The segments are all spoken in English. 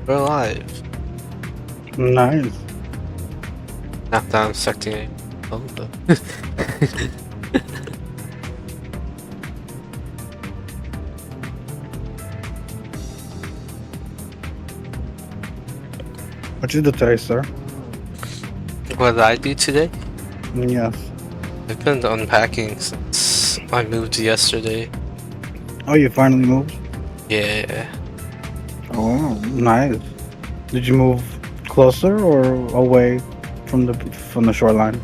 We're alive. Nice. Not that I'm expecting it. Oh, but What you do today, sir? what did I do today? Yes. I've been unpacking since I moved yesterday. Oh, you finally moved? Yeah. Oh, nice. Did you move closer or away from the shoreline?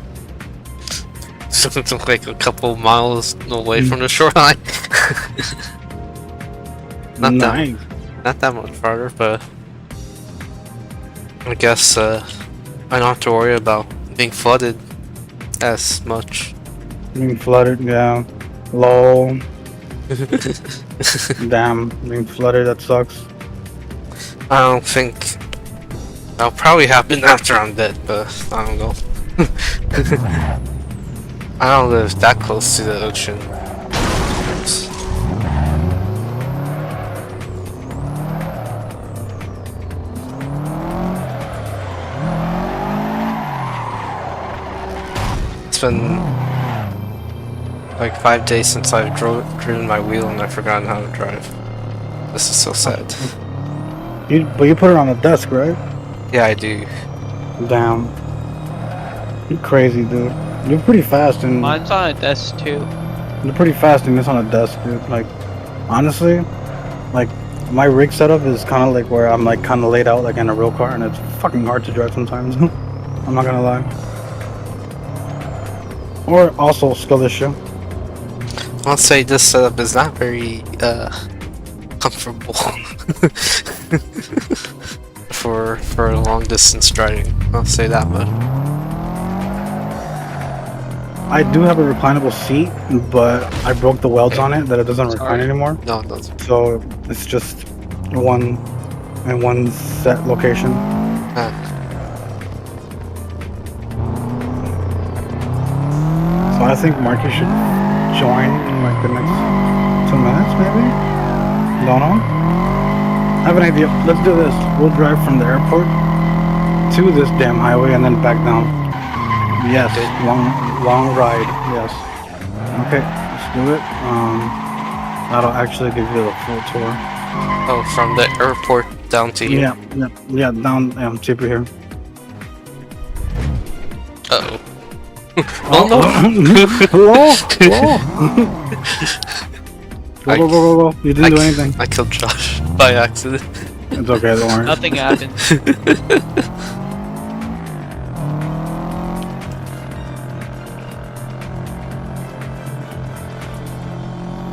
So it's like a couple miles away from the shoreline. not Nice. not that much farther, but I guess I don't have to worry about being flooded as much. Being flooded, yeah. Lol. Damn, being flooded, that sucks. I don't think that'll probably happen after I'm dead, but I don't know. I don't live that close to the ocean. It's been like 5 days since I've driven my wheel and I've forgotten how to drive. This is so sad. But you put it on the desk, right? Yeah, I do. Damn. You crazy, dude. You're pretty fast and Mine's on a desk too. you're pretty fast and it's on a desk, dude. Like, honestly, like my rig setup is kind of like where I'm like kind of laid out like in a real car, and it's fucking hard to drive sometimes. I'm not gonna lie. Or also skill issue. I'll say this setup is not very comfortable for long distance driving. I'll say that much. I do have a reclinable seat, but I broke the welds on it that it doesn't recline anymore. No, it doesn't. So it's just one set location. So I think Marky should join in like the next 2 minutes, maybe? Don't know. I have an idea. Let's do this. We'll drive from the airport to this damn highway and then back down. Yes, long ride. Yes. Okay, let's do it. That'll actually give you the full tour. Oh, from the airport down to here? Yeah, down to here. Uh-oh. Oh no! Go. You didn't do anything. I killed Josh by accident. It's okay, don't worry. Nothing happened.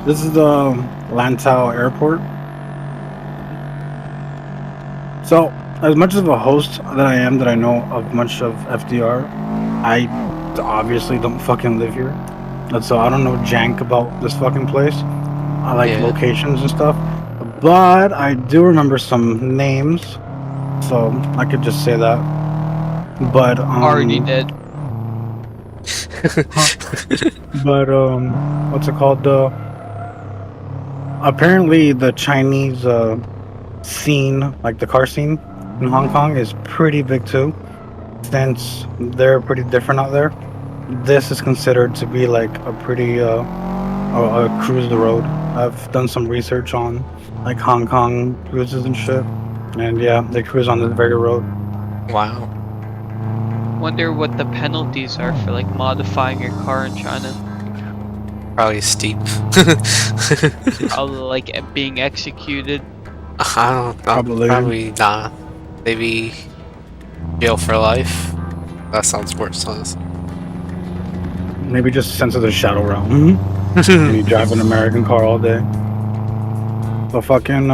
This is the Lantau Airport. So, as much of a host that I am, that I know of much of FDR, I obviously don't fucking live here. And so I don't know jank about this fucking place. I like locations and stuff. But I do remember some names. So I could just say that. But Already dead. But what's it called? Apparently the Chinese scene, like the car scene in Hong Kong, is pretty big too. Since they're pretty different out there, this is considered to be like a pretty a cruise the road. I've done some research on like Hong Kong cruises and shit, and yeah, they cruise on this very road. Wow. Wonder what the penalties are for like modifying your car in China. Probably steep. Probably like being executed. I don't know. Probably not. Maybe jail for life. That sounds worse, honestly. Maybe just sent to the shadow realm. And you drive an American car all day. So fucking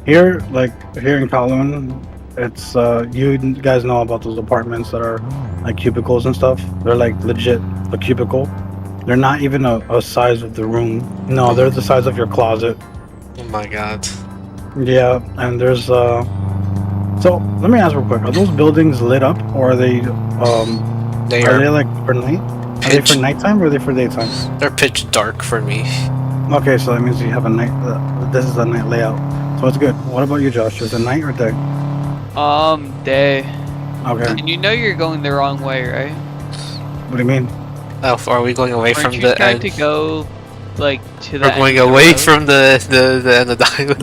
here in Kowloon, it's you guys know about those apartments that are like cubicles and stuff. They're like legit a cubicle. They're not even a size of the room. No, they're the size of your closet. Oh my god. Yeah, and there's so let me ask real quick: are those buildings lit up, or are they are they like for night? Are they for nighttime or are they for daytime? They're pitch dark for me. Okay, so that means you have a night. This is a night layout. So it's good. What about you, Josh? Is it night or day? Day. Okay. And you know you're going the wrong way, right? What do you mean? Oh, are we going away Aren't from you the trying end? to go, like, to the We're going end of the away road? from the end of the highway.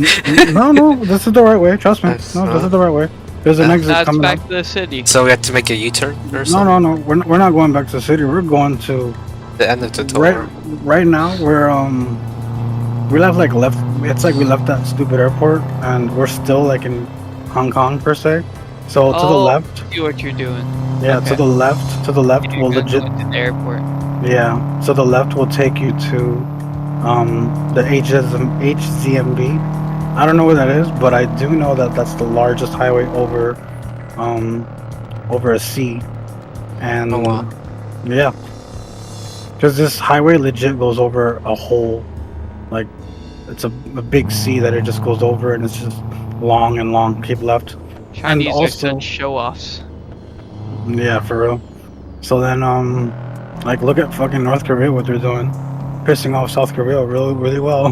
No, this is the right way. Trust me. Yes, No, this is the right way. There's an exit That's coming back up. to the city. So we have to make a U-turn or No, something? no, no. We're not going back to the city. We're going to The end of the tour. right now. We left It's like we left that stupid airport, and we're still like in Hong Kong per se. So to the Oh, left, I see what you're doing. yeah, Okay. to the left, You're will gonna legit, go into the airport. yeah. So the left will take you to the HZMB. I don't know what that is, but I do know that that's the largest highway over a sea, and Oh, wow. yeah, because this highway legit goes over a whole, like, it's a big sea that it just goes over, and it's just long and long. Keep left. Chinese are also- such show-offs. Yeah, for real. So then, like, look at fucking North Korea, what they're doing, pissing off South Korea really, really well.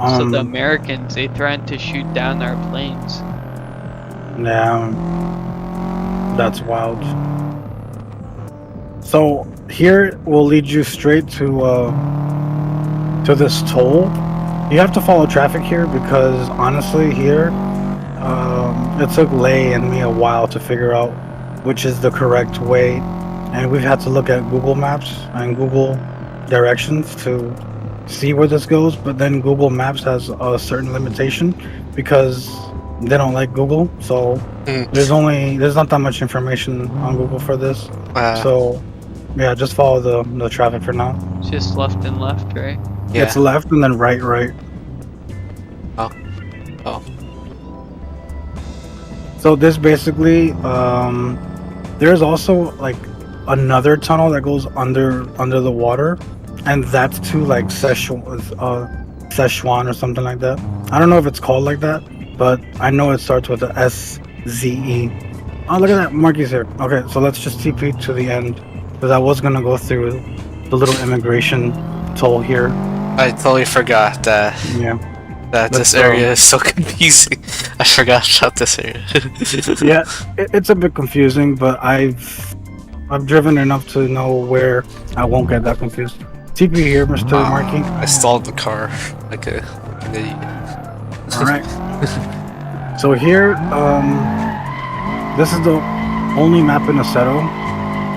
So the Americans, they threatened to shoot down our planes. Yeah, that's wild. So here will lead you straight to this toll. You have to follow traffic here because honestly, here it took Lei and me a while to figure out which is the correct way, and we've had to look at Google Maps and Google directions to see where this goes. But then Google Maps has a certain limitation because they don't like Google, so there's not that much information on Google for this. So yeah, just follow the traffic for now. Just left and left, right? Yeah. It's left and then right. Oh. So this basically, there's also like another tunnel that goes under the water, and that's to like Szechuan or something like that. I don't know if it's called like that, but I know it starts with a SZE. Oh, look at that, Marky's here. Okay, so let's just TP to the end, because I was gonna go through the little immigration toll here. I totally forgot that Yeah. this area is so confusing. I forgot about this area. Yeah, it's a bit confusing, but I've driven enough to know where I won't get that confused. TP here, Mr. Marky. I stalled the car like an idiot. All right. So here, this is the only map in Assetto,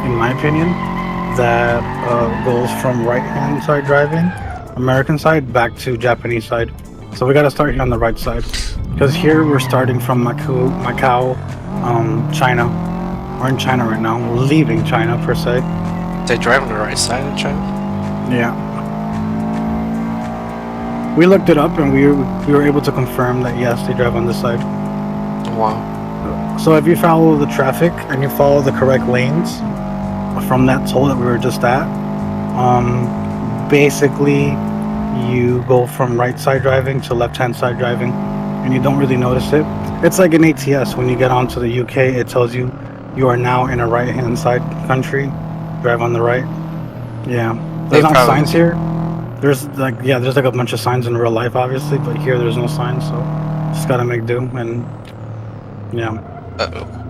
in my opinion, that goes from right-hand side driving, American side, back to Japanese side. So we got to start here on the right side, because here we're starting from Macau, China. We're in China right now. We're leaving China per se. They drive on the right side of China? Yeah. We looked it up and we were able to confirm that yes, they drive on this side. Wow. So if you follow the traffic and you follow the correct lanes from that toll that we were just at, basically you go from right side driving to left hand side driving, and you don't really notice it. It's like an ATS. When you get onto the UK, it tells you you are now in a right hand side country. Drive on the right. Yeah. There's not signs here. There's like a bunch of signs in real life, obviously, but here there's no signs, so just gotta make do and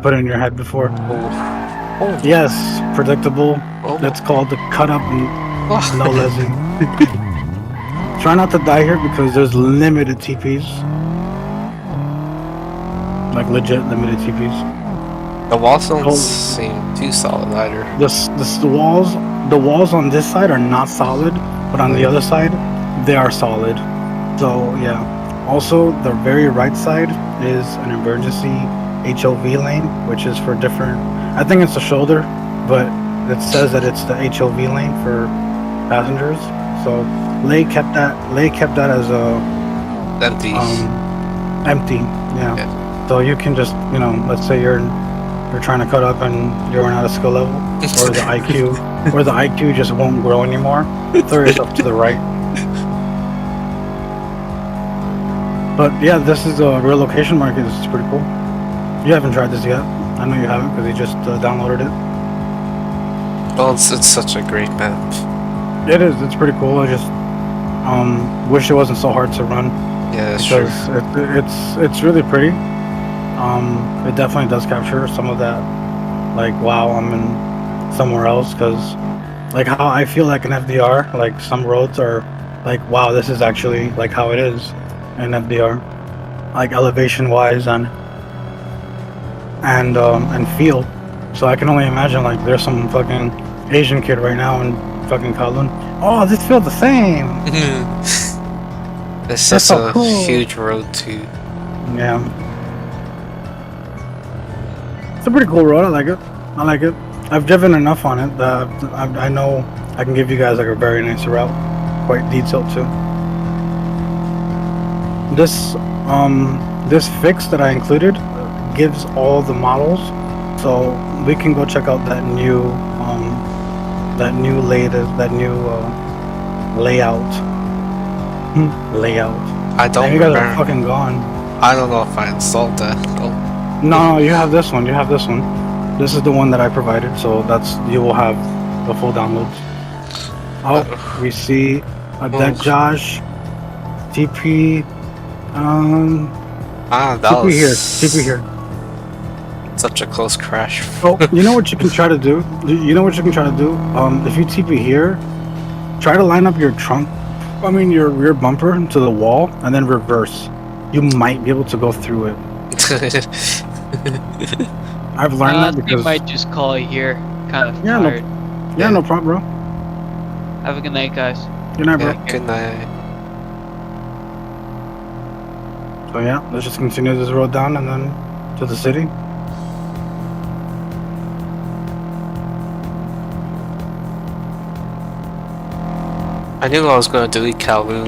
put it in your head before. Oh. Yes, predictable. Oh. That's called the cut up and no lessing. Try not to die here because there's limited TPs. Like legit limited TPs. The walls don't seem too solid either. The walls on this side are not solid, but on the other side, they are solid. So yeah. Also, the very right side is an emergency HOV lane, which is for different. I think it's a shoulder, but it says that it's the HOV lane for passengers. So Lei kept that as a empty. Empty. Yeah. So you can just, let's say you're trying to cut up and you're not a skill level, or the IQ just won't grow anymore. Throw yourself to the right. But yeah, this is a real location market. This is pretty cool. You haven't tried this yet. I know you haven't because you just downloaded it. Well, it's such a great map. It is. It's pretty cool. I just wish it wasn't so hard to run. Yeah, that's true. because it's really pretty. It definitely does capture some of that, like, wow, I'm in somewhere else. Because like how I feel like an FDR, like some roads are like, wow, this is actually like how it is in FDR, like elevation wise and feel. So I can only imagine like there's some fucking Asian kid right now in fucking Kowloon. Oh, this feels the same. It's That's just so a cool. huge road too. Yeah, it's a pretty cool road. I like it. I like it. I've driven enough on it that I know I can give you guys like a very nice route, quite detailed too. This this fix that I included gives all the models, so we can go check out that new latest that new layout layout. I And don't you guys are remember. fucking gone. I don't know if I installed that. Oh, No, you have this one. You have this one. This is the one that I provided, so that's you will have the full downloads. Oh, we see a dead Josh. TP. that TP here. was TP here. such a close crash. Oh, you know what you can try to do? You know what you can try to do? If you TP here, try to line up your trunk, your rear bumper to the wall, and then reverse. You might be able to go through it. I've learned that We because might just call it here. Kind of Yeah, tired. no problem, bro. Have a good night, guys. Good night, bro. Yeah, good night. So yeah, let's just continue this road down and then to the city. I knew I was going to delete Kowloon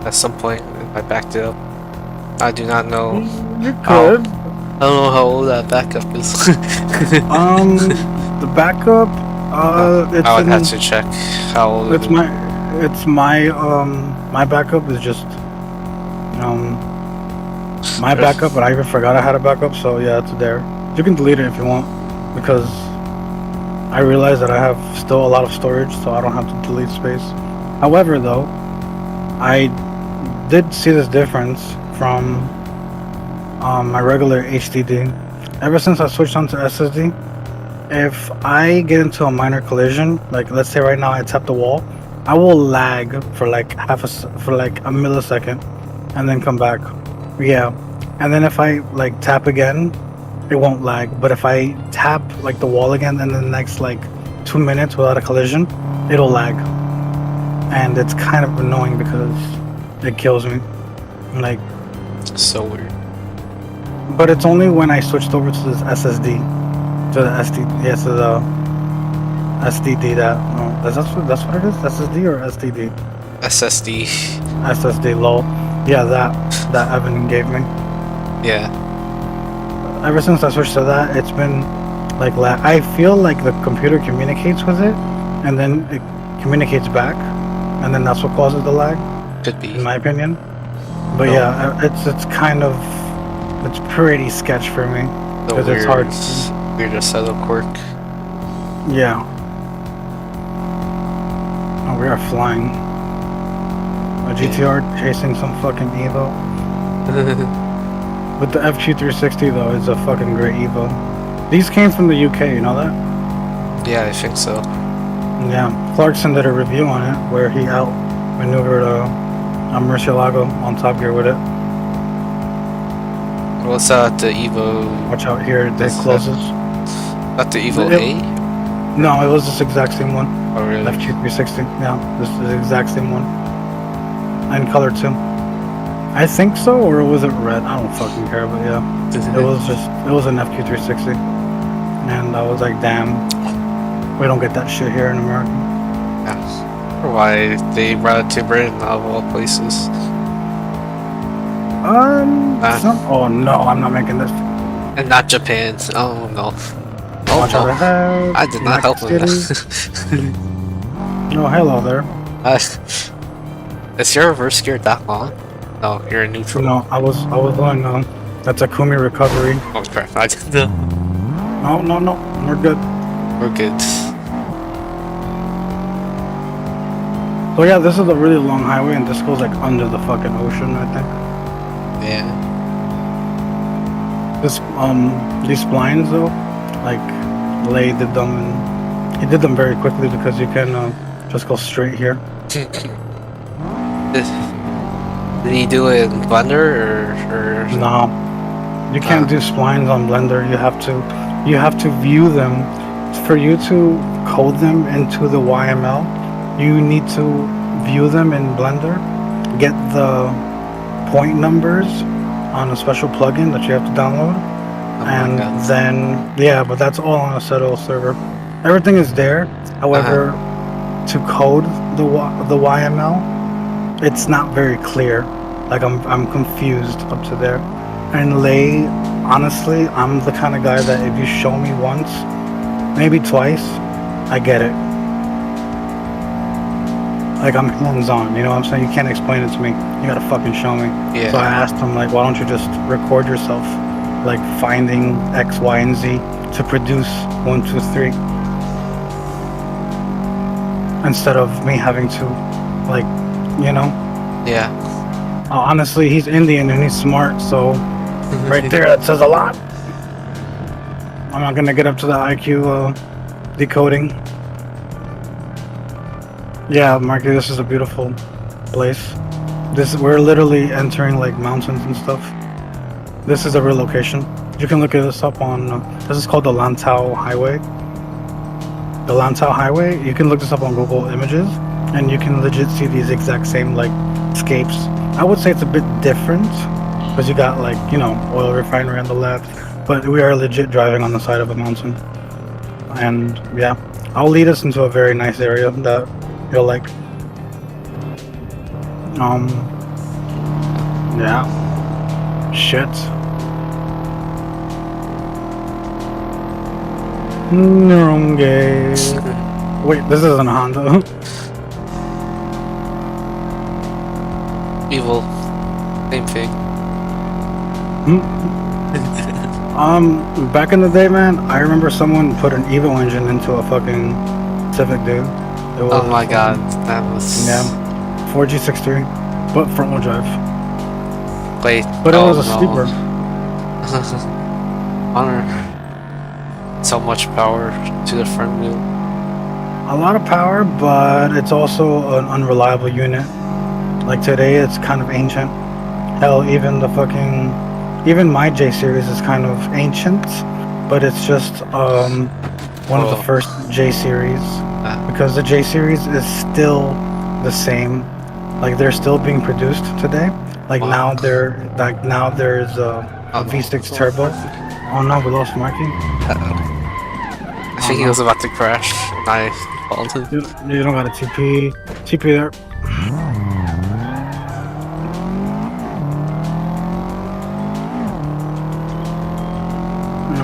at some point if I backed it up. I do not know. You How- could. I don't know how old that backup is. The backup. It's I would in, have to check how old it is. my backup is just my backup, and I even forgot I had a backup. So yeah, it's there. You can delete it if you want, because I realize that I have still a lot of storage, so I don't have to delete space. However, though, I did see this difference from my regular HDD. Ever since I switched onto SSD, if I get into a minor collision, like let's say right now I tap the wall, I will lag for like for like a millisecond, and then come back. Yeah, and then if I like tap again, it won't lag. But if I tap like the wall again in the next like 2 minutes without a collision, it'll lag, and it's kind of annoying because it kills me. Like, So weird. but it's only when I switched over to this SSD, to the SD, yes, to the SDD that. That's what it is. SSD or SDD? SSD. SSD, lol. Yeah, that Evan gave me. Yeah. Ever since I switched to that, it's been like I feel like the computer communicates with it, and then it communicates back, and then that's what causes the lag, Could be. in my opinion. But No. yeah, it's kind of it's pretty sketch for me The because it's hard. weirdest setup quirk. Yeah. Oh, we are flying. A GTR chasing some fucking Evo. With the FQ360 though, it's a fucking great Evo. These came from the UK, you know that? Yeah, I think so. Yeah. Clarkson did a review on it where he outmaneuvered a Murcielago on Top Gear with it. What's that? The Evo? Watch out here, it That's closes. Not the Evo It- A? No, it was this exact same one. Oh really? FQ360. Yeah, this is the exact same one. And color too. I think so, or was it red? I don't fucking care, but yeah. It was an FQ360. And I was like, damn, we don't get that shit here in America. Yeah. Why they brought it to Britain out of all places? Oh no, I'm not making this. And not Japan. Oh no. Watch out Oh ahead. no. I did not help him. Oh, hello there. Is your reverse gear that long? No, you're in neutral. No, I was going that's a Kumi recovery. Oh crap, I didn't know. No, we're good. We're good. So yeah, this is a really long highway, and this goes like under the fucking ocean, I think. Yeah. These splines though, like Lay did them, and he did them very quickly because you can just go straight here. Did he do it in Blender or? No, you can't do splines on Blender. You have to view them. For you to code them into the YML, you need to view them in Blender, get the point numbers on a special plugin that you have to download, and then yeah, but that's all on a Settle server. Everything is there. However, to code the YML, it's not very clear. Like I'm confused up to there. And Lay, honestly, I'm the kind of guy that if you show me once, maybe twice, I get it. Like I'm hands-on, you know what I'm saying? You can't explain it to me. You gotta fucking show me. Yeah. So I asked him, like, why don't you just record yourself, like finding X, Y, and Z to produce 1, 2, 3, instead of me having to, like, you know. Yeah. Honestly, he's Indian and he's smart, so right there, that says a lot. I'm not gonna get up to the IQ decoding. Yeah, Marky, this is a beautiful place. We're literally entering like mountains and stuff. This is a real location. You can look at this up on. This is called the Lantau Highway. The Lantau Highway. You can look this up on Google Images, and you can legit see these exact same like scapes. I would say it's a bit different because you got like, you know, oil refinery on the left, but we are legit driving on the side of a mountain. And yeah, I'll lead us into a very nice area that you'll like. Yeah. Shit. Wait, this isn't a Honda. Evil. Same thing. Back in the day, man, I remember someone put an Evo engine into a fucking Civic, dude. It was, Oh my god, that was. Yeah, 4G63, but front wheel drive. Wait. But it was a sleeper. Honor. So much power to the front wheel. A lot of power, but it's also an unreliable unit. Like today, it's kind of ancient. Hell, even even my J series is kind of ancient, but it's just one of the first J series, because the J series is still the same. Like they're still being produced today. Like now there's a V6 turbo. Oh no, we lost Marky. I think he was about to crash, and I called him. You don't got a TP there.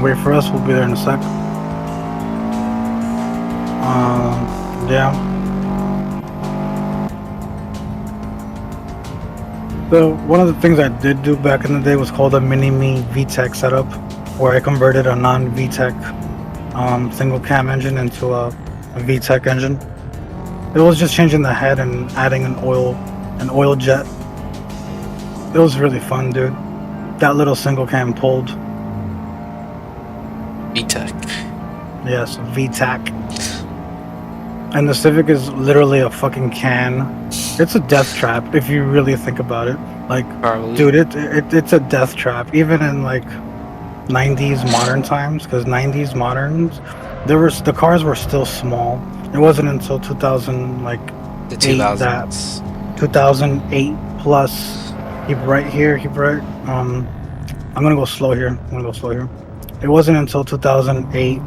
Wait for us, we'll be there in a sec. Yeah. So one of the things I did do back in the day was called a mini-me VTEC setup, where I converted a non-VTEC single cam engine into a VTEC engine. It was just changing the head and adding an oil jet. It was really fun, dude. That little single cam pulled. VTEC. Yes, VTEC. And the Civic is literally a fucking can. It's a death trap if you really think about it. Like, Probably. dude, it's a death trap. Even in like 90s modern times, because 90s moderns, the cars were still small. It wasn't until 2000 like The 2000s. 2000s. 2008 plus. Keep right here. Keep right. I'm gonna go slow here. It wasn't until 2008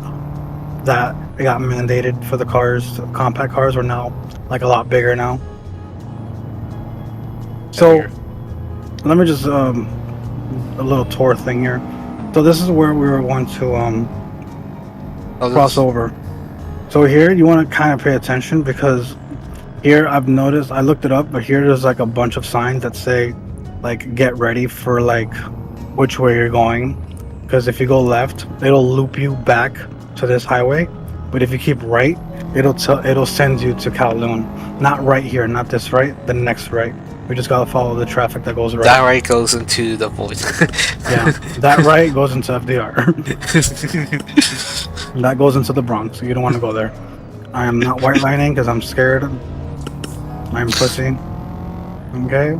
that it got mandated for the cars. Compact cars were now like a lot bigger now. So let me just a little tour thing here. So this is where we were going to cross over. So here you want to kind of pay attention, because here I've noticed, I looked it up, but here there's like a bunch of signs that say like get ready for like which way you're going. Because if you go left, it'll loop you back to this highway. But if you keep right, it'll send you to Kowloon. Not right here, not this right, the next right. We just gotta follow the traffic that goes right. That right goes into the void. Yeah, that right goes into FDR. That goes into the Bronx. You don't want to go there. I am not white lining because I'm scared. I'm pussy. Okay.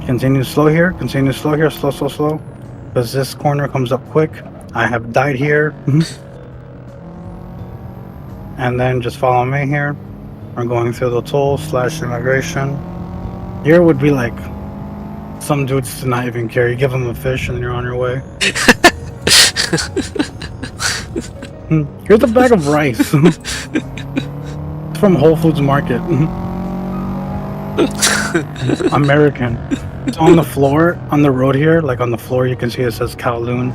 Continue slow here. Continue slow here. Slow, slow, slow. Because this corner comes up quick. I have died here. And then just follow me here. We're going through the toll / immigration. Here would be like some dudes to not even care. You give them a fish and you're on your way. Here's a bag of rice. From Whole Foods Market. American. It's on the floor, on the road here, like on the floor you can see it says Kowloon.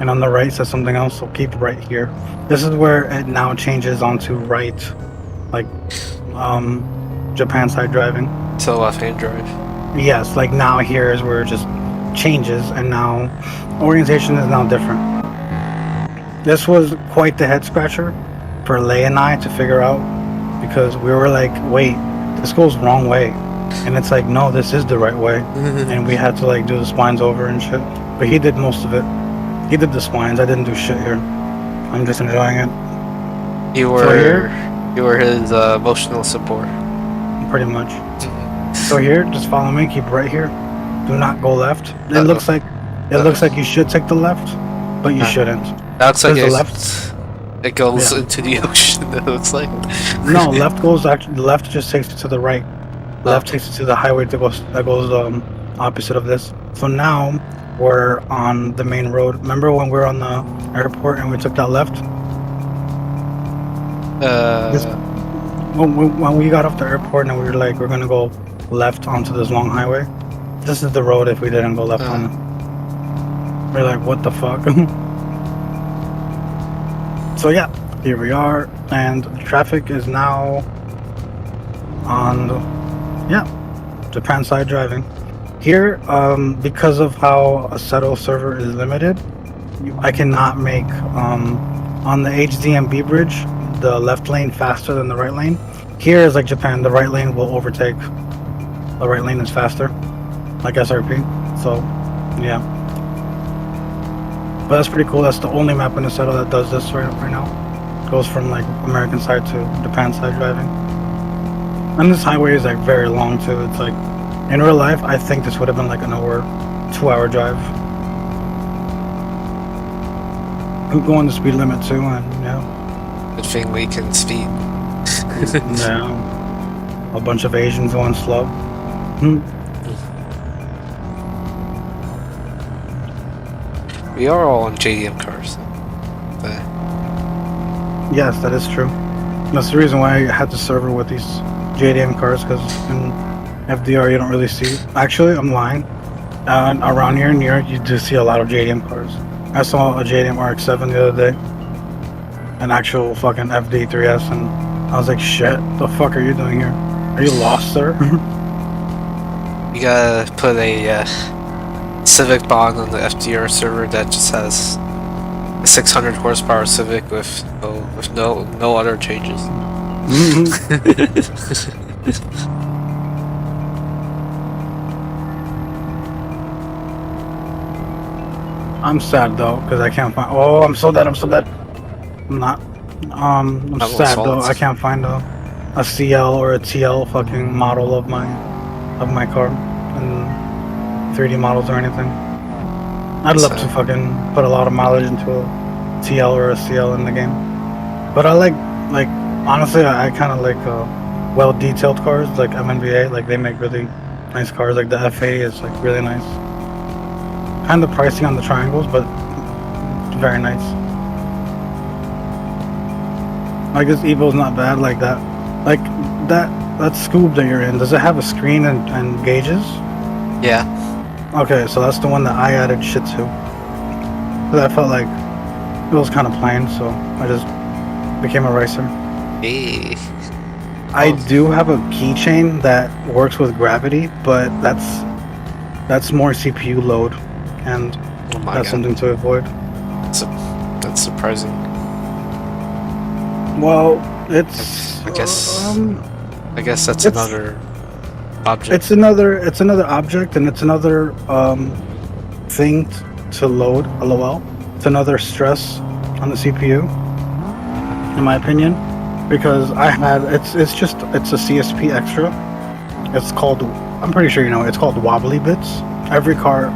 And on the right says something else, so keep right here. This is where it now changes onto right, like Japan side driving. So left-hand drive. Yes, like now here is where it just changes, and now orientation is now different. This was quite the head scratcher for Lei and I to figure out, because we were like, wait, this goes wrong way. And it's like, no, this is the right way. And we had to like do the spines over and shit. But he did most of it. He did the spines. I didn't do shit here. I'm just enjoying it. You were his emotional support. Pretty much. So here, just follow me. Keep right here. Do not go left. It looks like you should take the left, but you shouldn't. That looks like the left. It goes into the ocean. It looks like. No, left goes actually. Left just takes you to the right. Left takes you to the highway that goes opposite of this. So now we're on the main road. Remember when we were on the airport and we took that left? When we got off the airport and we were like, we're gonna go left onto this long highway. This is the road if we didn't go left on it. We're like, what the fuck? So yeah, here we are, and the traffic is now on Japan side driving. Here, because of how a Seto server is limited, I cannot make on the HDMB bridge the left lane faster than the right lane. Here is like Japan, the right lane will overtake. The right lane is faster, like SRP. So yeah, but that's pretty cool. That's the only map in the Seto that does this right now. It goes from like American side to Japan side driving. And this highway is like very long too. It's like, in real life, I think this would have been like an 2-hour drive. I'm going the speed limit too, and yeah. Good thing we can speed. Yeah. A bunch of Asians going slow. We are all on JDM cars. Yes, that is true. That's the reason why I had the server with these JDM cars, because in FDR you don't really see. Actually, I'm lying. Around here in New York, you do see a lot of JDM cars. I saw a JDM RX-7 the other day, an actual fucking FD3S, and I was like, shit, the fuck are you doing here? Are you lost, sir? You gotta put a Civic bond on the FDR server that just has a 600 horsepower Civic with no other changes. I'm sad though, because I can't find. Oh, I'm so dead. I'm not. I'm sad though. I can't find a CL or a TL fucking model of my car, and 3D models or anything. I'd love to fucking put a lot of mileage into a TL or a CL in the game, but I like honestly, I kind of like well detailed cars like MNBA. Like they make really nice cars. Like the F80 is like really nice. Kind of pricey on the triangles, but very nice. Like this Evo's not bad like that. Like that Scoob that you're in, does it have a screen and gauges? Yeah. Okay, so that's the one that I added shit to. But I felt like it was kind of plain, so I just became a racer. Hey. I do have a keychain that works with gravity, but that's more CPU load, and that's something to avoid. That's surprising. Well, it's. I guess that's another object. It's another object, and it's another thing to load. LOL. It's another stress on the CPU, in my opinion, because it's a CSP extra. It's called, I'm pretty sure you know, it's called wobbly bits. Every car,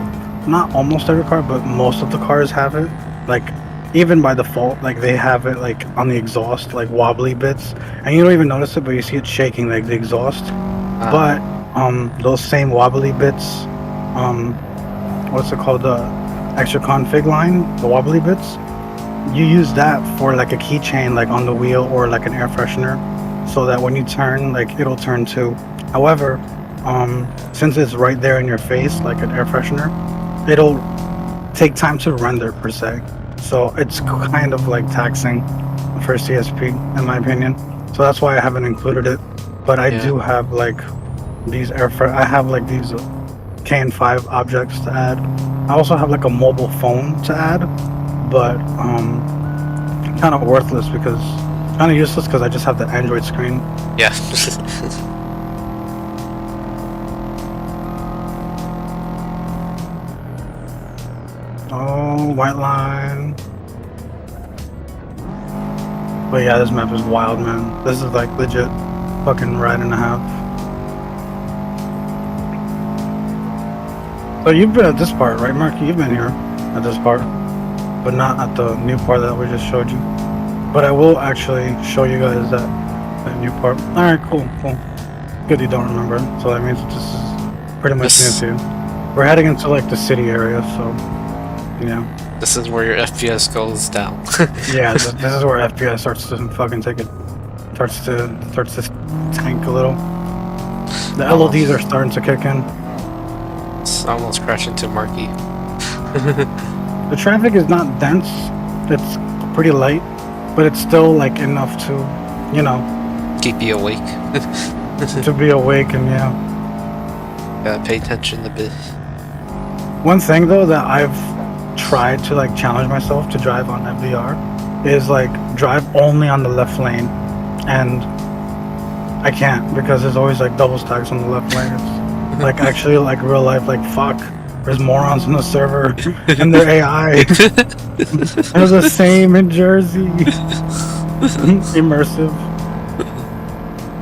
not almost every car, but most of the cars have it. Like, even by default, like they have it like on the exhaust, like wobbly bits, and you don't even notice it, but you see it shaking like the exhaust. But those same wobbly bits, what's it called, the extra config line, the wobbly bits, you use that for like a keychain, like on the wheel, or like an air freshener, so that when you turn, like it'll turn too. However, since it's right there in your face, like an air freshener, it'll take time to render per se. So it's kind of like taxing for CSP, in my opinion. So that's why I haven't included it. But I do have like these I have like these KN5 objects to add. I also have like a mobile phone to add, but kind of worthless because kind of useless because I just have the Android screen. Yeah. Oh, white line. But yeah, this map is wild, man. This is like legit fucking ride and a half. So you've been at this part, right, Mark? You've been here at this part, but not at the new part that we just showed you. But I will actually show you guys that new part. All right, cool. Good, you don't remember. So that means this is pretty much new to you. We're heading into like the city area, so yeah. This is where your FPS goes down. Yeah, this is where FPS starts to fucking take it. Starts to tank a little. The LODs are starting to kick in. It's almost crashing into Marky. The traffic is not dense. It's pretty light, but it's still like enough to, you know, Keep you awake. to be awake and yeah. Gotta pay attention a bit. One thing though that I've tried to like challenge myself to drive on FVR is like drive only on the left lane, and I can't because there's always like double stacks on the left lane. It's like actually like real life, like fuck, there's morons in the server and their AI. They're the same in Jersey. Immersive.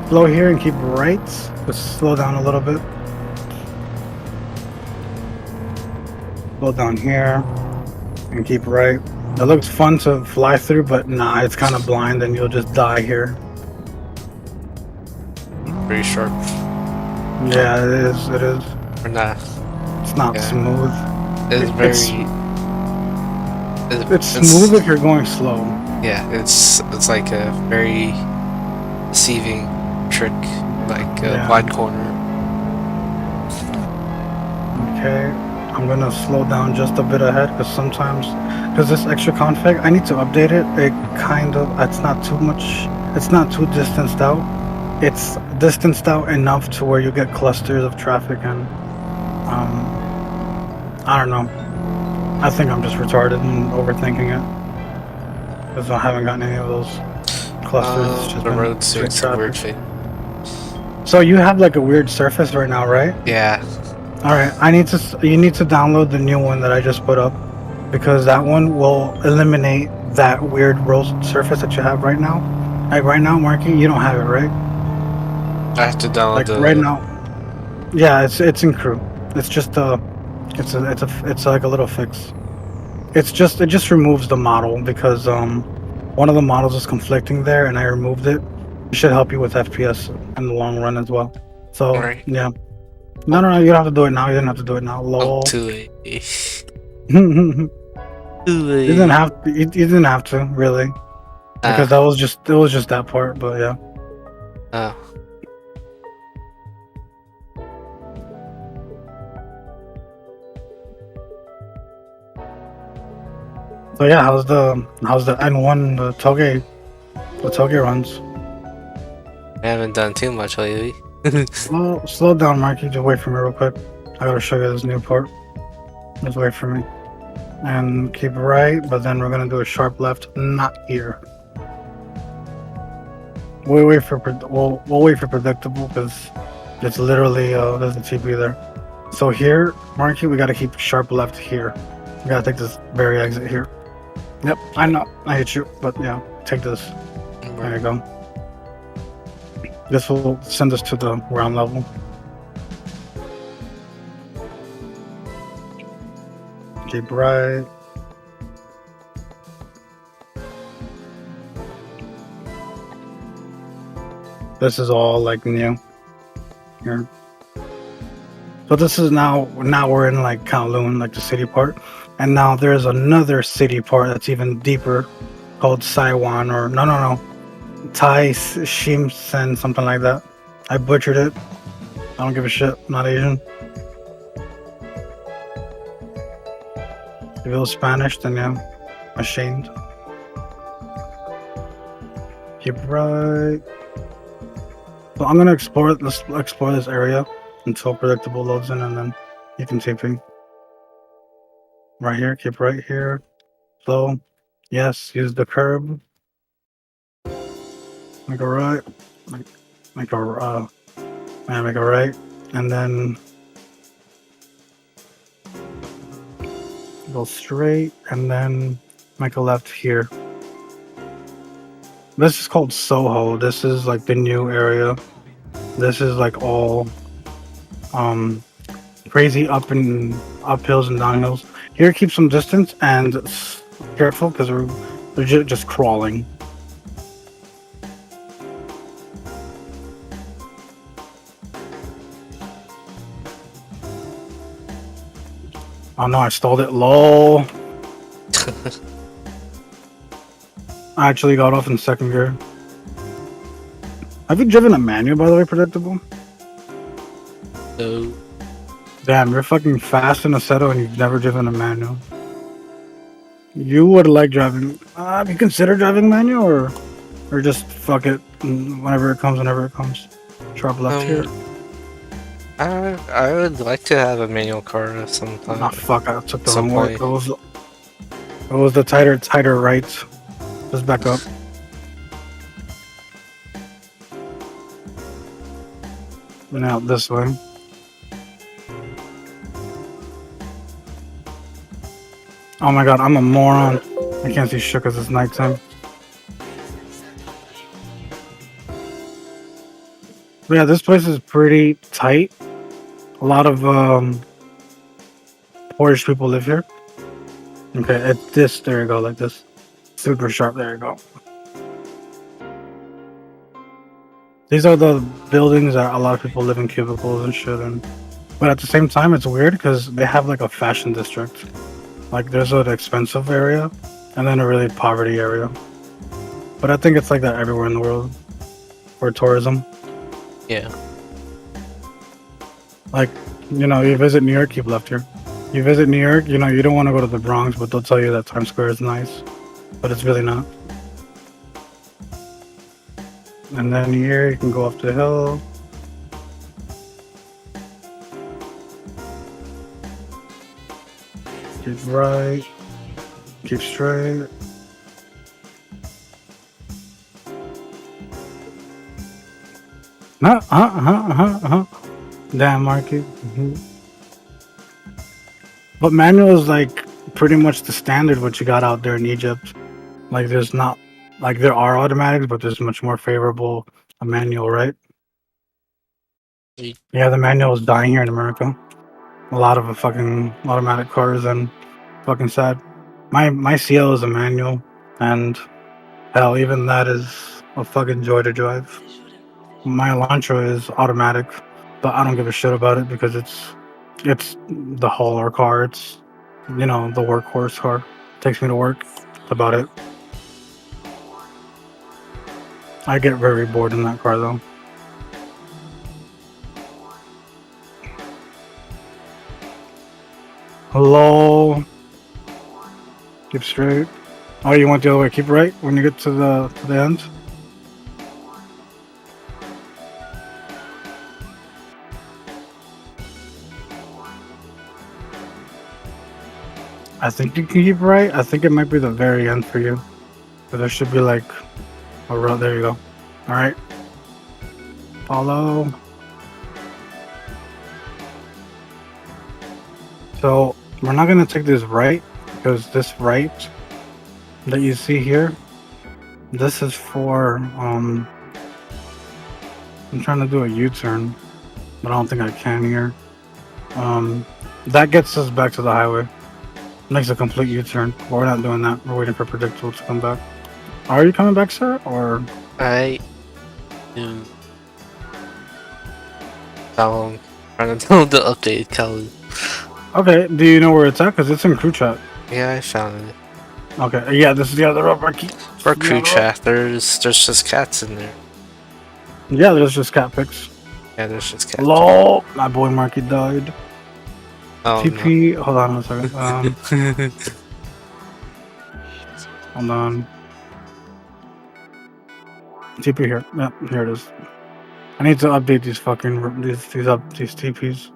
Slow here and keep right. Just slow down a little bit. Slow down here and keep right. It looks fun to fly through, but nah, it's kind of blind and you'll just die here. Pretty sharp. Yeah, it is. It is. Or not. It's not smooth. It's very. It's smooth if you're going slow. Yeah, it's like a very deceiving trick, like a blind corner. Okay, I'm gonna slow down just a bit ahead because sometimes, because this extra config, I need to update it. It's not too much. It's not too distanced out. It's distanced out enough to where you get clusters of traffic and I don't know. I think I'm just retarded and overthinking it because I haven't gotten any of those clusters. It's just the been road's doing straight some weird traffic. thing. So you have like a weird surface right now, right? Yeah. All right. You need to download the new one that I just put up because that one will eliminate that weird road surface that you have right now. Like right now, Marky, you don't have it, right? I have to download Like right now. Yeah, it's in crew. It's just it's like a little fix. It just removes the model because one of the models is conflicting there and I removed it. It should help you with FPS in the long run as well. So yeah. No, you don't have to do it now. You didn't have to do it now. Lol. Too late. You didn't have to. You didn't have to really, because it was just that part. But yeah. Oh. So yeah, how's the N1 the toge runs? I haven't done too much lately. Slow down, Marky. Just wait for me real quick. I gotta show you this new part. Just wait for me. And keep right, but then we're gonna do a sharp left, not here. We'll wait for predictable because It's literally there's a TP there. So here, Marky, we gotta keep sharp left here. We gotta take this very exit here. Yep, I know. I hit you, but yeah, take this. There you go. This will send us to the ground level. Keep right. This is all like new here. So this is now we're in like Kowloon, like the city part, and now there's another city part that's even deeper, called Saiwan or no, Tai Shimsen, something like that. I butchered it. I don't give a shit. I'm not Asian. If it was Spanish, then yeah, ashamed. Keep right. So I'm gonna explore. Let's explore this area until predictable loads in, and then you can TP. Right here. Keep right here. So, yes, use the curb. Make a right. Make a right, and then go straight, and then make a left here. This is called Soho. This is like the new area. This is like all crazy uphills and downhills. Here, keep some distance and careful because we're legit just crawling. Oh no, I stalled it. Lol. I actually got off in second gear. Have you driven a manual, by the way, predictable? No. Damn, you're fucking fast in a Seto and you've never driven a manual. You would like driving. Have you considered driving manual or just fuck it whenever it comes? Sharp left here. I would like to have a manual car at some time. Oh fuck! I took the Some wrong way. point. It was the tighter right. Just back up. Now this way. Oh my god, I'm a moron. I can't see shit because it's nighttime. But yeah, this place is pretty tight. A lot of Polish people live here. Okay, at this, there you go, like this. Super sharp, there you go. These are the buildings that a lot of people live in, cubicles and shit. But at the same time, it's weird because they have like a fashion district. Like there's an expensive area and then a really poverty area. But I think it's like that everywhere in the world for tourism. Yeah. Like, you know, you visit New York, keep left here. You visit New York, you know, you don't want to go to the Bronx, but they'll tell you that Times Square is nice. But it's really not. And then here, you can go up the hill. Keep right. Keep straight. Damn, Marky. But manual is like pretty much the standard what you got out there in Egypt. Like there's not, like there are automatics, but there's much more favorable a manual, right? Yeah, the manual is dying here in America. A lot of fucking automatic cars and fucking sad. My CL is a manual, and hell, even that is a fucking joy to drive. My Elantra is automatic, but I don't give a shit about it because it's the hauler car. It's, you know, the workhorse car. Takes me to work. That's about it. I get very bored in that car though. Hello. Keep straight. Oh, you went the other way. Keep right when you get to the end. I think you can keep right. I think it might be the very end for you. But there should be like a road. There you go. All right. Follow. So we're not gonna take this right because this right that you see here, this is for I'm trying to do a U-turn, but I don't think I can here. That gets us back to the highway. Makes a complete U-turn. But we're not doing that. We're waiting for Predictable to come back. Are you coming back, sir? Or I am trying to download the updated Kowloon. okay? Do you know where it's at? Cause it's in crew chat. Yeah, I found it. Okay. Yeah, this is the other upper key. For crew chat, there's just cats in there. Yeah, there's just cat pics. Yeah, there's just cats. Lol, my boy Marky died. Oh, TP. No. Hold on a second. Hold on. TP here. Yep, here it is. I need to update these fucking these TPs.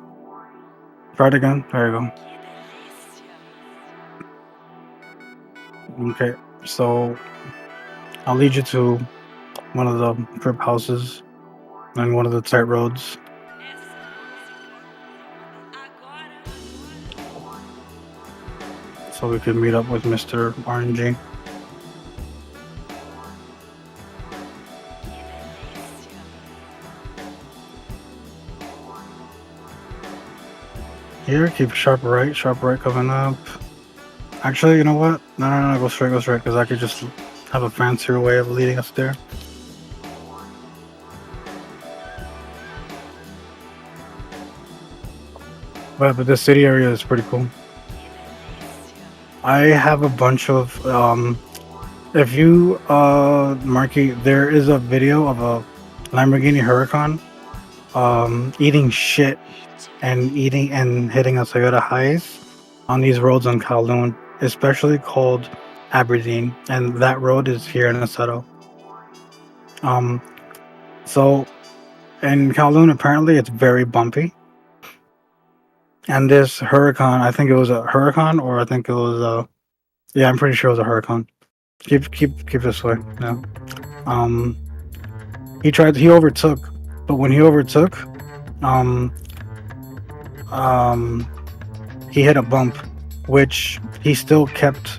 Try it again. There you go. Okay, so I'll lead you to one of the crib houses and one of the tight roads. So we could meet up with Mr. RNG. Here, keep sharp right coming up. Actually, you know what? No, go straight, because I could just have a fancier way of leading us there. But this city area is pretty cool. I have a bunch of if you Marky, there is a video of a Lamborghini Huracan eating shit and hitting a Toyota Hiace on these roads on Kowloon, especially called Aberdeen, and that road is here in Aseto. So in Kowloon apparently it's very bumpy. And this Huracan, I think it was a Huracan, or I think it was a, yeah, I'm pretty sure it was a Huracan. Keep this way. Yeah. He overtook, but when he overtook, he hit a bump, which he still kept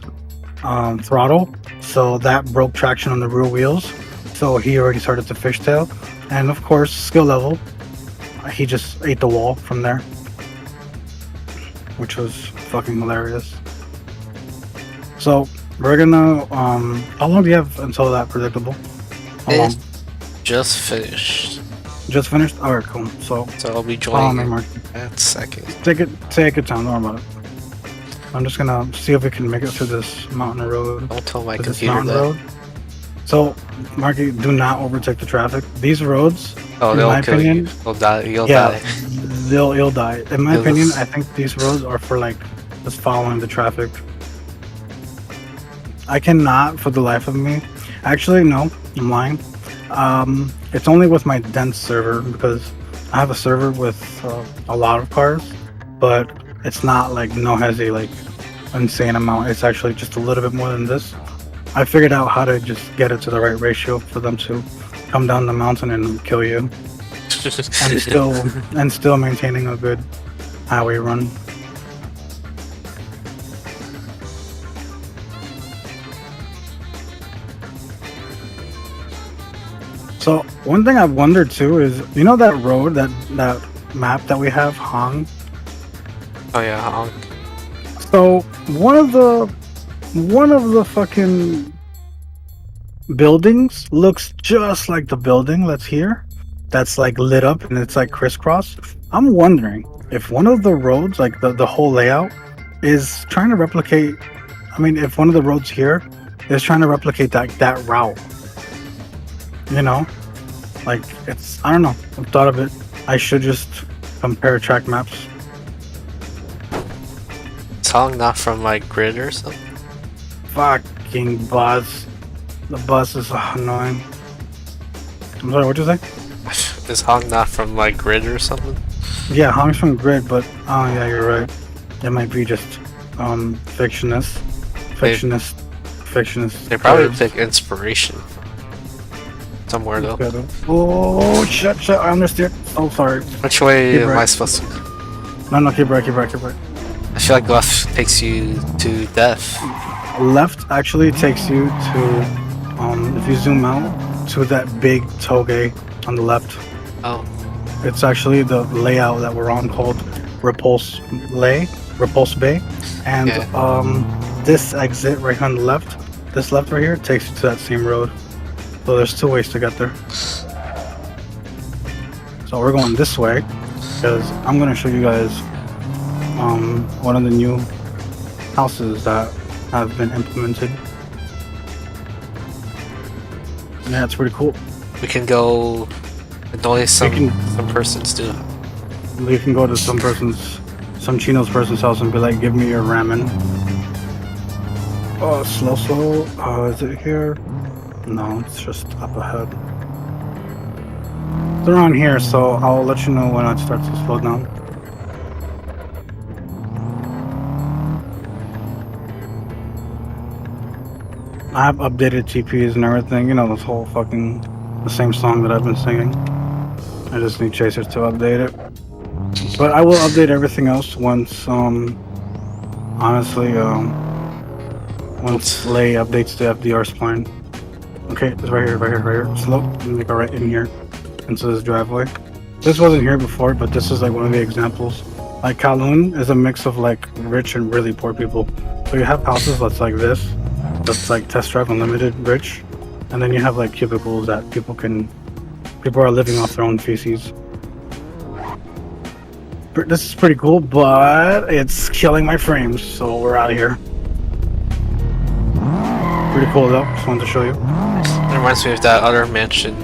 throttle, so that broke traction on the rear wheels. So he already started to fishtail, and of course, skill level, he just ate the wall from there, which was fucking hilarious. So we're gonna how long do you have until that predictable? How long? Just finished. Just finished? Alright, cool. So I'll be joining Mark. that second. Take your time, don't worry about it. I'm just gonna see if we can make it to this mountain road. Don't tell my computer that. So, Marky, do not overtake the traffic. These roads, oh, they'll kill you. They'll die. You'll die. You'll die. In my opinion, I think these roads are for like just following the traffic. I cannot, for the life of me. Actually, no, I'm lying. It's only with my dense server, because I have a server with a lot of cars, but it's not like no hezzy, like insane amount. It's actually just a little bit more than this. I figured out how to just get it to the right ratio for them to come down the mountain and kill you, and still maintaining a good highway run. So one thing I've wondered too is, you know that road, that map that we have, Hong? Oh yeah, Hong. So one of the fucking buildings looks just like the building that's here, that's like lit up and it's like crisscross. I'm wondering if one of the roads, like the whole layout, is trying to replicate. I mean, if one of the roads here is trying to replicate that route. You know, like it's, I don't know. I've thought of it. I should just compare track maps. Is Hong not from like Grid or something? Fucking bus. The bus is annoying. I'm sorry, what'd you say? Is Hong not from like Grid or something? Yeah, Hong's from Grid, but oh yeah, you're right. It might be just fictionist. They probably take inspiration somewhere though. Oh shit! I understand. Oh, sorry. Which way am I supposed to? No, keep right. I feel like left takes you to death. Left actually takes you to, if you zoom out, to that big toge on the left. Oh, It's actually the layout that we're on called Repulse Bay. And yeah. this exit right on the left, this left right here, takes you to that same road. So there's 2 ways to get there. So we're going this way because I'm gonna show you guys one of the new houses that have been implemented. Yeah, it's pretty cool. We can go annoy some can- persons too. You can go to some Chino's person's house and be like, give me your ramen. Oh, slow. Is it here? No, it's just up ahead. It's around here, so I'll let you know when it starts to slow down. I have updated TPs and everything, you know, this whole the same song that I've been singing. I just need Chasers to update it. But I will update everything else once, honestly, once Lay updates the FDR spline. Okay, it's right here. Slow, let me go right in here, into this driveway. This wasn't here before, but this is like one of the examples. Like Kowloon is a mix of like rich and really poor people. So you have houses that's like this, that's like Test Drive Unlimited rich, and then you have like cubicles that people are living off their own feces. This is pretty cool, but it's killing my frames, so we're out of here. Pretty cool though, just wanted to show you. It reminds me of that other mansion.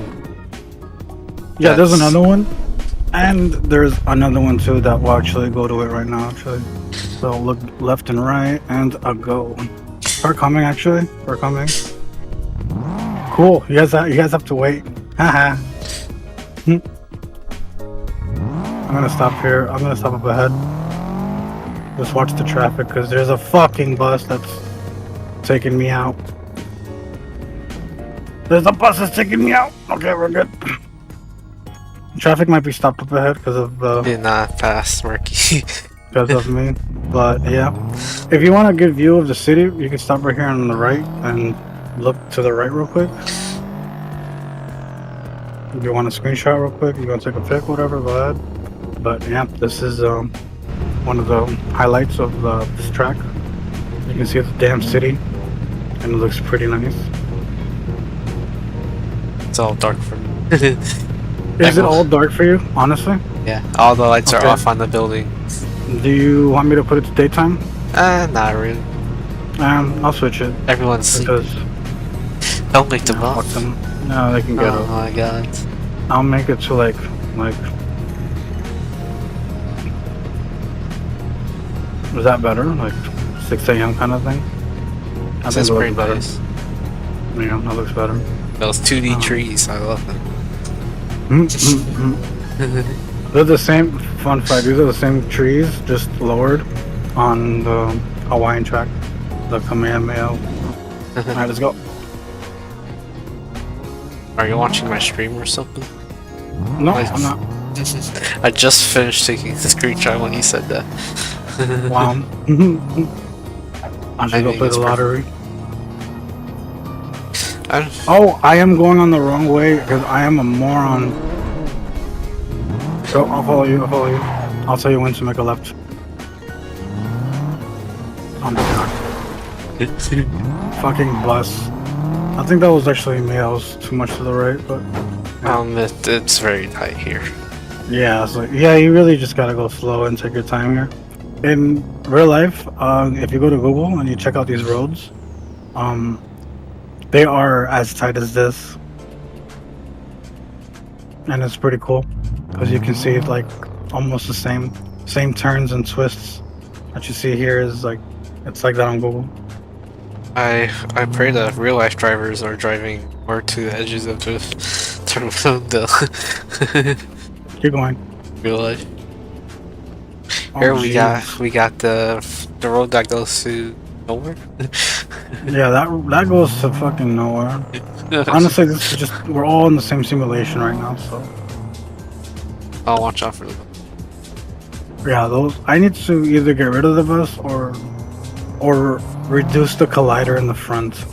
Yeah, there's another one, and there's another one too that will actually go to it right now, actually. So look left and right, and a go. We're coming, actually. We're coming. Cool. You guys have to wait. Haha. I'm gonna stop here. I'm gonna stop up ahead. Just watch the traffic, because there's a fucking bus that's taking me out. There's a bus that's taking me out. Okay, we're good. Traffic might be stopped up ahead because of Did not pass, Marky. because of me. But yeah, if you want a good view of the city, you can stop right here on the right and look to the right real quick. If you want a screenshot real quick, you want to take a pic, whatever, go ahead. But yeah, this is one of the highlights of this track. You can see the damn city, and it looks pretty nice. It's all dark for me. Is it all dark for you, honestly? Yeah, all the lights are Okay. off on the building. Do you want me to put it to daytime? Not really. I'll switch it. Everyone's sleeping. Because Don't make them fuck off. them. No, they can get Oh up. my god. I'll make it to like was that better? Like 6 a.m. kind of thing? I This is it looks pretty better. nice. Yeah, that looks better. Those 2D trees, I love them. They're the same, fun fact, these are the same trees, just lowered on the Hawaiian track, the Kamehameha. Alright, let's go. Are you watching my stream or something? No, Like- I'm not. I just finished taking the screenshot when you said that. Wow. I should go think play it's the lottery. I- Oh, I am going on the wrong way because I am a moron. So I'll follow you. I'll tell you when to make a left. Oh my god. Fucking bus. I think that was actually me. I was too much to the right, but it's very tight here. yeah, it's like, yeah, you really just gotta go slow and take your time here. In real life, if you go to Google and you check out these roads, they are as tight as this, and it's pretty cool because you can see like almost the same turns and twists that you see here is like it's like that on Google. I pray that real life drivers are driving more to the edges of the Keep going. real life. Oh, Here jeez. we got the road that goes to nowhere. Yeah, that goes to fucking nowhere. Honestly, this is just we're all in the same simulation right now, so I'll watch out for them. Yeah, those. I need to either get rid of the bus or reduce the collider in the front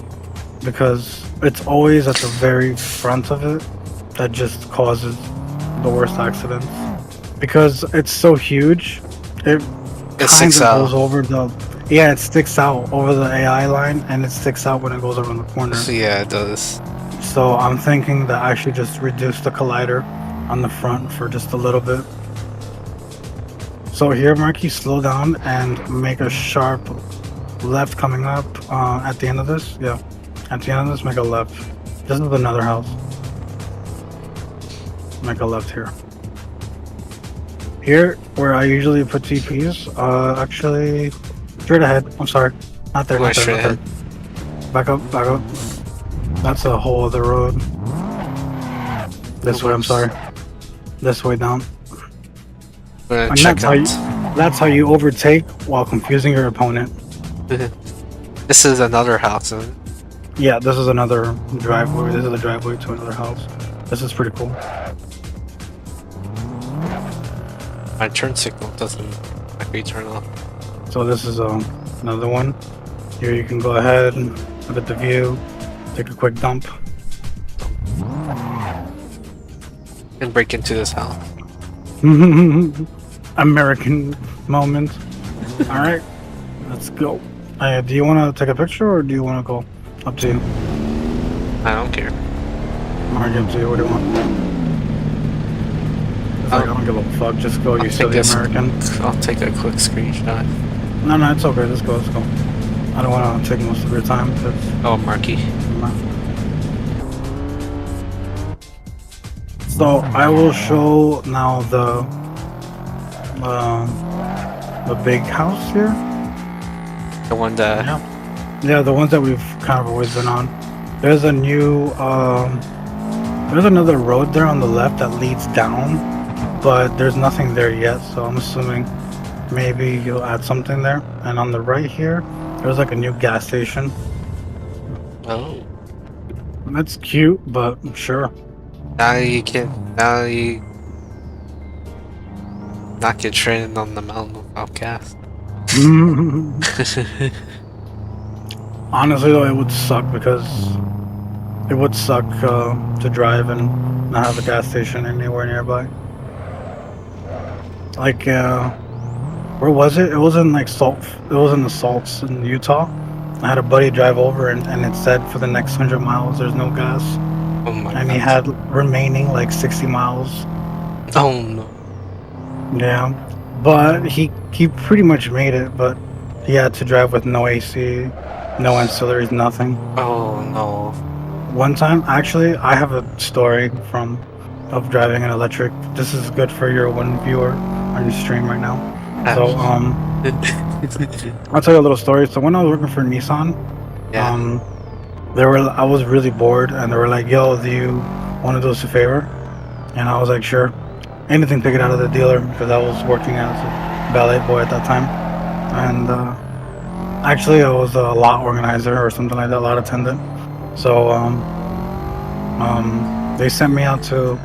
because it's always at the very front of it that just causes the worst accidents. Because it's so huge, it It kind sticks of goes out. over the. Yeah, it sticks out over the AI line, and it sticks out when it goes around the corner. Yeah, it does. So I'm thinking that I should just reduce the collider on the front for just a little bit. So here, Marky, slow down and make a sharp left coming up at the end of this. Yeah, at the end of this, make a left. This is another house. Make a left here. Here, where I usually put TPs, actually, straight ahead. I'm sorry, not there. Going Not there. straight Not there. Back up. Back up. That's a whole other road. This way. I'm sorry. This way down. I'm gonna And check that's how you overtake while confusing your opponent. This is another house, isn't it? Yeah, this is another driveway. This is a driveway to another house. This is pretty cool. My turn signal doesn't actually turn off. So this is another one. Here you can go ahead and look at the view, take a quick dump. And break into this house. American moment. All right, let's go. Do you want to take a picture or do you want to go? Up to you. I don't care. Mark, up to you. What do you want? It's like, I don't give a fuck. Just go. You silly American. I'll take a quick screenshot. No, it's okay. Let's go. Let's go. I don't want to take most of your time. Oh, Marky. So I will show now the big house here. The one that... Yeah, the ones that we've kind of always been on. There's a new there's another road there on the left that leads down, but there's nothing there yet, so I'm assuming maybe you'll add something there. And on the right here, there's like a new gas station. Oh. That's cute, but sure. Now you can... Now you... not get trained on the mountain without gas. Honestly though, it would suck because it would suck to drive and not have a gas station anywhere nearby. Like where was it? It was in like it was in the Salts in Utah. I had a buddy drive over and it said for the next 100 miles there's no gas. Oh my And God. he had remaining like 60 miles. Oh no. Yeah. But he pretty much made it, but he had to drive with no AC, no ancillaries, nothing. Oh no. One time, actually, I have a story of driving an electric. This is good for your one viewer on your stream right now. So, I'll tell you a little story. So when I was working for Nissan, Yeah. I was really bored, and they were like, "Yo, do you want to do us a favor?" And I was like, "Sure." Anything to get out of the dealer because I was working as a ballet boy at that time, and actually I was a lot organizer or something like that, lot attendant. So they sent me out to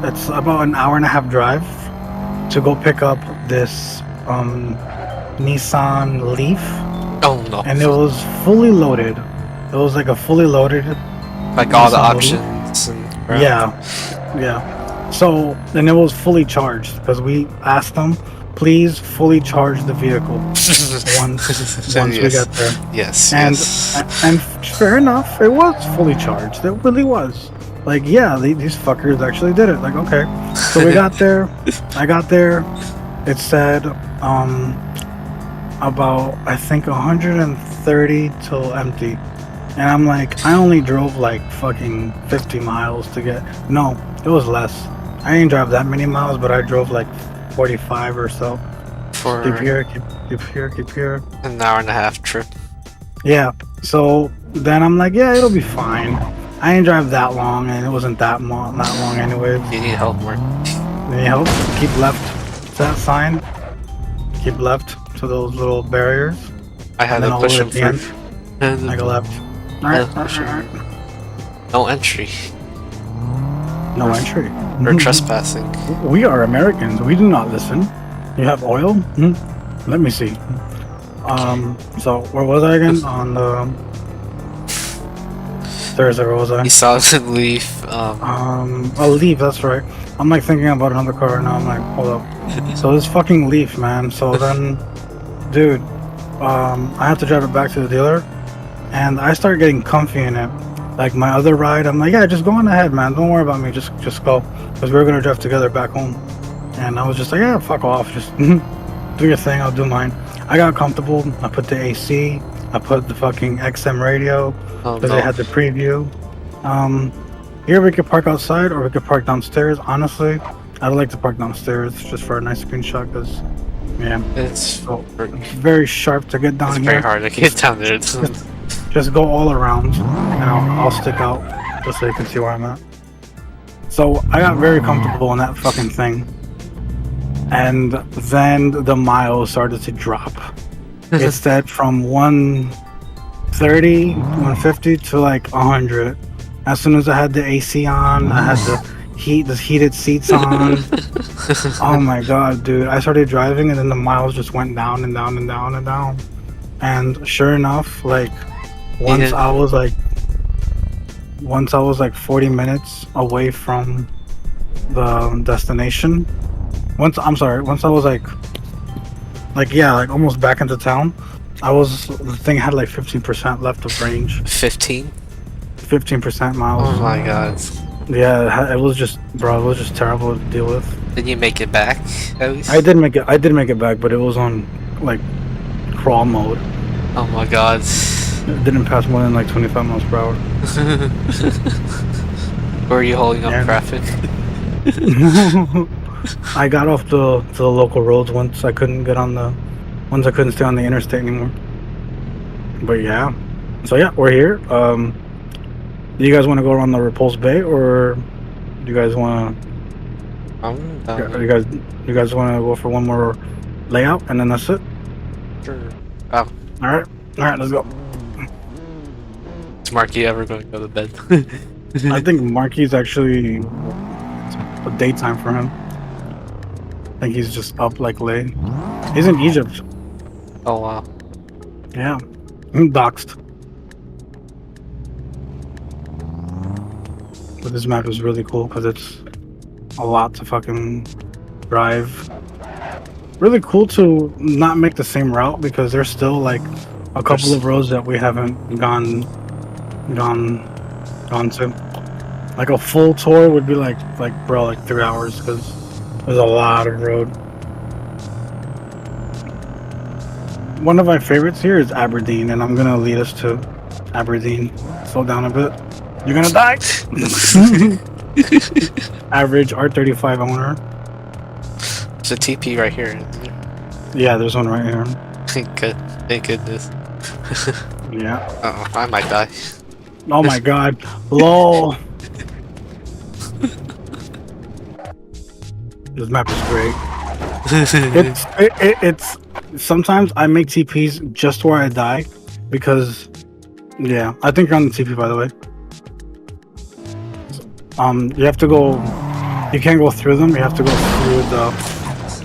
it's about an hour and a half drive to go pick up this Nissan Leaf, Oh no. and it was fully loaded. It was like a fully loaded Like all the Nissan options and... Yeah. So, and it was fully charged because we asked them, please fully charge the vehicle once we got there. Yes, And yes. and fair enough, it was fully charged. It really was. Like, yeah, these fuckers actually did it. Like, okay. So we got there. I got there. It said about I think 130 till empty. And I'm like, I only drove like fucking 50 miles to get... No, it was less. I didn't drive that many miles, but I drove like 45 or so. For Keep here. an hour and a half trip. Yeah. So then I'm like, yeah, it'll be fine. I didn't drive that long, and it wasn't that long anyways. You need help, Mark. Need help? Keep left to that sign. Keep left to those little barriers. I had And then to all push the him way at the through. Make a left. No entry. No No entry. We're trespassing. We are Americans. We do not listen. You have oil? Let me see. So where was I again? On the Thursday. Where was I? You saw us leave. A Leaf. That's right. I'm like thinking about another car now. I'm like, hold up. So this fucking Leaf, man. So then, dude, I have to drive it back to the dealer, and I start getting comfy in it. Like my other ride, I'm like, yeah, just go on ahead, man. Don't worry about me. Just go, because we were gonna drive together back home. And I was just like, yeah, fuck off. Just do your thing. I'll do mine. I got comfortable. I put the AC. I put the fucking XM radio because they had the preview. Here we could park outside or we could park downstairs. Honestly, I'd like to park downstairs just for a nice screenshot because, yeah, it's very sharp to get down it's here. very hard to get down there. Just go all around. Now I'll stick out just so you can see where I'm at. So I got very comfortable in that fucking thing. And then the miles started to drop. It said from 130, 150 to like 100. As soon as I had the AC on, I had the heated seats on. Oh my god, dude. I started driving and then the miles just went down and down and down and down. And sure enough, like once I was like 40 minutes away from the destination. Once I was like almost back into town, the thing had like 15% left of range. 15% miles. Oh my god. Yeah, it was just terrible to deal with. Did you make it back at least? I did make it back, but it was on like crawl mode. Oh my god. It didn't pass more than like 25 miles per hour. Were you holding up traffic? I got off the local roads once I couldn't stay on the interstate anymore. But yeah, so yeah, we're here. Do you guys want to go around the Repulse Bay, or do you guys want to? You guys want to go for one more layout and then that's it? Sure. Oh. All right, let's go. Is Marky ever going to go to bed? I think Marky's actually a daytime for him. I think he's just up like late. He's in Egypt. Oh wow. Yeah. Doxed. But this map is really cool because it's a lot to fucking drive. Really cool to not make the same route because there's still like a couple of roads that we haven't gone to. Like a full tour would be like 3 hours because there's a lot of road. One of my favorites here is Aberdeen, and I'm gonna lead us to Aberdeen. Slow down a bit. You're gonna die. Average R35 owner. There's a TP right here. Yeah, there's one right here. Thank goodness. Yeah. Oh, I might die. Oh my god. LOL. This map is great. It's sometimes I make TPs just where I die because yeah, I think you're on the TP by the way. You have to go. You can't go through them. You have to go through the.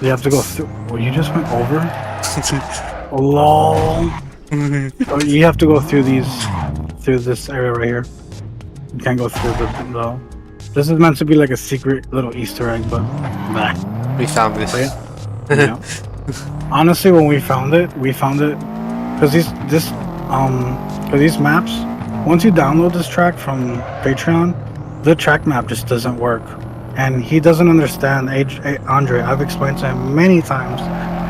You have to go through. Well, you just went over. LOL. Oh, you have to go through this area right here. You can't go through the. This is meant to be like a secret little Easter egg, but nah. We found this. Yeah. Honestly, when we found it because these maps. Once you download this track from Patreon, the track map just doesn't work, and he doesn't understand. Andre, I've explained to him many times,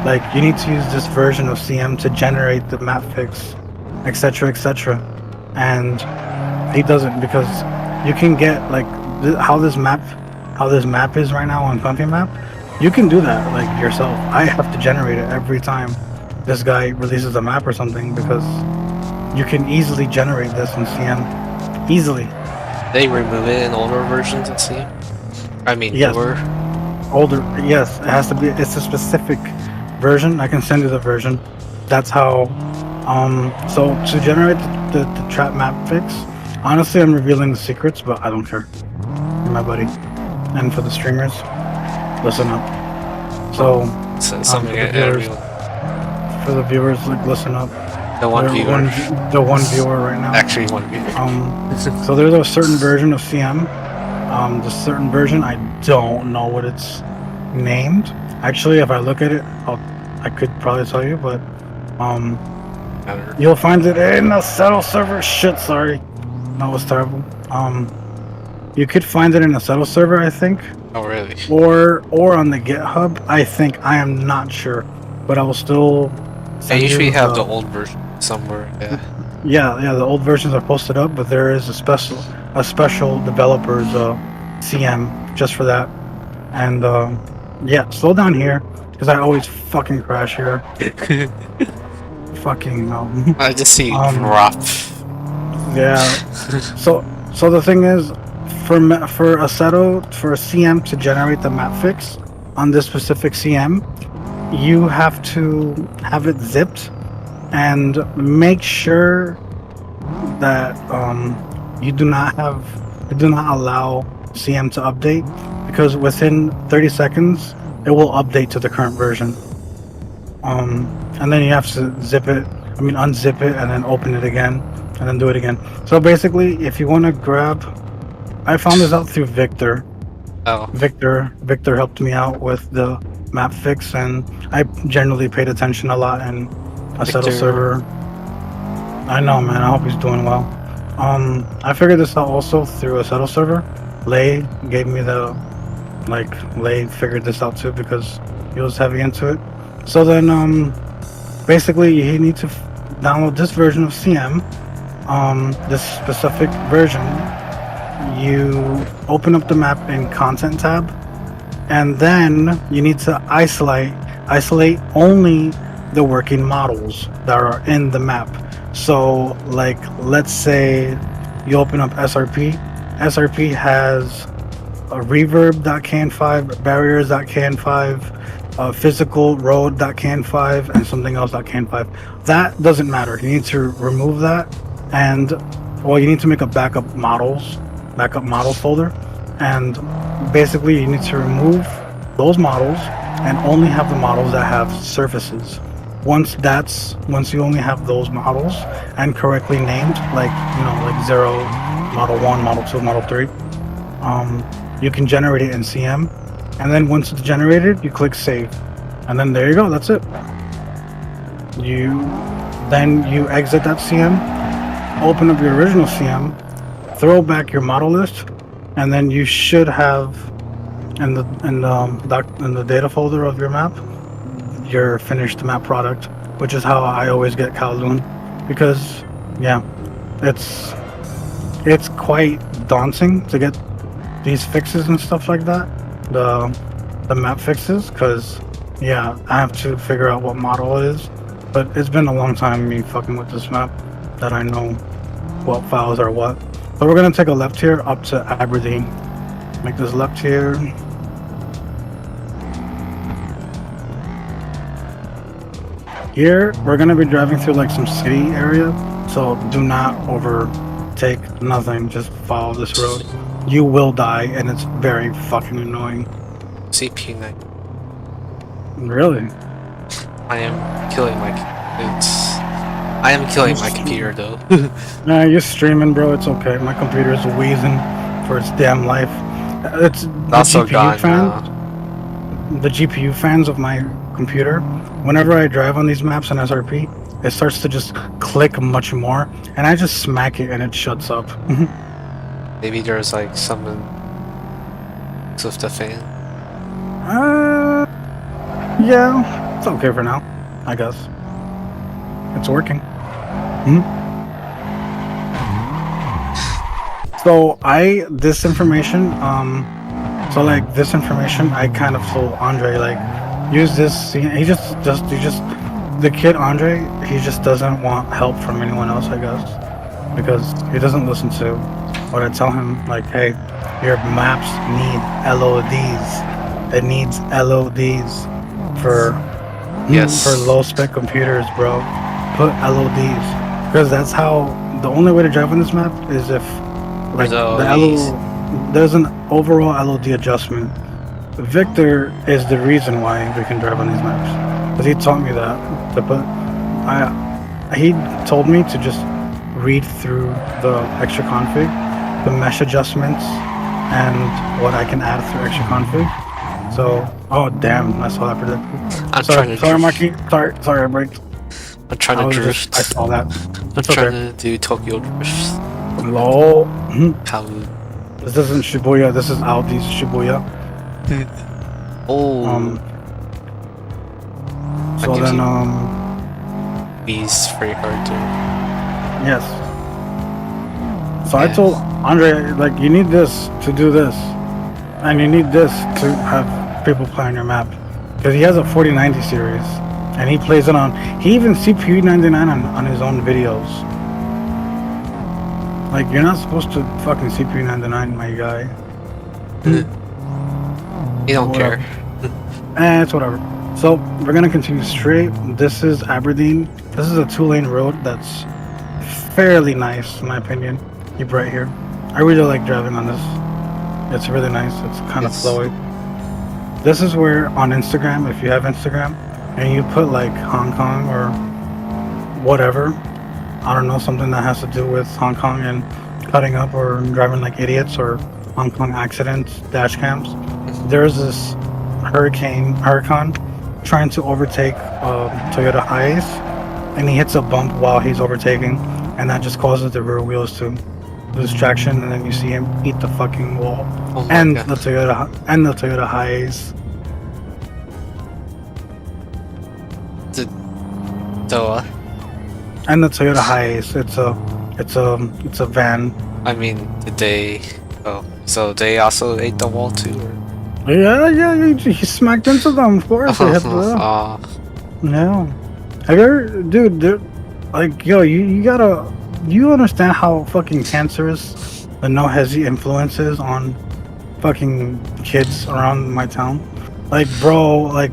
like you need to use this version of CM to generate the map fix, etc., etc., and he doesn't because you can get like how this map is right now on Comfy Map. You can do that like yourself. I have to generate it every time this guy releases a map or something because you can easily generate this in CM. Easily. They remove it in older versions of CM? I mean, yes. newer? Older, yes. It has to be, it's a specific version. I can send you the version. That's how, so to generate the trap map fix, honestly, I'm revealing the secrets, but I don't care. You're my buddy. and for the streamers, listen up. So, So, something for the I viewers, like, listen up. the one viewer, The one viewer right now. actually one viewer. So there's a certain version of CM. The certain version, I don't know what it's named. Actually, if I look at it, I could probably tell you, but you'll find it in the settle server. Shit, sorry, that was terrible. You could find it in a settle server, I think. Oh really? Or on the GitHub, I think. I am not sure, but I will still. They usually have the old version somewhere. Yeah. Yeah. The old versions are posted up, but there is a special developers CM just for that. And yeah, slow down here because I always fucking crash here. Fucking I just see drop. Yeah. So the thing is, for a CM to generate the map fix on this specific CM, you have to have it zipped and make sure that you do not allow CM to update, because within 30 seconds it will update to the current version. And then you have to unzip it and then open it again and then do it again. So basically, if you want to grab, I found this out through Victor. Oh. Victor helped me out with the map fix, and I generally paid attention a lot in a settle server. I know, man. I hope he's doing well. I figured this out also through a settle server. Lay gave me Lay figured this out too because he was heavy into it. So then, basically, you need to download this version of CM. This specific version. You open up the map in Content tab, and then you need to isolate only the working models that are in the map. So, like, let's say you open up SRP. SRP has a reverb.can5, barriers.can5, physical road.can5, and something else .can5. That doesn't matter. You need to remove that, and you need to make a backup model folder, and basically you need to remove those models and only have the models that have surfaces. Once you only have those models and correctly named, like 0, model 1, model 2, model 3, you can generate it in CM, and then once it's generated, you click save, and then there you go. That's it. You exit that CM, open up your original CM, throw back your model list, and then you should have in the data folder of your map your finished map product, which is how I always get Kowloon, because it's quite daunting to get these fixes and stuff like that, the map fixes, because I have to figure out what model it is. But it's been a long time me fucking with this map that I know what files are what. So we're gonna take a left here up to Aberdeen. Make this left here. Here we're gonna be driving through like some city area, so do not overtake nothing. Just follow this road. You will die, and it's very fucking annoying. CP9. Really? I am killing my computer though. Nah, you're streaming, bro. It's okay. My computer is wheezing for its damn life. It's the also GPU gone fans. The GPU fans of my computer. Whenever I drive on these maps in SRP, it starts to just click much more, and I just smack it and it shuts up. Maybe there's like someone with the fan. Yeah, it's okay for now, I guess. It's working. So this information, I kind of told Andre, like, use this. The kid Andre, he just doesn't want help from anyone else, I guess, because he doesn't listen to what I tell him. Like, hey, your maps need LODs. It needs LODs for low spec computers, bro. Put LODs, because that's how the only way to drive on this map is if like there's an overall LOD adjustment. Victor is the reason why we can drive on these maps, because he taught me that. He told me to just read through the extra config, the mesh adjustments, and what I can add through extra config. So, oh damn, I saw that predicted. I'm trying to Sorry, drift. Marky. Sorry, I braked. I'm trying to drift. I saw that. I'm trying to do Tokyo drift. Lol. Kowloon. This isn't Shibuya. This is Audi's Shibuya. Oh, So gives then, you- B's free card too. yes. So I Yeah. told Andre, like, you need this to do this, and you need this to have people play on your map, because he has a 4090 series, and he plays it on. He even CPU 99 on his own videos. Like, you're not supposed to fucking CPU 99, my guy. You don't care. It's whatever. So we're gonna continue straight. This is Aberdeen. This is a 2-lane road that's fairly nice, in my opinion. Keep right here. I really like driving on this. It's really nice. It's kind of Yes. flowy. This is where on Instagram, if you have Instagram, and you put like Hong Kong or whatever, I don't know, something that has to do with Hong Kong and cutting up or driving like idiots or Hong Kong accidents, dash cams. There's this Huracan trying to overtake Toyota Hiace, and he hits a bump while he's overtaking, and that just causes the rear wheels to lose traction, and then you see him eat the fucking wall. Oh my And god. the Toyota Hiace. So, And the Toyota Hiace. It's a van. I mean, did they? Oh, so they also ate the wall too? Or? Yeah, he smacked into them, of course. They hit the, Aw. yeah. Have you ever, dude, like, yo, you gotta, you understand how fucking cancerous the no hesi influence is on fucking kids around my town? Like, bro, like,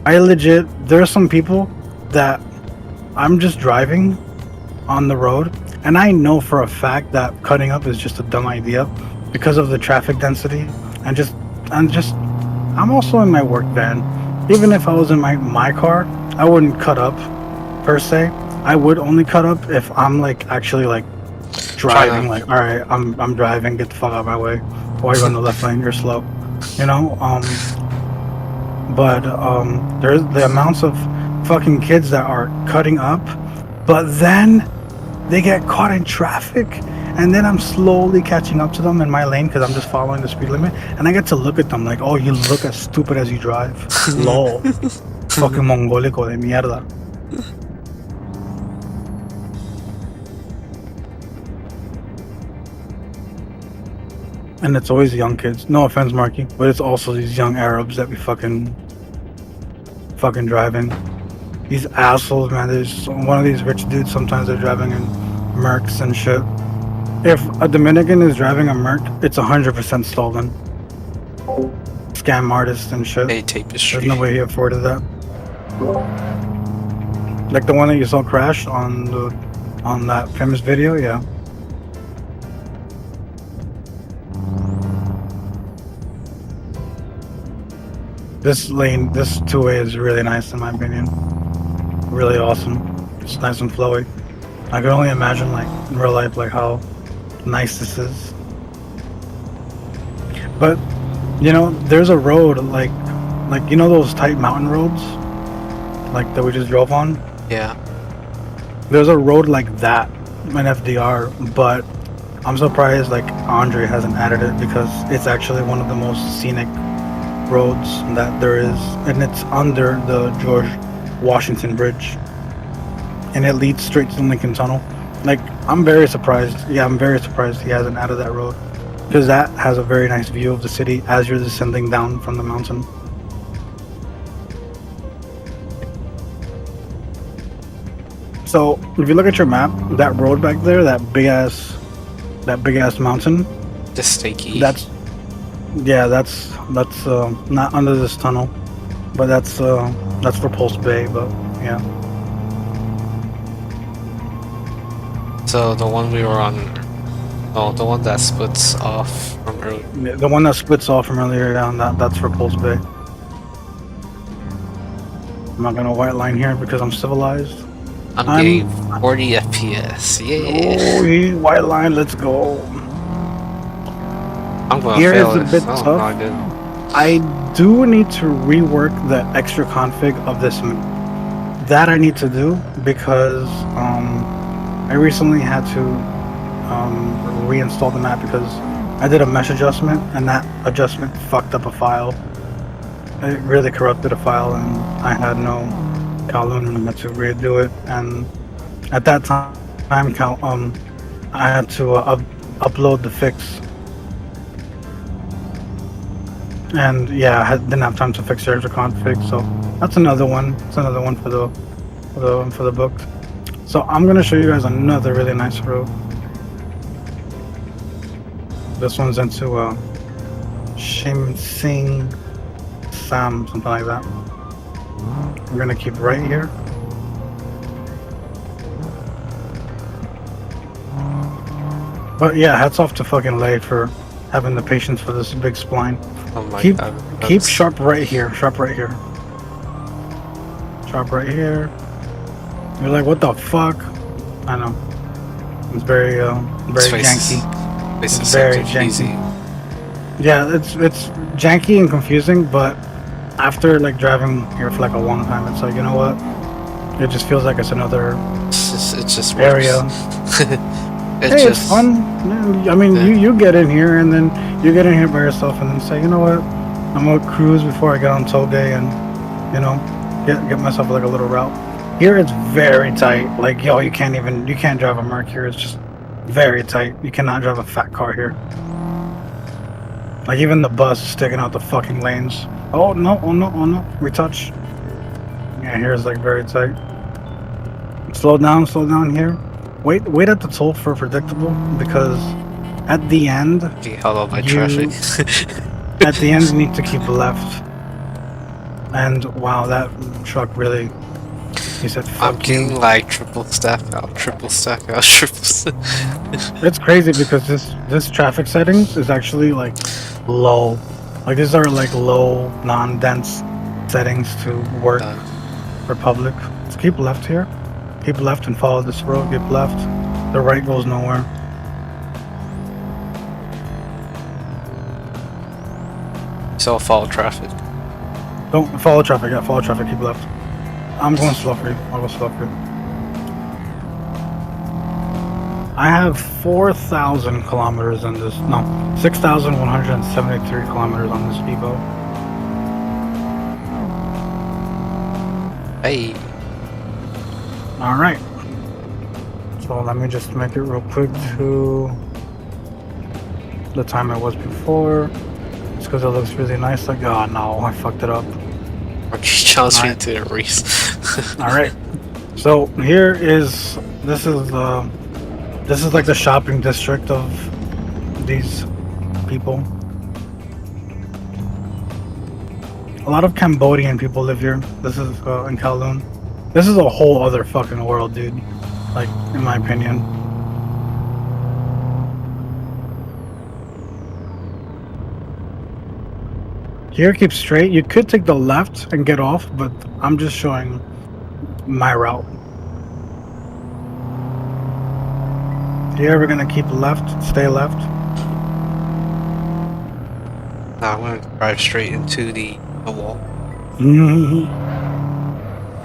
I legit, there are some people that I'm just driving on the road, and I know for a fact that cutting up is just a dumb idea because of the traffic density, and I'm also in my work van. Even if I was in my car, I wouldn't cut up per se. I would only cut up if I'm like actually like driving. Like, all right, I'm driving. Get the fuck out of my way. Why are you on the left lane? You're slow. You know. But there's the amounts of fucking kids that are cutting up, but then they get caught in traffic, and then I'm slowly catching up to them in my lane because I'm just following the speed limit, and I get to look at them like, oh, you look as stupid as you drive. Lol. Fucking mongolico de mierda. And it's always young kids. No offense, Marky, but it's also these young Arabs that be fucking driving. These assholes, man. There's one of these rich dudes. Sometimes they're driving in Mercs and shit. If a Dominican is driving a Merc, it's 100% stolen. Scam artists and shit. They tapestry. There's no way he afforded that. Like the one that you saw crash on that famous video, yeah. This lane, this two-way is really nice in my opinion. Really awesome. It's nice and flowy. I can only imagine, like, in real life, like how nice this is. But you know, there's a road like you know those tight mountain roads, like that we just drove on. Yeah. There's a road like that in FDR, but I'm surprised like Andre hasn't added it because it's actually one of the most scenic roads that there is, and it's under the George Washington Bridge, and it leads straight to the Lincoln Tunnel. Like, I'm very surprised. Yeah, I'm very surprised he hasn't added that road because that has a very nice view of the city as you're descending down from the mountain. So if you look at your map, that road back there, that big ass mountain, The stakey. that's not under this tunnel, but that's for Pulse Bay. But yeah, So the one we were on. Oh, the one that splits off from earlier. The one that splits off from earlier down, that's for Pulse Bay. I'm not gonna white line here because I'm civilized. I'm getting 40 FPS. Yeah. Oh, white line, let's go. I'm gonna Here fail is a this. bit Oh tough. my goodness. I do need to rework the extra config of this map. That I need to do because I recently had to reinstall the map because I did a mesh adjustment and that adjustment fucked up a file. It really corrupted a file and I had no Kowloon and I had to redo it. And at that time, I had to upload the fix. And yeah, I didn't have time to fix the extra config, so that's another one. It's another one for the book. So I'm gonna show you guys another really nice road. This one's into Shim Sing Sam, something like that. We're gonna keep right here. But yeah, hats off to fucking Lay for having the patience for this big spline. Oh my Keep god. sharp right here. Sharp right here. Sharp right here. You're like, what the fuck? I know. It's very janky. It's very so janky. janky. Yeah, it's janky and confusing, but after like driving here for like a long time, it's like, you know what? It just feels like it's another It's just area. It's It's fun. I mean, yeah. you get in here and then you get in here by yourself and then say, you know what? I'm gonna cruise before I get on toll day and, you know, get myself like a little route. Here it's very tight. Like, yo, you can't drive a Merc here. It's just very tight. You cannot drive a fat car here. Like even the bus is sticking out the fucking lanes. Oh no, oh no, oh no. Retouch. Yeah, here's like very tight. Slow down here. Wait at the toll for predictable because at the end Being held up by traffic. at the end you need to keep left. And wow, that truck really, he said I'm fuck you. getting like triple stack out. It's crazy because this traffic settings is actually like low. Like these are like low, non-dense settings to work for public. Let's keep left here. Keep left and follow this road. Keep left. The right goes nowhere. So follow traffic. Don't follow traffic. Yeah, follow traffic. Keep left. I'm going slow for you. I'll go slow for you. I have 4,000 kilometers in this. No, 6,173 kilometers on this Evo. Hey. All right. So let me just make it real quick to the time it was before. It's because it looks really nice. Like, oh no, I fucked it up. Okay, challenge me to the race. All right. So here is this is like the shopping district of these people. A lot of Cambodian people live here. This is in Kowloon. This is a whole other fucking world, dude. Like, in my opinion. Here, keep straight. You could take the left and get off, but I'm just showing my route. Here, we're gonna keep left, stay left. Now I'm gonna drive straight into the wall.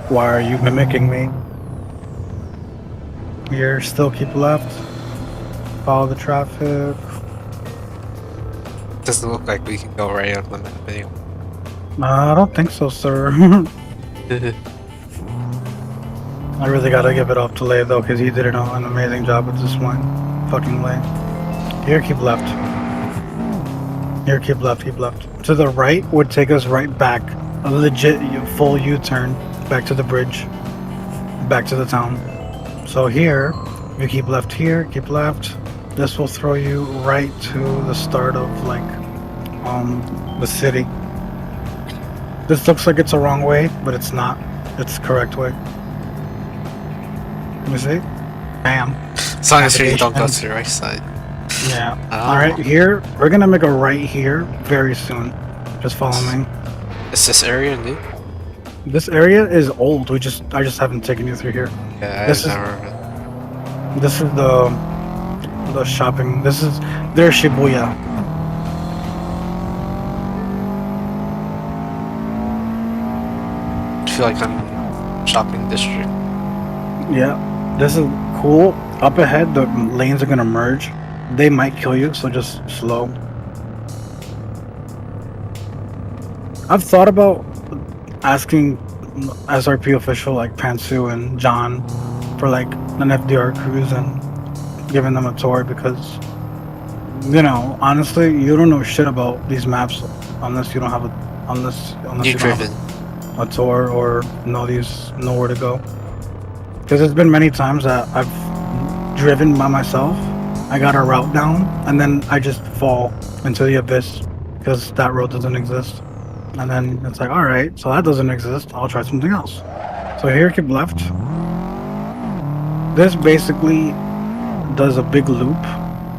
Why are you mimicking me? Here, still keep left. Follow the traffic. Doesn't look like we can go right on that video. I don't think so, sir. I really gotta give it off to Lay though, because he did an amazing job with this one. Fucking Lay. Here, keep left. Here, keep left, keep left. To the right would take us right back. A legit full U-turn. Back to the bridge. Back to the town. So here, you keep left here, keep left. This will throw you right to the start of like, the city. This looks like it's a wrong way, but it's not. It's the correct way. Let me see. Bam. As long as you don't go to the right side. Yeah. Oh. Alright, here, we're gonna make a right here very soon. Just follow me. Is this area new? This area is old. I just haven't taken you through here. Yeah, This I've is never. this is the shopping. This is their Shibuya. I feel like I'm shopping district. Yeah. This is cool. Up ahead, the lanes are gonna merge. They might kill you, so just slow. I've thought about asking SRP official like Pansu and John for like an FDR cruise and giving them a tour because, you know, honestly, you don't know shit about these maps unless you don't have unless You've you don't driven. have a tour or know where to go. Because there's been many times that I've driven by myself. I got a route down and then I just fall into the abyss because that road doesn't exist. And then it's like, all right, so that doesn't exist. I'll try something else. So here, keep left. This basically does a big loop.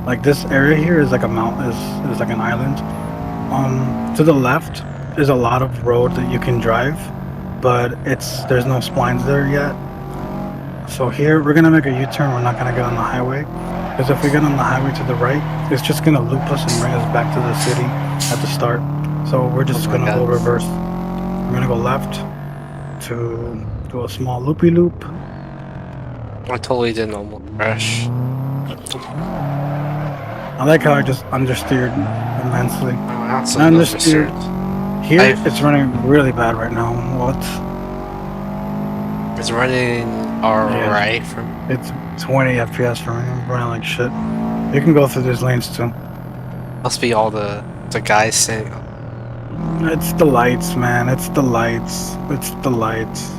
Like this area here is like a mountain, is like an island. To the left is a lot of road that you can drive, but there's no splines there yet. So here we're gonna make a U-turn. We're not gonna get on the highway, because if we get on the highway to the right, it's just gonna loop us and bring us back to the city at the start. So we're just gonna go reverse. We're gonna go left to do a small loopy loop. I totally didn't almost crash. I like how I just understeered immensely. Oh, that's I understeered. Here it's running really bad right now. What? It's running alright for me. It's 20 FPS for me. I'm running like shit. You can go through these lanes too. Must be all the guys saying. It's the lights, man. It's the lights. It's the lights.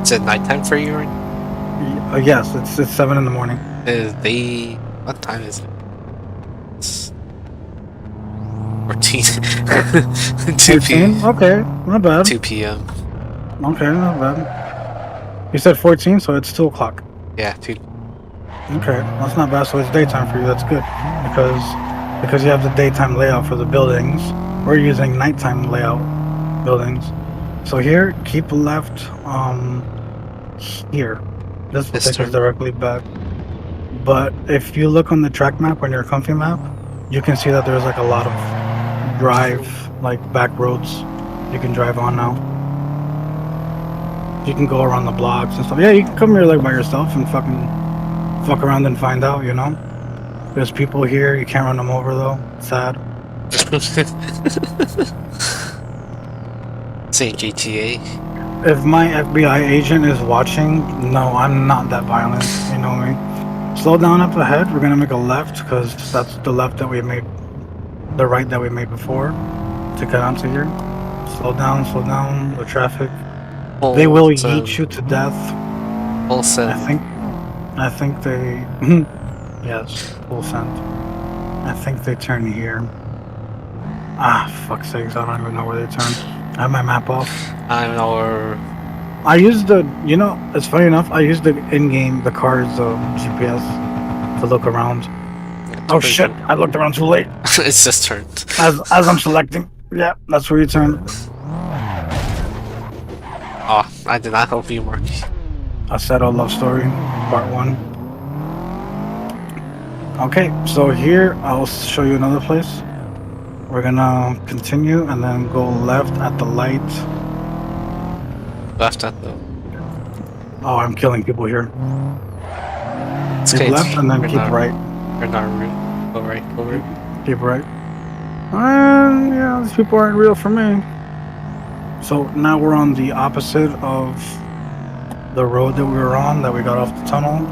Is it nighttime for you? Right? Yes, it's 7 in the morning. What time is it? It's 14. 2 p.m. Okay, not bad. 2 p.m. Okay, not bad. You said 14, so it's 2 o'clock. Yeah, 2. Okay, that's not bad. So it's daytime for you. That's good because you have the daytime layout for the buildings. We're using nighttime layout buildings. So here, keep left. Here, this will take us directly back. But if you look on the track map on your comfy map, you can see that there's like a lot of back roads you can drive on now. You can go around the blocks and stuff. Yeah, you can come here like by yourself and fucking fuck around and find out, you know? There's people here, you can't run them over though. Sad. Say GTA. If my FBI agent is watching, no, I'm not that violent, you know me. Slow down up ahead, we're gonna make a left, because that's the left that we made, the right that we made before, to get onto here. Slow down, the traffic. They will yeet you to death. Full send. I think they, yes, full send. I think they turn here. Ah, fuck's sakes, I don't even know where they turn. I have my map off. I don't know where. I used it's funny enough, I used the in-game, the car's GPS to look around. Oh shit, I looked around too late. It's just turned. As I'm selecting. Yeah, that's where you turn. Oh, I did not help you, Marky. A Settled Love Story, Part 1. Okay, so here, I'll show you another place. We're gonna continue and then go left at the light. Left at the. Oh, I'm killing people here. It's Keep okay, left and then keep right. You're not rude. Go right, go right. Keep right. Yeah, these people aren't real for me. So now we're on the opposite of the road that we were on, that we got off the tunnel.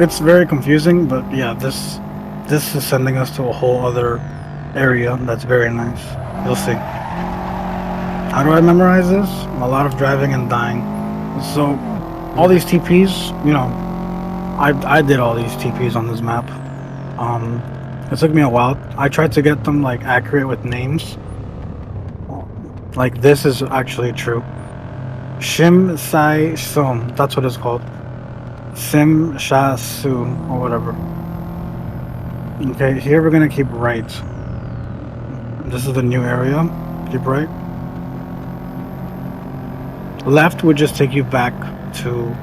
It's very confusing, but yeah, this is sending us to a whole other area that's very nice. You'll see. How do I memorize this? A lot of driving and dying. So all these TPs, you know, I did all these TPs on this map. It took me a while. I tried to get them like accurate with names. Like this is actually true. Shim Sai Sum, that's what it's called. Sim Sha Su or whatever. Okay, here we're gonna keep right. This is the new area. Keep right. Left would just take you back to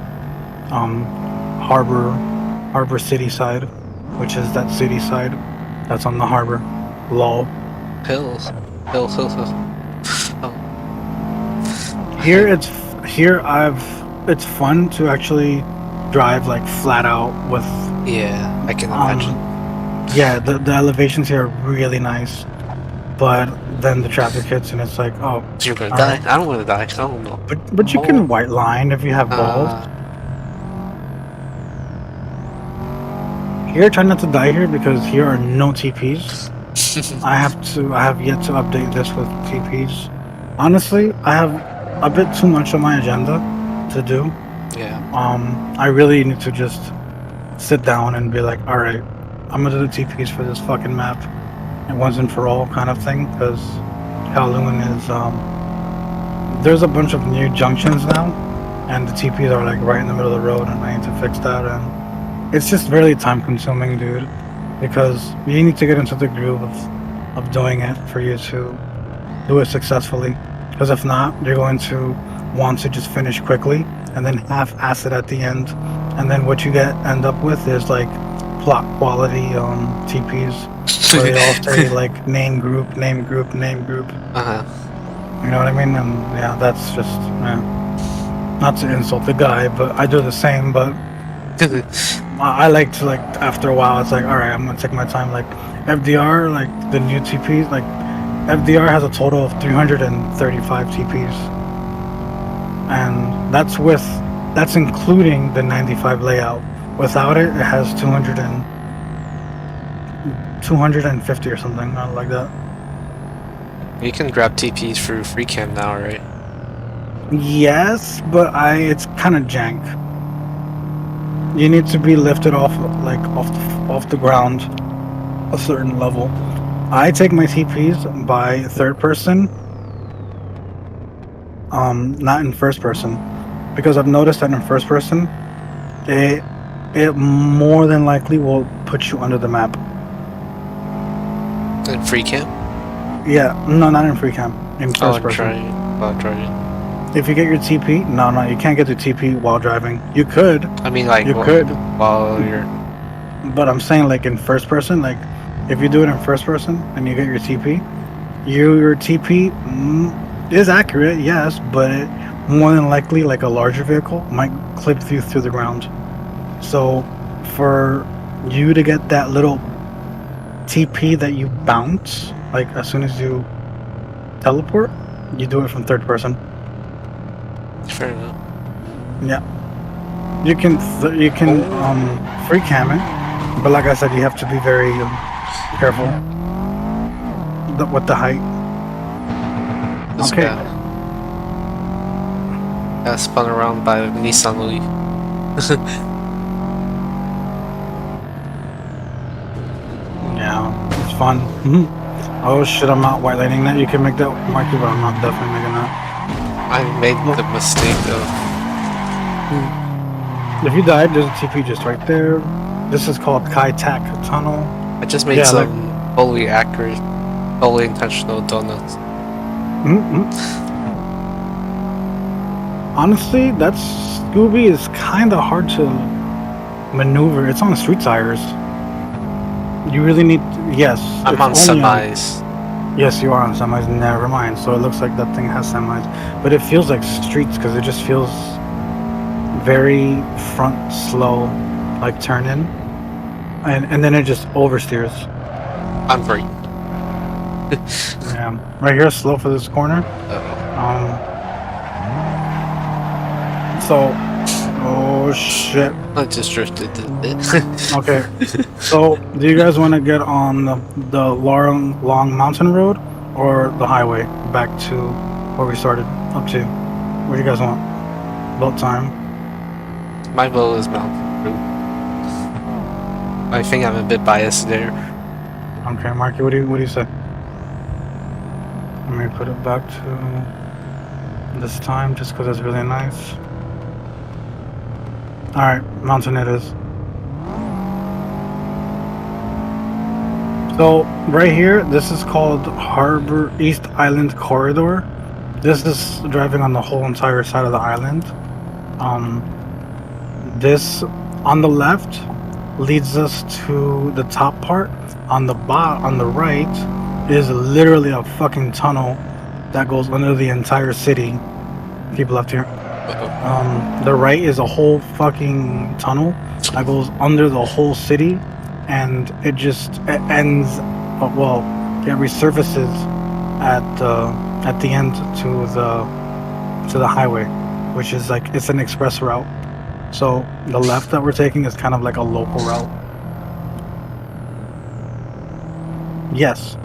harbor city side, which is that city side that's on the harbor. Lol. Hills. Hill. Oh, Here it's it's fun to actually drive like flat out with yeah, I can imagine. yeah, the elevations here are really nice, but then the traffic hits and it's like, oh, You're gonna all die. right. I don't want to die. I don't know. But you can white line if you have balls. Here, try not to die here because here are no TPs. I have yet to update this with TPs. Honestly, I have a bit too much on my agenda to do. Yeah. I really need to just sit down and be like, all right, I'm gonna do the TPs for this fucking map, and once and for all kind of thing. Because Kowloon is there's a bunch of new junctions now, and the TPs are like right in the middle of the road, and I need to fix that. And it's just really time consuming, dude, because you need to get into the groove of doing it for you to do it successfully. Because if not, you're going to want to just finish quickly and then half-ass it at the end, and then what you end up with is like plot quality TPs where they all say like name group. Uh-huh. You know what I mean? And yeah, that's just not to insult the guy, but I do the same. But I like to like after a while, it's like, all right, I'm gonna take my time. Like FDR, like the new TPs, like FDR has a total of 335 TPs, and that's including the 95 layout. Without it, it has 250 or something, not like that. You can grab TPs through free cam now, right? Yes, but it's kind of jank. You need to be lifted off the ground a certain level. I take my TPs by third person, not in first person, because I've noticed that in first person, it more than likely will put you under the map. In free cam? Yeah, no, not in free cam. In first person. Driving. If you get your TP, no, you can't get the TP while driving. You could. I mean, like, you could while you're. But I'm saying, like, in first person, like, if you do it in first person and you get your TP, your TP is accurate, yes, but it, more than likely, like a larger vehicle might clip you through the ground. So, for you to get that little TP that you bounce, like as soon as you teleport, you do it from third person. Fair enough. Yeah, you can free cam it, but like I said, you have to be very careful with the height. This okay. guy got spun around by a Nissan Leaf. Yeah, it's fun. Oh shit, I'm not white lighting that. You can make that marker, but I'm not definitely making that. I made the mistake of. If you died, there's a TP just right there. This is called Kai Tak Tunnel. I just made some wholly accurate, wholly intentional donuts. Honestly, that Scooby is kind of hard to maneuver. It's on street tires. You really need. Yes. I'm on semis. Yes, you are on semis. Never mind. So it looks like that thing has semis, but it feels like streets because it just feels very front slow, like turn in, and then it just oversteers. I'm free. Yeah, right here, slow for this corner. So, oh shit. I just drifted. Okay, so do you guys want to get on the long mountain road or the highway back to where we started up to? What do you guys want? Boat time. My vote is mountain road. I think I'm a bit biased there. Okay, Marky, what do you say? Let me put it back to this time just because it's really nice. Alright, mountain it is. So right here, this is called Harbor East Island Corridor. This is driving on the whole entire side of the island. This on the left leads us to the top part. On the right is literally a fucking tunnel that goes under the entire city. Keep left here. The right is a whole fucking tunnel that goes under the whole city, and it ends. Well, it resurfaces at the end to the highway, which is like it's an express route. So the left that we're taking is kind of like a local route. Yes.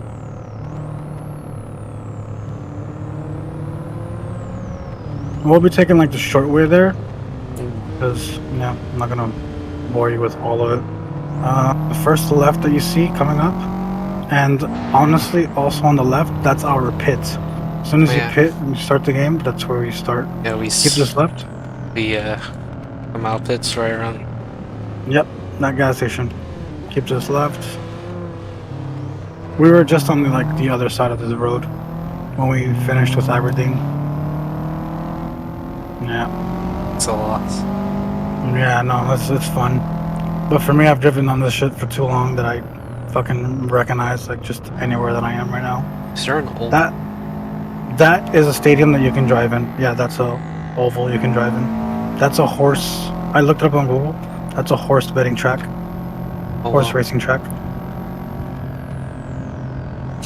We'll be taking like the short way there, because yeah, I'm not gonna bore you with all of it. The first left that you see coming up, and honestly, also on the left, that's our pit. As soon as you pit and you start the game, that's where we start. Yeah, we keep this left. The Mile pit's right around. Yep, that gas station. Keep this left. We were just on the other side of the road when we finished with Aberdeen. Yeah. It's a loss. Yeah, no, it's fun. But for me, I've driven on this shit for too long that I fucking recognize like just anywhere that I am right now. Is there an old? That is a stadium that you can drive in. Yeah, that's a oval you can drive in. That's a horse. I looked it up on Google. That's a horse betting track. Horse racing track.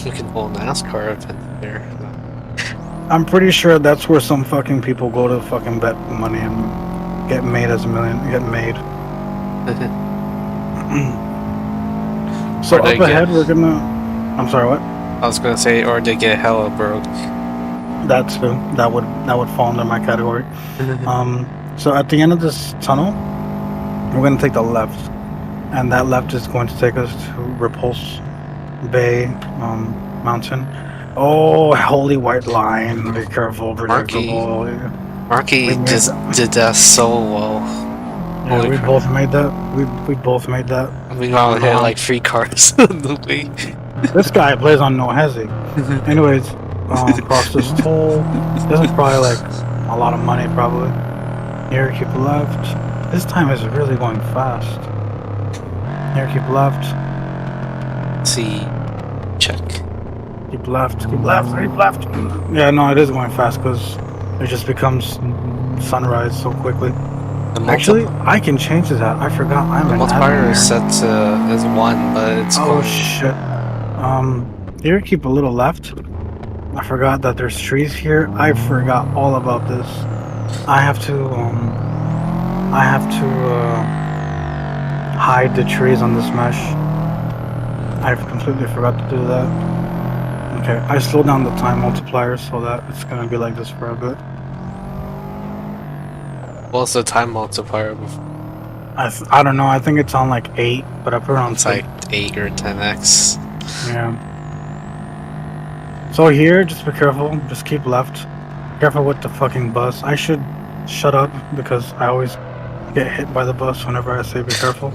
You can pull a NASCAR event there. I'm pretty sure that's where some fucking people go to fucking bet money and get made as a million. Get made. So up ahead, we're gonna. I'm sorry, what? I was gonna say, or they get hella broke. That's true. That would fall under my category. So at the end of this tunnel, we're gonna take the left, and that left is going to take us to Repulse Bay Mountain. Oh, holy white line! Be careful, predictable. Marky just did that so well. Yeah, we both made that. We both made that. We got hit like 3 cars on the way. This guy plays on no hezzy. Anyways, cross this toll. This is probably like a lot of money, probably. Here, keep left. This time is really going fast. Here, keep left. See, check. Keep left, keep left, keep left. Yeah, no, it is going fast because it just becomes sunrise so quickly. Actually, I can change that. I forgot I'm an multiplier is set as 1, but it's shit. Here, keep a little left. I forgot that there's trees here. I forgot all about this. I have to hide the trees on this mesh. I've completely forgot to do that. Okay, I slowed down the time multiplier so that it's gonna be like this for a bit. What's the time multiplier? I don't know. I think it's on like 8, but I put it on. It's like 8 or 10x. Yeah. So here, just be careful. Just keep left. Careful with the fucking bus. I should shut up because I always get hit by the bus whenever I say be careful.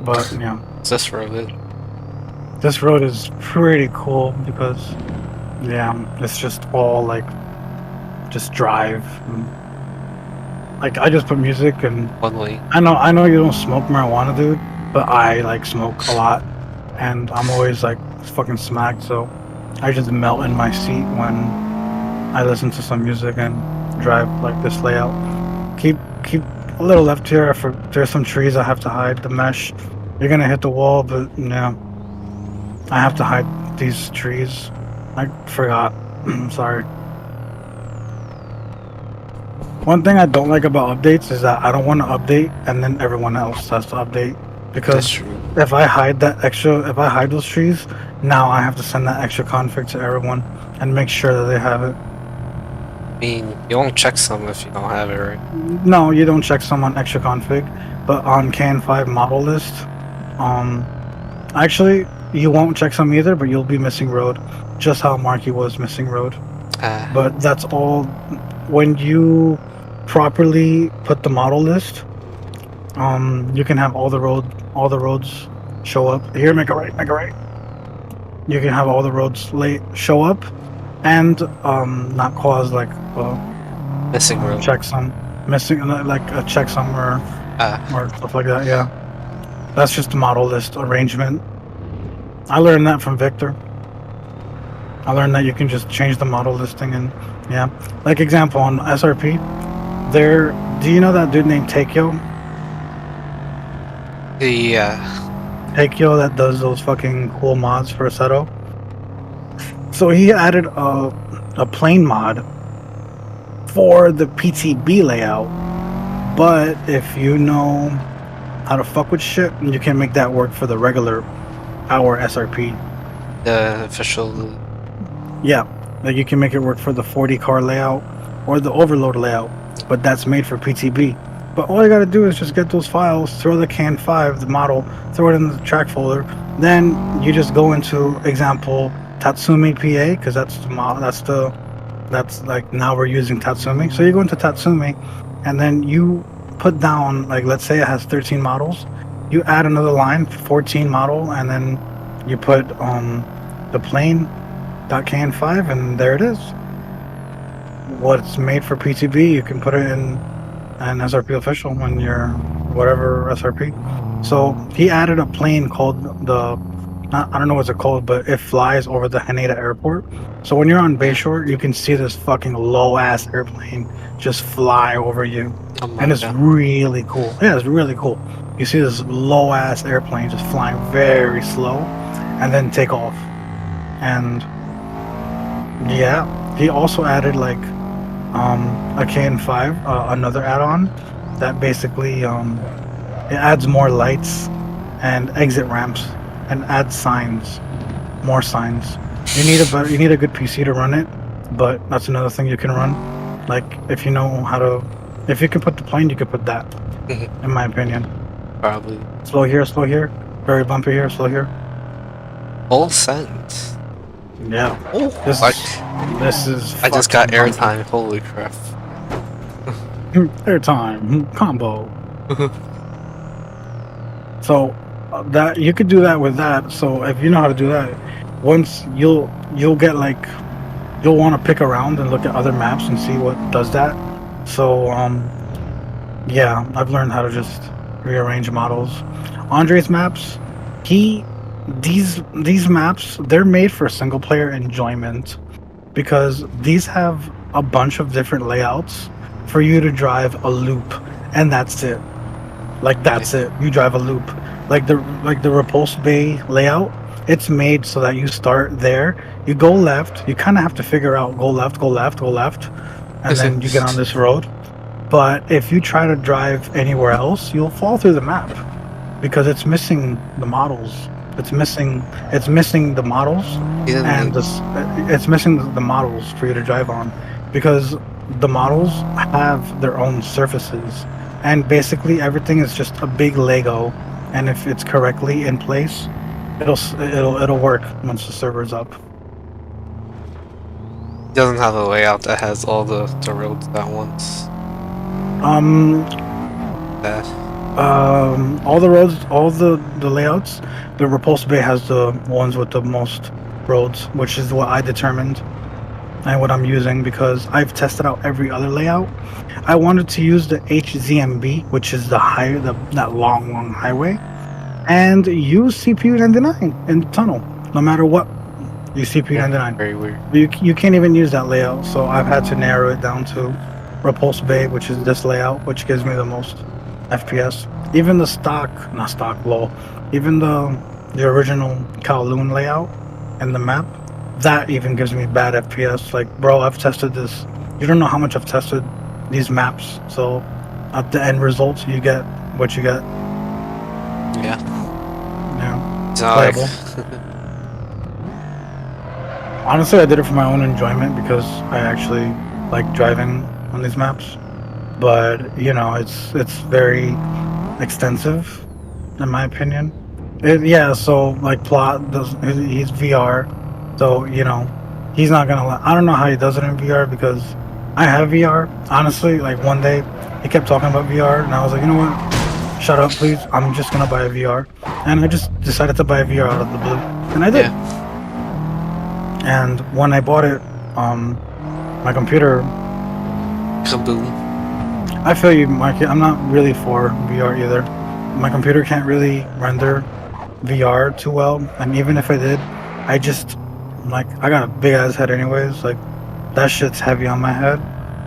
But yeah. What's this road? This road is pretty cool because, yeah, it's just all like, just drive. And, like I just put music and. One lane. I know you don't smoke marijuana, dude, but I like smoke a lot, and I'm always like fucking smacked. So I just melt in my seat when I listen to some music and drive like this layout. Keep a little left here. There's some trees I have to hide. The mesh. You're gonna hit the wall, but yeah, I have to hide these trees. I forgot. Sorry. One thing I don't like about updates is that I don't want to update and then everyone else has to update, because if I hide those trees, now I have to send that extra config to everyone and make sure that they have it. I mean, you won't check some if you don't have it, right? No, you don't check some on extra config, but on KN5 model list, actually you won't check some either, but you'll be missing road, just how Marky was missing road. But that's all. When you properly put the model list, you can have all the roads show up. Here, make a right. you can have all the roads show up, and not cause like Missing road. checksum, missing like a checksum or stuff like that. Yeah, that's just a model list arrangement. I learned that from Victor. I learned that you can just change the model listing and yeah, like example on SRP. There, do you know that dude named Takeo? Takeo that does those fucking cool mods for Assetto. So he added a plane mod for the PTB layout, but if you know how to fuck with shit, you can make that work for the regular our SRP. The official. Yeah, like you can make it work for the 40 car layout or the overload layout, but that's made for PTB. But all you gotta do is just get those files, throw the CAN 5, the model, throw it in the track folder. Then you just go into example Tatsumi PA, because that's like now we're using Tatsumi. So you go into Tatsumi, and then you put down, like, let's say it has 13 models. You add another line, 14 model, and then you put the plane.can 5, and there it is. What's made for PTB, you can put it in an SRP official when you're whatever SRP. So he added a plane called I don't know what's it called, but it flies over the Haneda airport. So when you're on Bayshore, you can see this fucking low ass airplane just fly over you. Oh And it's really cool. Yeah, it's really cool. You see this low ass airplane just flying very slow and then take off. And yeah, he also added like a KN5, another add-on that basically it adds more lights and exit ramps and adds signs, more signs. You need a good PC to run it, but that's another thing you can run. Like if you know how to, if you can put the plane, you can put that. In my opinion. Probably. Slow here, very bumpy here, slow here. Full send. Yeah. Oh, This is. I just got airtime. Holy crap. Airtime combo. So that you could do that with that. So if you know how to do that, once you'll get like you'll want to pick around and look at other maps and see what does that. So yeah, I've learned how to just rearrange models. Andre's maps, these maps, they're made for single player enjoyment because these have a bunch of different layouts for you to drive a loop, and that's it. Like that's it. You drive a loop. Like the Repulse Bay layout, it's made so that you start there. You go left. You kind of have to figure out go left, and then you get on this road. But if you try to drive anywhere else, you'll fall through the map because it's missing the models. It's missing the models, and it's missing the models for you to drive on because the models have their own surfaces, and basically everything is just a big Lego. And if it's correctly in place, it'll work once the server's up. It doesn't have a layout that has all the roads at once. All the roads, all the layouts. The Repulse Bay has the ones with the most roads, which is what I determined and what I'm using because I've tested out every other layout. I wanted to use the HZMB, which is that long highway, and use CPU 99 in the tunnel. No matter what, use CPU 99. Very weird. You can't even use that layout, so I've had to narrow it down to Repulse Bay, which is this layout, which gives me the most FPS. Even the even the original Kowloon layout and the map, that even gives me bad FPS. Like, bro, I've tested this. You don't know how much I've tested these maps. So at the end results, you get what you get. Yeah. Yeah. Playable. Honestly, I did it for my own enjoyment because I actually like driving on these maps. But you know, it's very extensive, in my opinion. So like he's VR, so you know, he's not gonna. I don't know how he does it in VR because I have VR. Honestly, like one day he kept talking about VR, and I was like, you know what? Shut up, please. I'm just gonna buy a VR, and I just decided to buy a VR out of the blue, and I did. And when I bought it, my computer. Kaboom. I feel you, Mark. I'm not really for VR either. My computer can't really render VR too well, and even if I did, I just like I got a big ass head anyways. Like that shit's heavy on my head,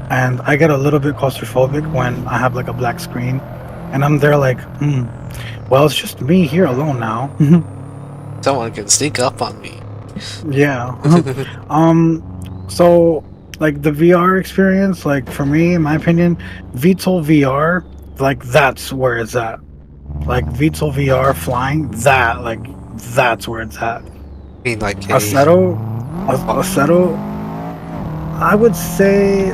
and I get a little bit claustrophobic when I have like a black screen, and I'm there like, well, it's just me here alone now. Someone can sneak up on me. Yeah. So like the VR experience, like for me, in my opinion, VTOL VR, like that's where it's at. Like VTOL VR flying, that's where it's at. I mean, like Aceto, Aceto, I would say,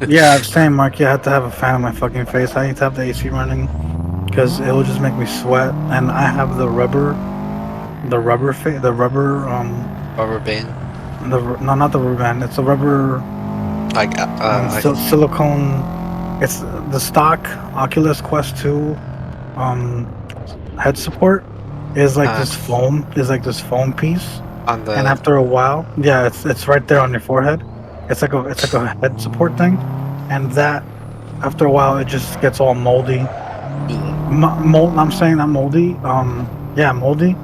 yeah, same, Mark. You have to have a fan on my fucking face. I need to have the AC running because it will just make me sweat. And I have the rubber rubber band. no, not the rubber band. It's a rubber, Like silicone. It's the stock Oculus Quest 2, head support is like this foam. Is like this foam piece. on the. And after a while, yeah, it's right there on your forehead. It's like a head support thing, and that after a while it just gets all moldy. I'm saying not moldy. Yeah, moldy,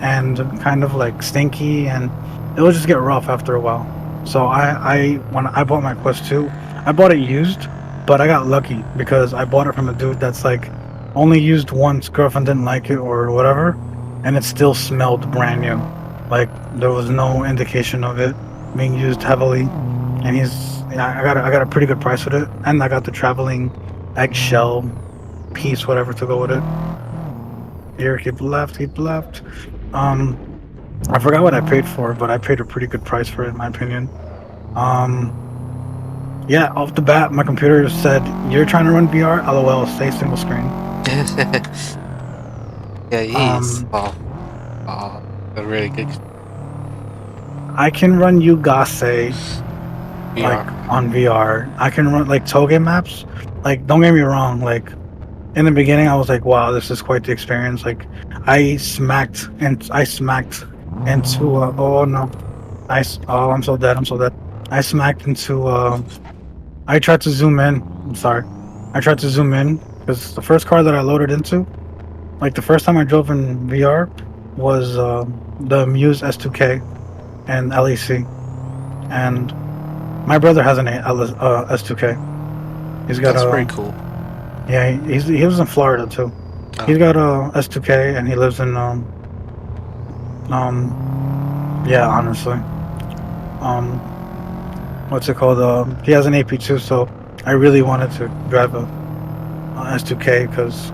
and kind of like stinky, and it'll just get rough after a while. So when I bought my Quest 2, I bought it used, but I got lucky because I bought it from a dude that's like only used once, girlfriend didn't like it or whatever, and it still smelled brand new. Like there was no indication of it being used heavily, and I got a pretty good price with it, and I got the traveling eggshell piece, whatever, to go with it. Here, keep left. I forgot what I paid for, but I paid a pretty good price for it, in my opinion. Yeah, off the bat, my computer said, "You're trying to run VR? LOL, stay single screen." Yeah, he's a really good I can run Ugase VR. like on VR. I can run like toge maps. Like, don't get me wrong. Like, in the beginning, I was like, "Wow, this is quite the experience." Like, I smacked into. Oh no, I'm so dead. I smacked into. I tried to zoom in. I'm sorry. I tried to zoom in because the first car that I loaded into, like the first time I drove in VR, was the Muse S2K and LEC, and my brother has an S2K. He's got That's pretty cool. Yeah, he was in Florida too. Oh. He's got a S2K and he lives in yeah, honestly, what's it called? He has an AP2, so I really wanted to drive a S2K because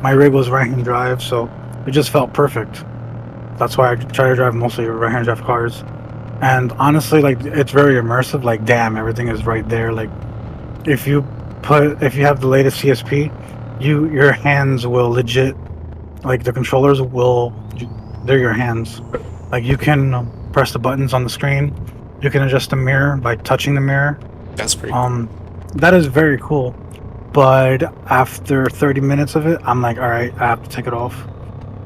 my rig was right-hand drive, so it just felt perfect. That's why I try to drive mostly right-hand drive cars. And honestly, like, it's very immersive. Like, damn, everything is right there. Like, if you have the latest CSP, your hands will legit, like, the controllers they're your hands. Like, you can press the buttons on the screen. You can adjust the mirror by touching the mirror. That's pretty cool. That is very cool. But after 30 minutes of it, I'm like, all right, I have to take it off.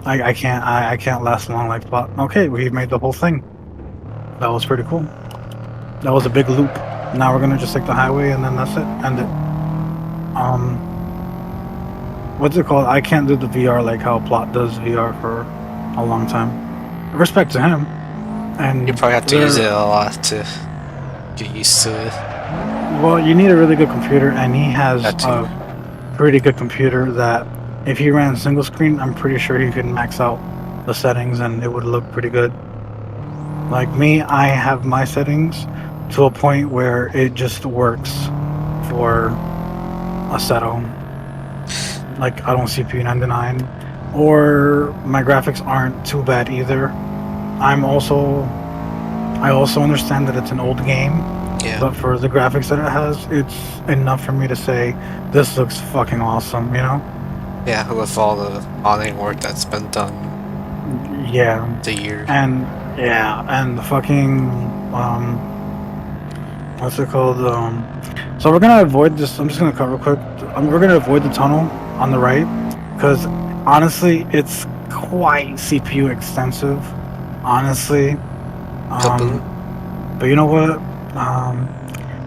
I can't last long like that. Okay, we've made the whole thing. That was pretty cool. That was a big loop. Now we're gonna just take the highway and then that's it. End it. What's it called? I can't do the VR like how Plot does VR for a long time. Respect to him. And You probably have to use it a lot to get used to it. Well, you need a really good computer, and he has That too. a pretty good computer that if he ran single screen, I'm pretty sure he could max out the settings and it would look pretty good. Like me, I have my settings to a point where it just works for Aceto. Like, I don't CPU 99, or my graphics aren't too bad either. I also understand that it's an old game, Yeah. but for the graphics that it has, it's enough for me to say this looks fucking awesome, Yeah, with all the modding work that's been done Yeah. the year. And the fucking what's it called? So we're gonna avoid this. I'm just gonna cut real quick. We're gonna avoid the tunnel on the right because honestly, it's quite CPU extensive, honestly. Kowloon. But you know what?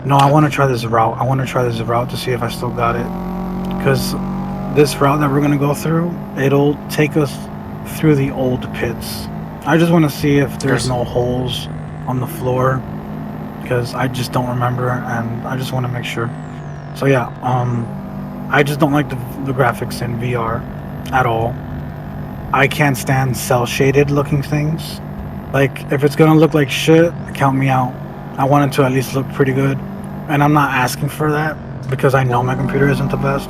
No, I want to try this route. I want to try this route to see if I still got it. Because this route that we're going to go through, it'll take us through the old pits. I just want to see if there's no holes on the floor. Because I just don't remember, and I just want to make sure. So yeah, I just don't like the graphics in VR at all. I can't stand cell-shaded looking things. Like, if it's gonna look like shit, count me out. I want it to at least look pretty good. And I'm not asking for that, because I know my computer isn't the best.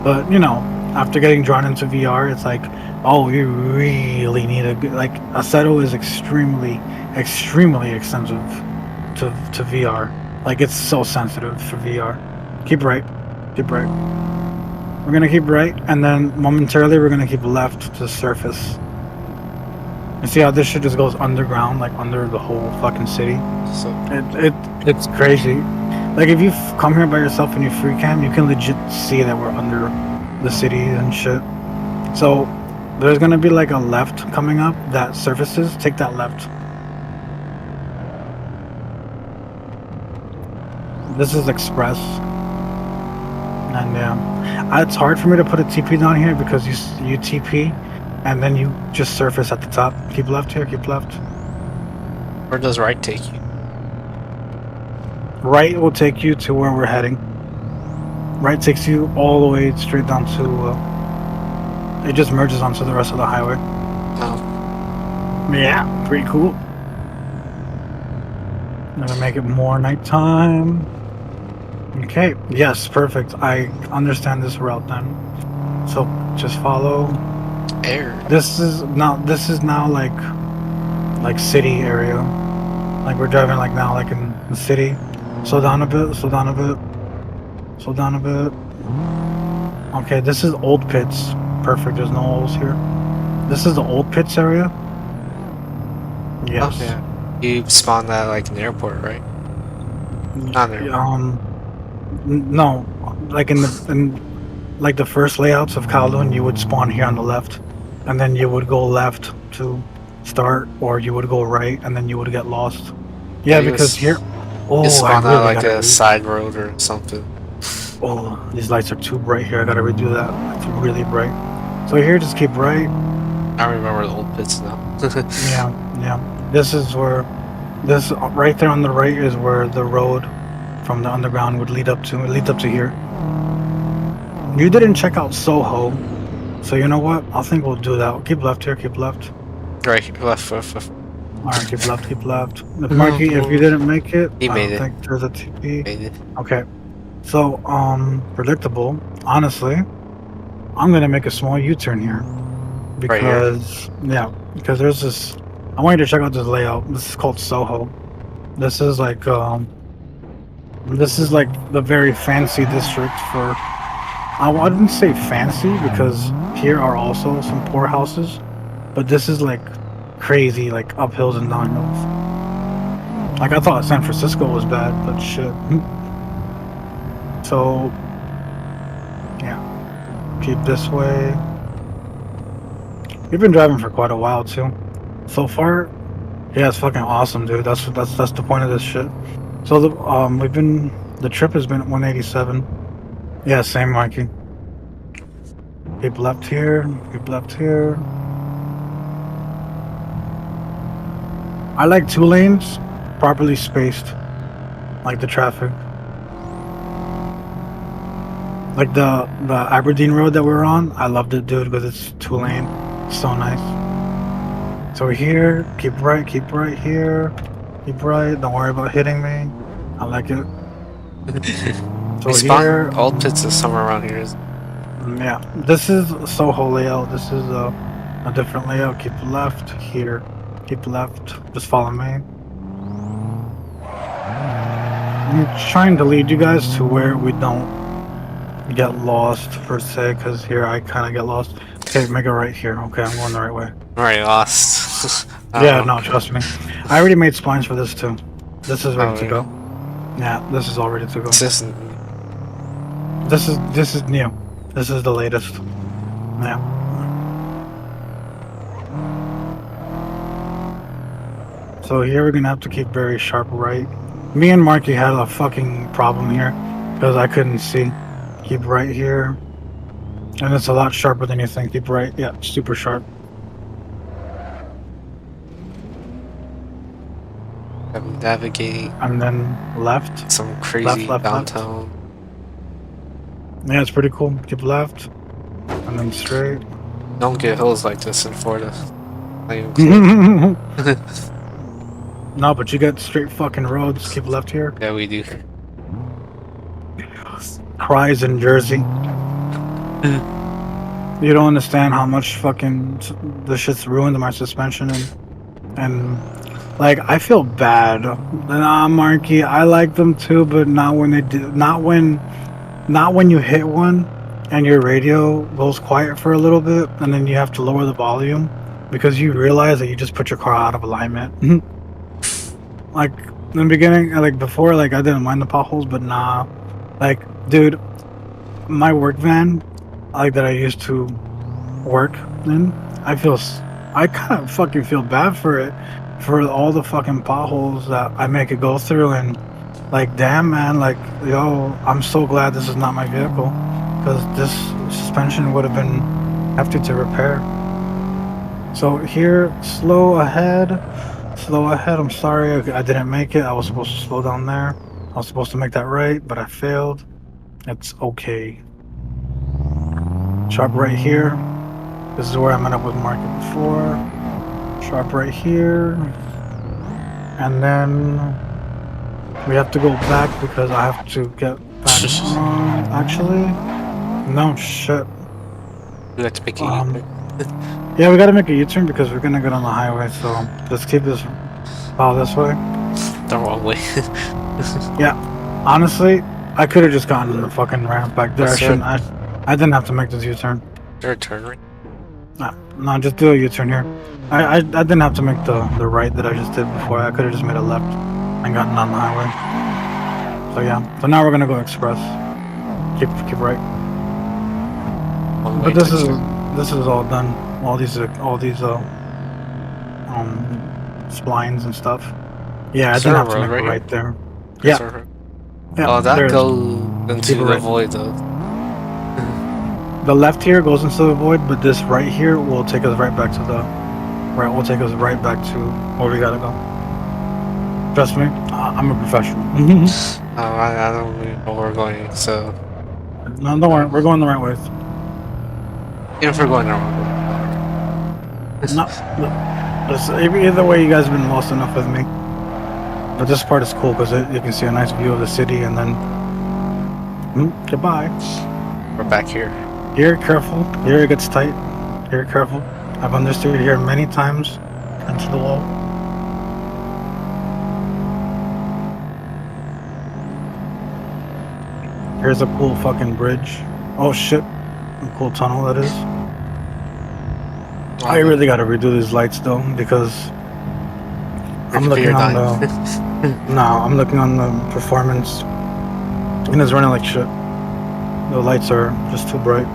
But, you know, after getting drawn into VR, it's like, oh, you really need a good... Like, Assetto is extremely, extremely expensive to VR. Like, it's so sensitive for VR. Keep right. Keep right. We're gonna keep right, and then momentarily we're gonna keep left to surface. You see how this shit just goes underground, like under the whole fucking city? So It's crazy. Like, if you come here by yourself and you free cam, you can legit see that we're under the city and shit. So there's gonna be like a left coming up that surfaces. Take that left. This is express. And yeah, it's hard for me to put a TP down here because you TP and then you just surface at the top. Keep left here, keep left. where does right take you? Right will take you to where we're heading. Right takes you all the way straight down to, it just merges onto the rest of the highway. Oh, Yeah, pretty cool. I'm gonna make it more nighttime. Okay, yes, perfect. I understand this route then. So just follow. air. This is now like city area. Like, we're driving like now like in the city. Slow down a bit, slow down a bit. Slow down a bit. Okay, this is old pits. Perfect, there's no holes here. This is the old pits area. Yes. Oh, yeah. You spawned that like an airport, right? Not an airport. No, like in like the first layouts of Kowloon, you would spawn here on the left, and then you would go left to start, or you would go right, and then you would get lost. Yeah, You because s- here, You I spawned really out like gotta a side road or something. Oh, these lights are too bright here. I gotta redo that. It's really bright. So here, just keep right. I remember the old pits now. Yeah. This is where, this right there on the right is where the road from the underground would lead up to. It leads up to here. You didn't check out Soho, so you know what? I think we'll do that. Keep left here. Keep left. Right, left. All right, keep left. Keep left. If Marky, if you didn't make it, He I made don't it. think there's a TP. Made it. Okay. So, predictable. Honestly, I'm gonna make a small U-turn here because because there's this. I want you to check out this layout. This is called Soho. This is like the very fancy district for. I wouldn't say fancy because here are also some poor houses, but this is like crazy, like uphills and downhills. Like, I thought San Francisco was bad, but shit. So, yeah, keep this way. We've been driving for quite a while too. So far, yeah, it's fucking awesome, dude. That's the point of this shit. So the trip has been 187. Yeah, same, Mikey. Keep left here. Keep left here. I like 2 lanes, properly spaced, like the traffic. Like the Aberdeen road that we're on, I loved it, dude, because it's 2 lane. So nice. So here, keep right here. Keep right, don't worry about hitting me. I like it. So We here, spawned old pits is somewhere around here. yeah, this is Soho layout. This is a different layout. Keep left here. Keep left. Just follow me. I'm trying to lead you guys to where we don't get lost per se, because here I kind of get lost. Okay, make it right here. Okay, I'm going the right way. I'm already lost. Yeah, no, trust me. I already made splines for this too. This is ready to yeah. go. Yeah, this is all ready to go. It's just This is new. This is the latest. Yeah. So here we're gonna have to keep very sharp right. Me and Marky had a fucking problem here because I couldn't see. Keep right here. And it's a lot sharper than you think. Keep right. Yeah, super sharp. I'm navigating And then left. some crazy left. downtown. Yeah, it's pretty cool. Keep left. And then straight. Don't get hills like this in Florida. Not even close. No, but you get straight fucking roads. Keep left here. Yeah, we do. Cries in Jersey. You don't understand how much fucking this shit's ruined my suspension and like I feel bad. Nah, Marky, I like them too, but not when they do. Not when you hit one and your radio goes quiet for a little bit, and then you have to lower the volume because you realize that you just put your car out of alignment. Like in the beginning, like before, like I didn't mind the potholes, but nah, like dude, my work van, like that I used to work in, I kind of fucking feel bad for it, for all the fucking potholes that I make it go through, and like damn man, like yo, I'm so glad this is not my vehicle, because this suspension would have been hefty to repair. So here, slow ahead. I'm sorry I didn't make it. I was supposed to slow down there. I was supposed to make that right, but I failed. It's okay. Sharp right here. This is where I met up with Market before. Sharp right here. And then we have to go back because I have to get back on. Actually, no shit. We like to make it. Yeah, we gotta make a U-turn because we're gonna get on the highway, so let's keep this this way. The wrong way. Yeah, honestly, I could have just gotten the fucking ramp back there. I didn't have to make this U-turn. Is there a turn right? No, just do a U-turn here. I didn't have to make the right that I just did before. I could have just made a left and gotten on the highway. So yeah, so now we're gonna go express. Keep right. But this is all done. All these splines and stuff. Yeah, I didn't have to make it right there. Yeah. Oh, that goes into the void though. The left here goes into the void, but this right here will take us right back to will take us right back to where we gotta go. Trust me, I'm a professional. I don't really know where we're going, so. No, don't worry, we're going the right way. Even if we're going the wrong way. No, either way, you guys have been lost enough with me. But this part is cool because you can see a nice view of the city, and then goodbye. We're back here. Here, careful. Here it gets tight. Here, careful. I've understeered here many times into the wall. Here's a cool fucking bridge. Oh shit. A cool tunnel that is. I really gotta redo these lights though, because I'm looking on I'm looking on the performance and it's running like shit. The lights are just too bright.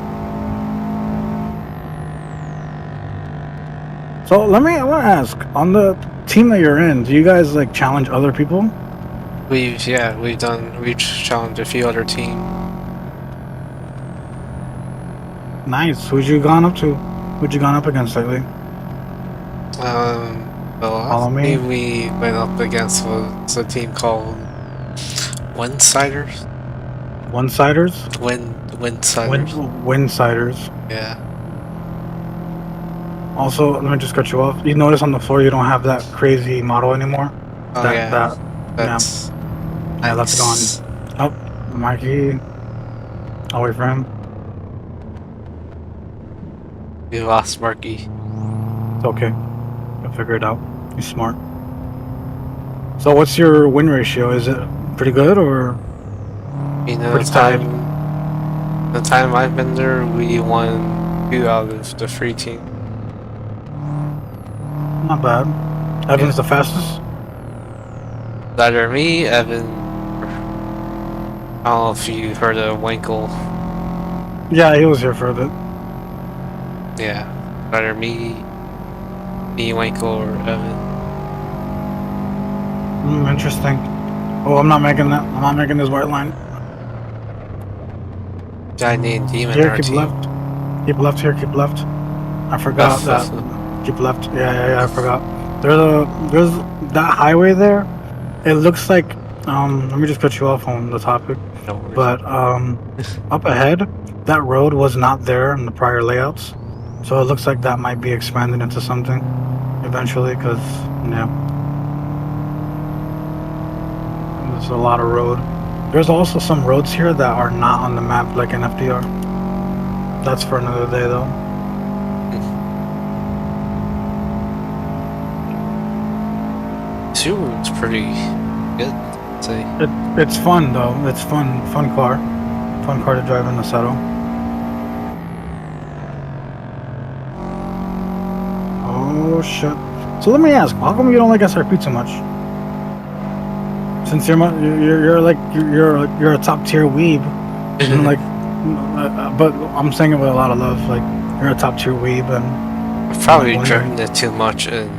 So I want to ask, on the team that you're in, do you guys like challenge other people? We've challenged a few other teams. Nice. Who'd you gone up to? Who'd you gone up against lately? The last team we went up against was a team called Windsiders. Windsiders. Yeah. Also, let me just cut you off. You notice on the floor you don't have that crazy model anymore? Oh, yeah. That's nice. I left it on. Oh, Mikey. I'll wait for him. We lost Marky. It's okay. I'll figure it out. He's smart. So what's your win ratio? Is it pretty good or pretty tight? The time I've been there, we won 2 out of the 3 teams. Not bad. Evan's the fastest? Either me, Evan. I don't know if you heard of Winkle. Yeah, he was here for a bit. Yeah. Either me, Winkle, or Evan. Interesting. Oh, I'm not making that. I'm not making this white line. Guy named Demon Here, our keep team. left. Keep left here, keep left. I forgot that. Keep left. Yeah, I forgot. There's that highway there. It looks like, let me just cut you off on the topic. No worries. But, up ahead, that road was not there in the prior layouts. So it looks like that might be expanded into something eventually, because, yeah. There's a lot of road. There's also some roads here that are not on the map, like in FDR. That's for another day, though. Subaru's pretty good, I'd say. It's fun though. It's fun car to drive in the saddle. Oh shit! So let me ask, how come you don't like SRP too much? Since you're a top tier weeb, and like, but I'm saying it with a lot of love. Like you're a top tier weeb, and I've probably driven it too much in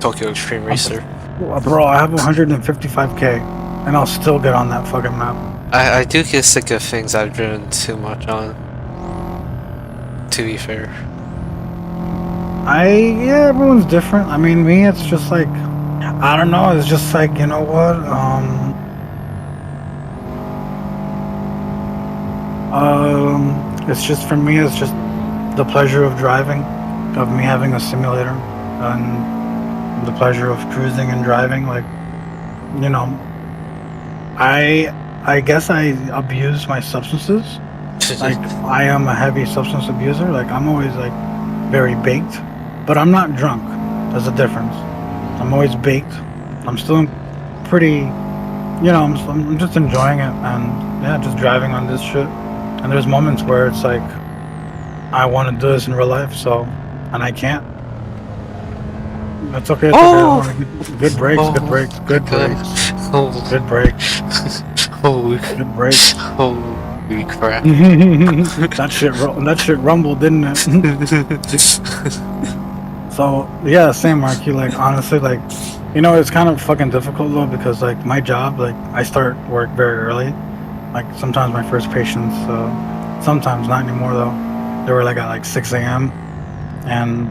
Tokyo Extreme Racer. Bro, I have 155k, and I'll still get on that fucking map. I do get sick of things I've driven too much on, to be fair. Yeah, everyone's different. I mean, me, it's just like, I don't know, it's just like, you know what, it's just, for me, it's just the pleasure of driving, of me having a simulator, and the pleasure of cruising and driving. Like, you know, I guess I abuse my substances. Like, I am a heavy substance abuser. Like, I'm always like very baked, but I'm not drunk. There's a difference. I'm always baked. I'm still pretty, you know, I'm just enjoying it, and yeah, just driving on this shit. And there's moments where it's like, I want to do this in real life, so, and I can't. That's okay. It's okay. Good brakes. Oh, Good brakes. Good brakes. Oh. Good brakes. Holy. Good brakes. Holy crap. That shit rumbled, didn't it? So yeah, same, Marky. Like honestly, like, you know, it's kind of fucking difficult though, because like my job, like I start work very early. Like sometimes my first patients, sometimes not anymore though. They were like at like 6 a.m. and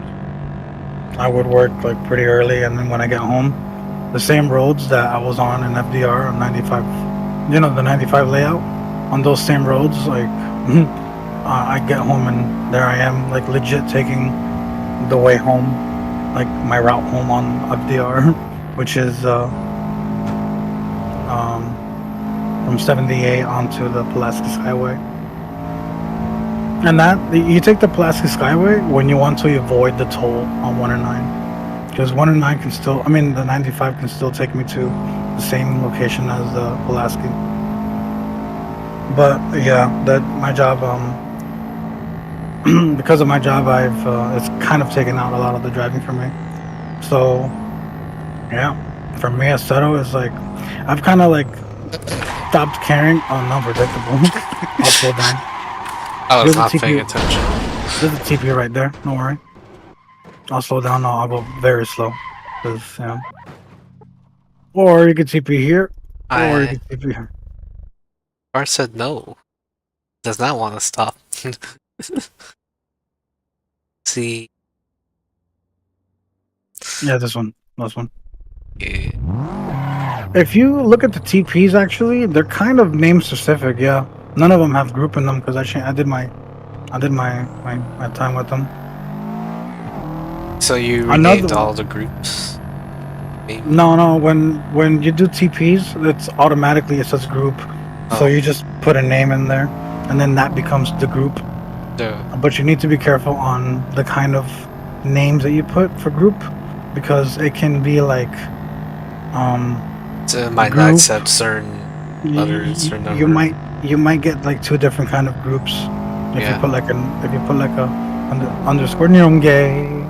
I would work like pretty early, and then when I get home, the same roads that I was on in FDR on 95, you know, the 95 layout, on those same roads, like I get home and there I am, like legit taking the way home, like my route home on FDR, which is from 78 onto the Pulaski Skyway. And that, you take the Pulaski Skyway when you want to avoid the toll on 1 and 9. Because 1 and 9 can still, I mean, the 95 can still take me to the same location as the Pulaski. But yeah, that my job, because of my job, it's kind of taken out a lot of the driving for me. So yeah, for me, Aceto is like, I've kind of like stopped caring. Oh, no, predictable. I'll slow down. I was not paying attention. There's a TP right there. Don't worry. I'll slow down. No, I'll go very slow. Cause, you know. Or you can TP here. Or you can TP here. Car said no. Does not want to stop. See. Yeah, this one. This one. Yeah. If you look at the TPs, actually, they're kind of name specific. Yeah, none of them have group in them because I did my time with them. So you renamed all the groups? Maybe? No. When you do TPs, it's automatically, it says group. Oh. So you just put a name in there, and then that becomes the group. Yeah. But you need to be careful on the kind of names that you put for group, because it can be like, so it might not accept certain letters or numbers. You might get like 2 different kind of groups if you put like a underscore gay.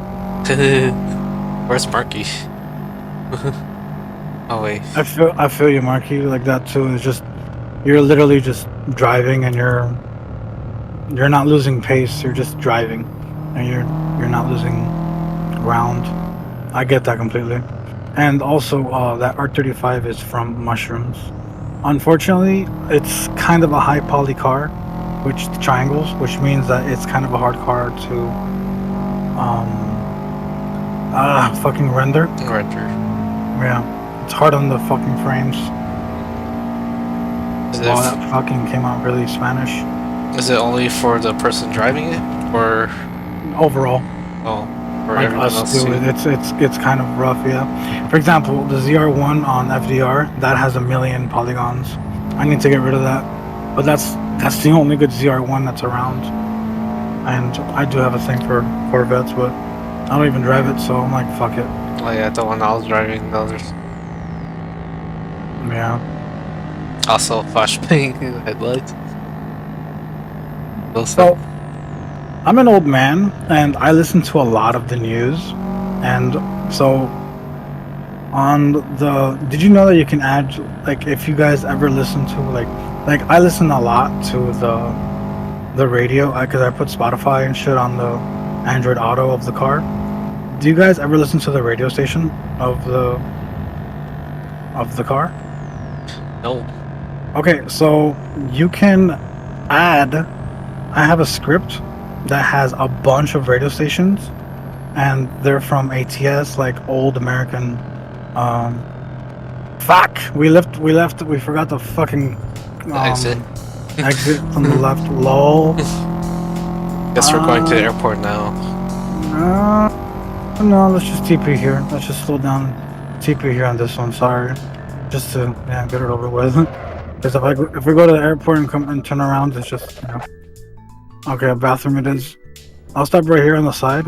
Where's Marky? Oh wait. I feel you, Marky, like that too. It's just, you're literally just driving and you're not losing pace. You're just driving and you're not losing ground. I get that completely. And also, that R35 is from Mushrooms. Unfortunately, it's kind of a high poly car, which triangles, which means that it's kind of a hard car to fucking render. Render. Yeah, it's hard on the fucking frames. Wow, that fucking came out really Spanish. Is it only for the person driving it, or Overall, oh, for like everyone us else do too? it, it's kind of rough. Yeah. For example, the ZR1 on FDR that has 1,000,000 polygons. I need to get rid of that, but that's the only good ZR1 that's around. And I do have a thing for Corvettes, but I don't even drive it, so I'm like, fuck it. Oh yeah, the one I was driving, the others. Yeah. Also, flashbang headlights. So, I'm an old man, and I listen to a lot of the news, and so did you know that you can add, like, if you guys ever listen to, like I listen a lot to the radio, because I put Spotify and shit on the Android Auto of the car. Do you guys ever listen to the radio station of the car? No. Okay, so you can add, I have a script that has a bunch of radio stations, and they're from ATS, like old American. Fuck! We forgot the fucking Exit. exit from the left. Lol. Guess we're going to the airport now. No, let's just TP here. Let's just slow down. TP here on this one. Sorry, just to get it over with. Because if we go to the airport and come and turn around, it's just Okay, a bathroom it is. I'll stop right here on the side.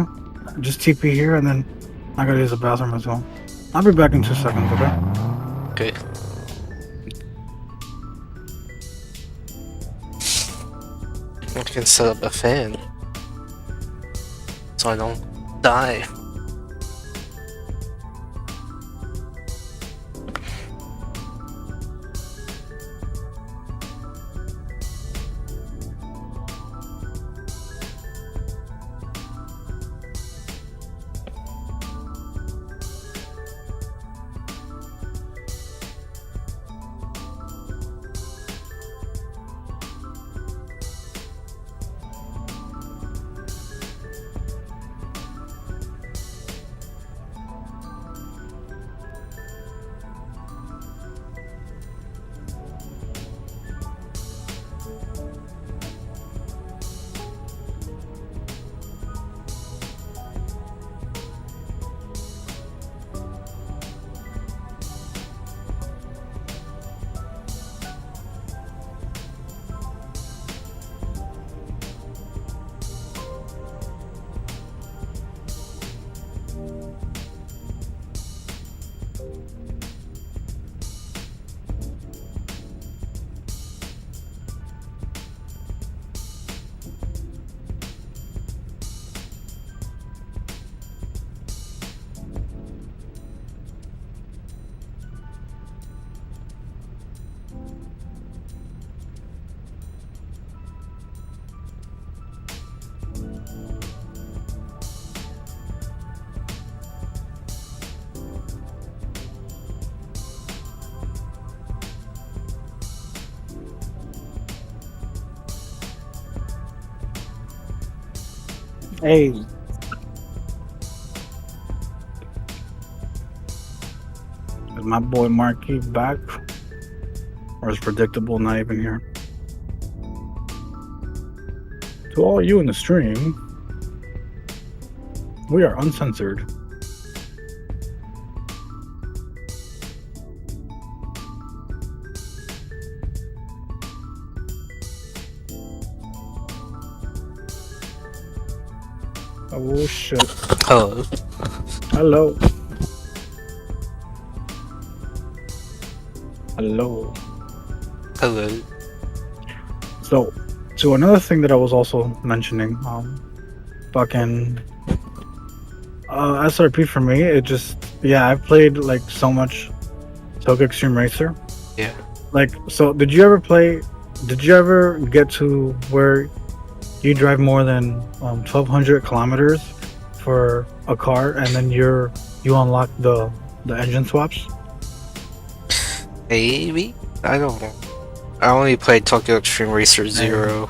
Just TP here, and then I gotta use the bathroom as well. I'll be back in 2 seconds, okay? Okay. I can set up a fan so I don't die. Hey. Is my boy Marky back? Or is Predictable not even here? To all you in the stream, we are uncensored. Oh shit. Hello. Hello. Hello. Hello. So another thing that I was also mentioning, fucking SRP for me, it just, I've played like so much Toga Extreme Racer. Yeah. Like, so did you ever get to where you drive more than 1,200 kilometers for a car, and then you unlock the The engine swaps. Maybe? I don't know. I only played Tokyo Extreme Racer Zero.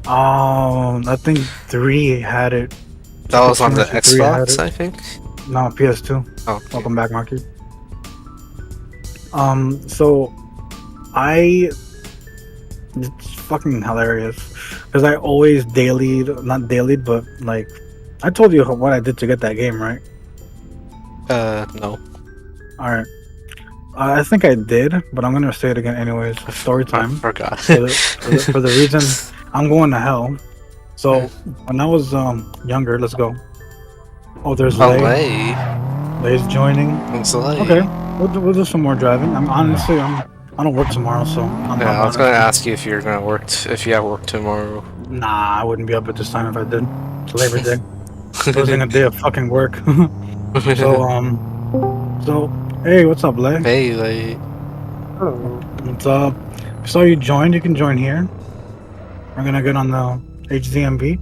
I think 3 had it. That was on the Extreme Racer 3 had Xbox, it. I think. No, PS2. Oh, okay. Welcome back, Marky. So it's fucking hilarious because I always not dailied, but like I told you what I did to get that game, right? No. All right. I think I did, but I'm gonna say it again anyways. Story time. I forgot. for the reason I'm going to hell. So when I was younger, let's go. Oh, there's Lay. Lay's joining. Okay, we'll do some more driving. I don't work tomorrow, so I'm I was gonna ask you if you're gonna work if you have work tomorrow. Nah, I wouldn't be up at this time if I did. It's Labor Day. Losing a day of fucking work. So hey, what's up, Lay? Hey, Lay. Hello. What's up? So you joined. You can join here. We're gonna get on the HZMB.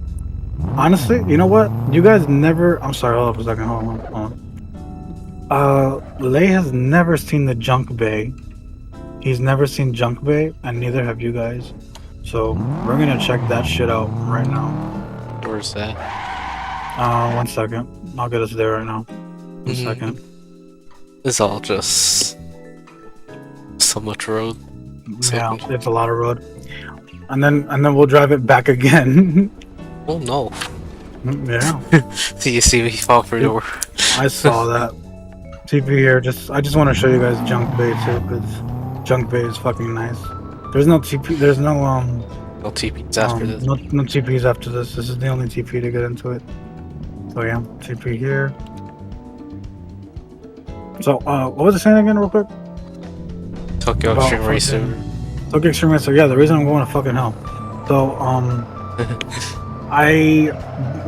Honestly, you know what? You guys never. I'm sorry. Hold up a second. Hold on. Lay has never seen the junk bay. He's never seen junk bay, and neither have you guys. So we're gonna check that shit out right now. Where's that? 1 second. I'll get us there right now. One second. It's all just so much road. Yeah, it's a lot of road. And then we'll drive it back again. Oh no. Yeah. So you see me fall for your. I saw that. TP here. I just want to show you guys junk bay too, because junk bay is fucking nice. There's no TP. There's no No TPs after this. No TPs after this. This is the only TP to get into it. So yeah, TP here. So what was it saying again, real quick? Tokyo Extreme Racer. Tokyo Extreme Racer. Yeah, the reason I'm going to fucking hell. So I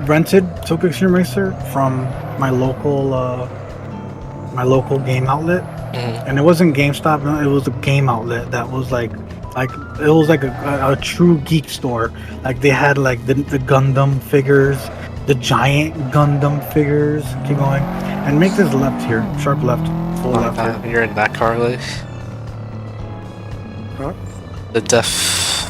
rented Tokyo Extreme Racer from my local game outlet, and it wasn't GameStop. No, it was a game outlet that was like it was like a true geek store. Like they had like the Gundam figures, the giant Gundam figures. Keep going, and make this left here, sharp left, full left here. You're in that car, Lee? Huh? The deaf.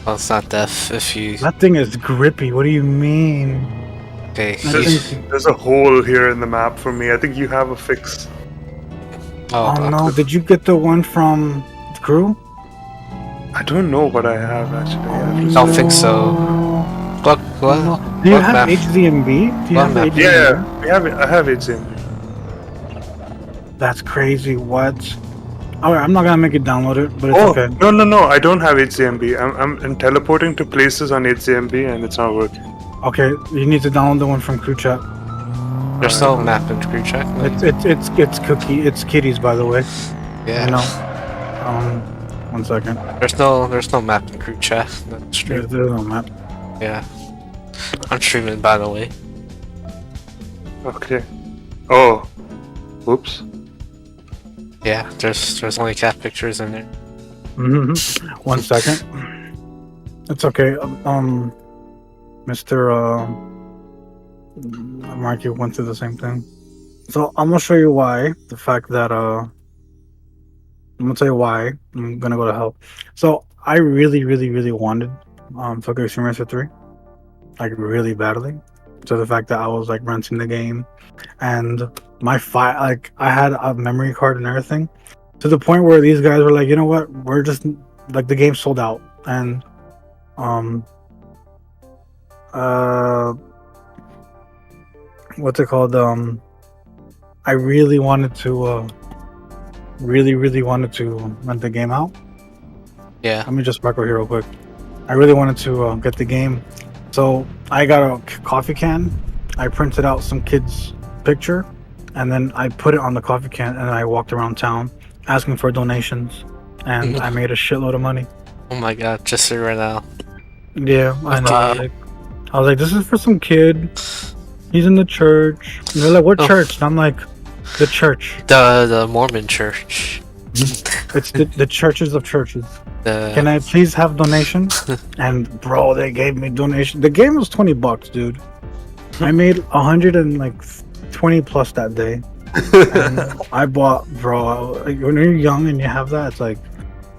Well, it's not deaf if you. That thing is grippy. What do you mean? Okay. There's a hole here in the map for me. I think you have a fix. Oh no! Did you get the one from the crew? I don't know what I have actually. I don't think so. What? Do you have HZMB? Do you have HZMB? Yeah, I have HZMB. That's crazy. What? Alright, I'm not gonna make it download it, but it's okay. No, I don't have HZMB. I'm teleporting to places on HZMB and it's not working. Okay, you need to download the one from crew chat. There's no map in crew chat. It's kitties, by the way. Yeah. I know. 1 second. There's no map in crew chat. There's no map. Yeah. I'm streaming, by the way. Okay. Oh. Whoops. Yeah, there's only cat pictures in there. 1 second. It's okay. Mr. Marky went through the same thing. So I'm gonna show you why. The fact that I'm gonna tell you why I'm gonna go to hell. So I really wanted Tokyo Extreme Racer 3, like really badly. To the fact that I was like renting the game, and my I had a memory card and everything, to the point where these guys were like, you know what, we're just like, the game sold out, and what's it called? I really wanted to really wanted to rent the game out. Yeah. Let me just back over here real quick. I really wanted to get the game, so I got a coffee can. I printed out some kid's picture, and then I put it on the coffee can, and I walked around town asking for donations, and I made a shitload of money. Oh my god, just so right now. Yeah, I know. I was like, this is for some kid. He's in the church. And they're like, what church? And I'm like, the church. The Mormon church. It's the churches of churches. The... Can I please have donations? And bro, they gave me donation. The game was $20, dude. I made 120 plus that day. And I bought, bro. Like, when you're young and you have that, it's like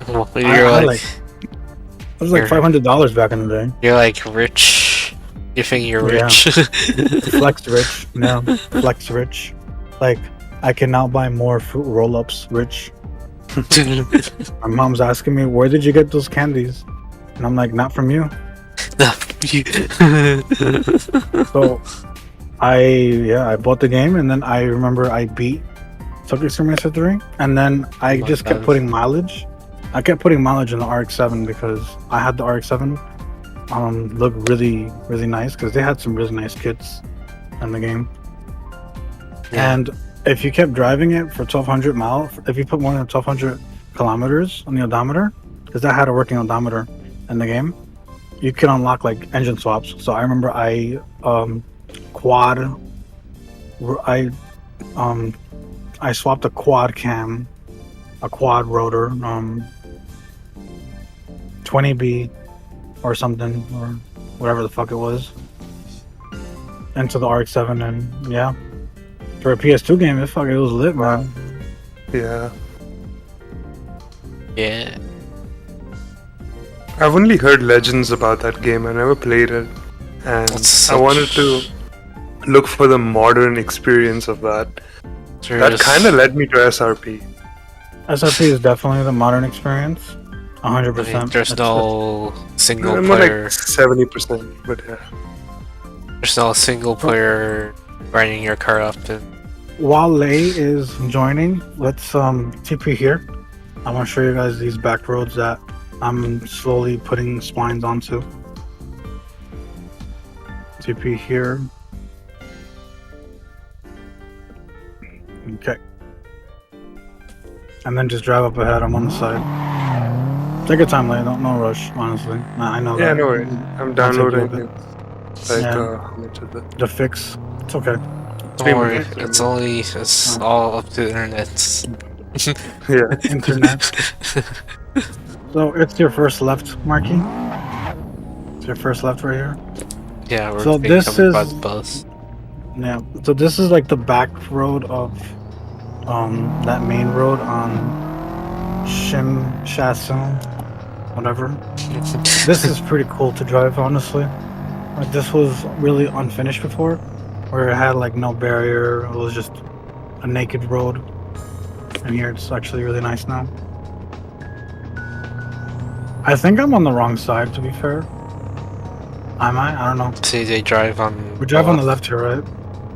Well, I like. It was like $500 back in the day. you're like rich. You think you're Yeah. rich? Flex rich, no, flex rich. Like I can now buy more fruit roll-ups. Rich. My mom's asking me, "Where did you get those candies?" And I'm like, "Not from you." So I bought the game, and then I remember I beat Tokyo Semester 3, and then I my just kept God. putting mileage. I kept putting mileage in the RX-7 because I had the RX-7 look really nice because they had some really nice kits in the game. Yeah. And if you kept driving it for 1,200 miles, if you put more than 1,200 kilometers on the odometer, because that had a working odometer in the game, you could unlock like engine swaps. So I remember I swapped a quad cam, a quad rotor, 20B or something, or whatever the fuck it was, into the RX-7, and yeah, for a PS2 game, it was lit, man. Yeah. Yeah. I've only heard legends about that game. I never played it, and That's I wanted to look for the modern experience of that. That kind of led me to SRP. SRP is definitely the modern experience, 100%. There's no single I'm player. like 70%, but yeah. There's no single player grinding your car up. And While Lei is joining, let's TP here. I want to show you guys these back roads that I'm slowly putting spines onto. TP here. Okay. And then just drive up ahead. I'm on the side. Take your time, Lei. No rush, honestly. I know Yeah, that. no worries. I'm I'll take you a downloading bit. it. Like, Yeah. how much is it? The fix. It's okay. don't worry, minutes. it's all up to the internet. Yeah. Internet. So it's your first left, Marky. It's your first left right here. Yeah, we're So being this covered by is- the bus. Yeah. So this is like the back road of that main road on Shasson, whatever. This is pretty cool to drive, honestly. Like this was really unfinished before, where it had like no barrier. It was just a naked road. And here it's actually really nice now. I think I'm on the wrong side, to be fair. Am I? I don't know. See, they drive on. We drive on the left here, right?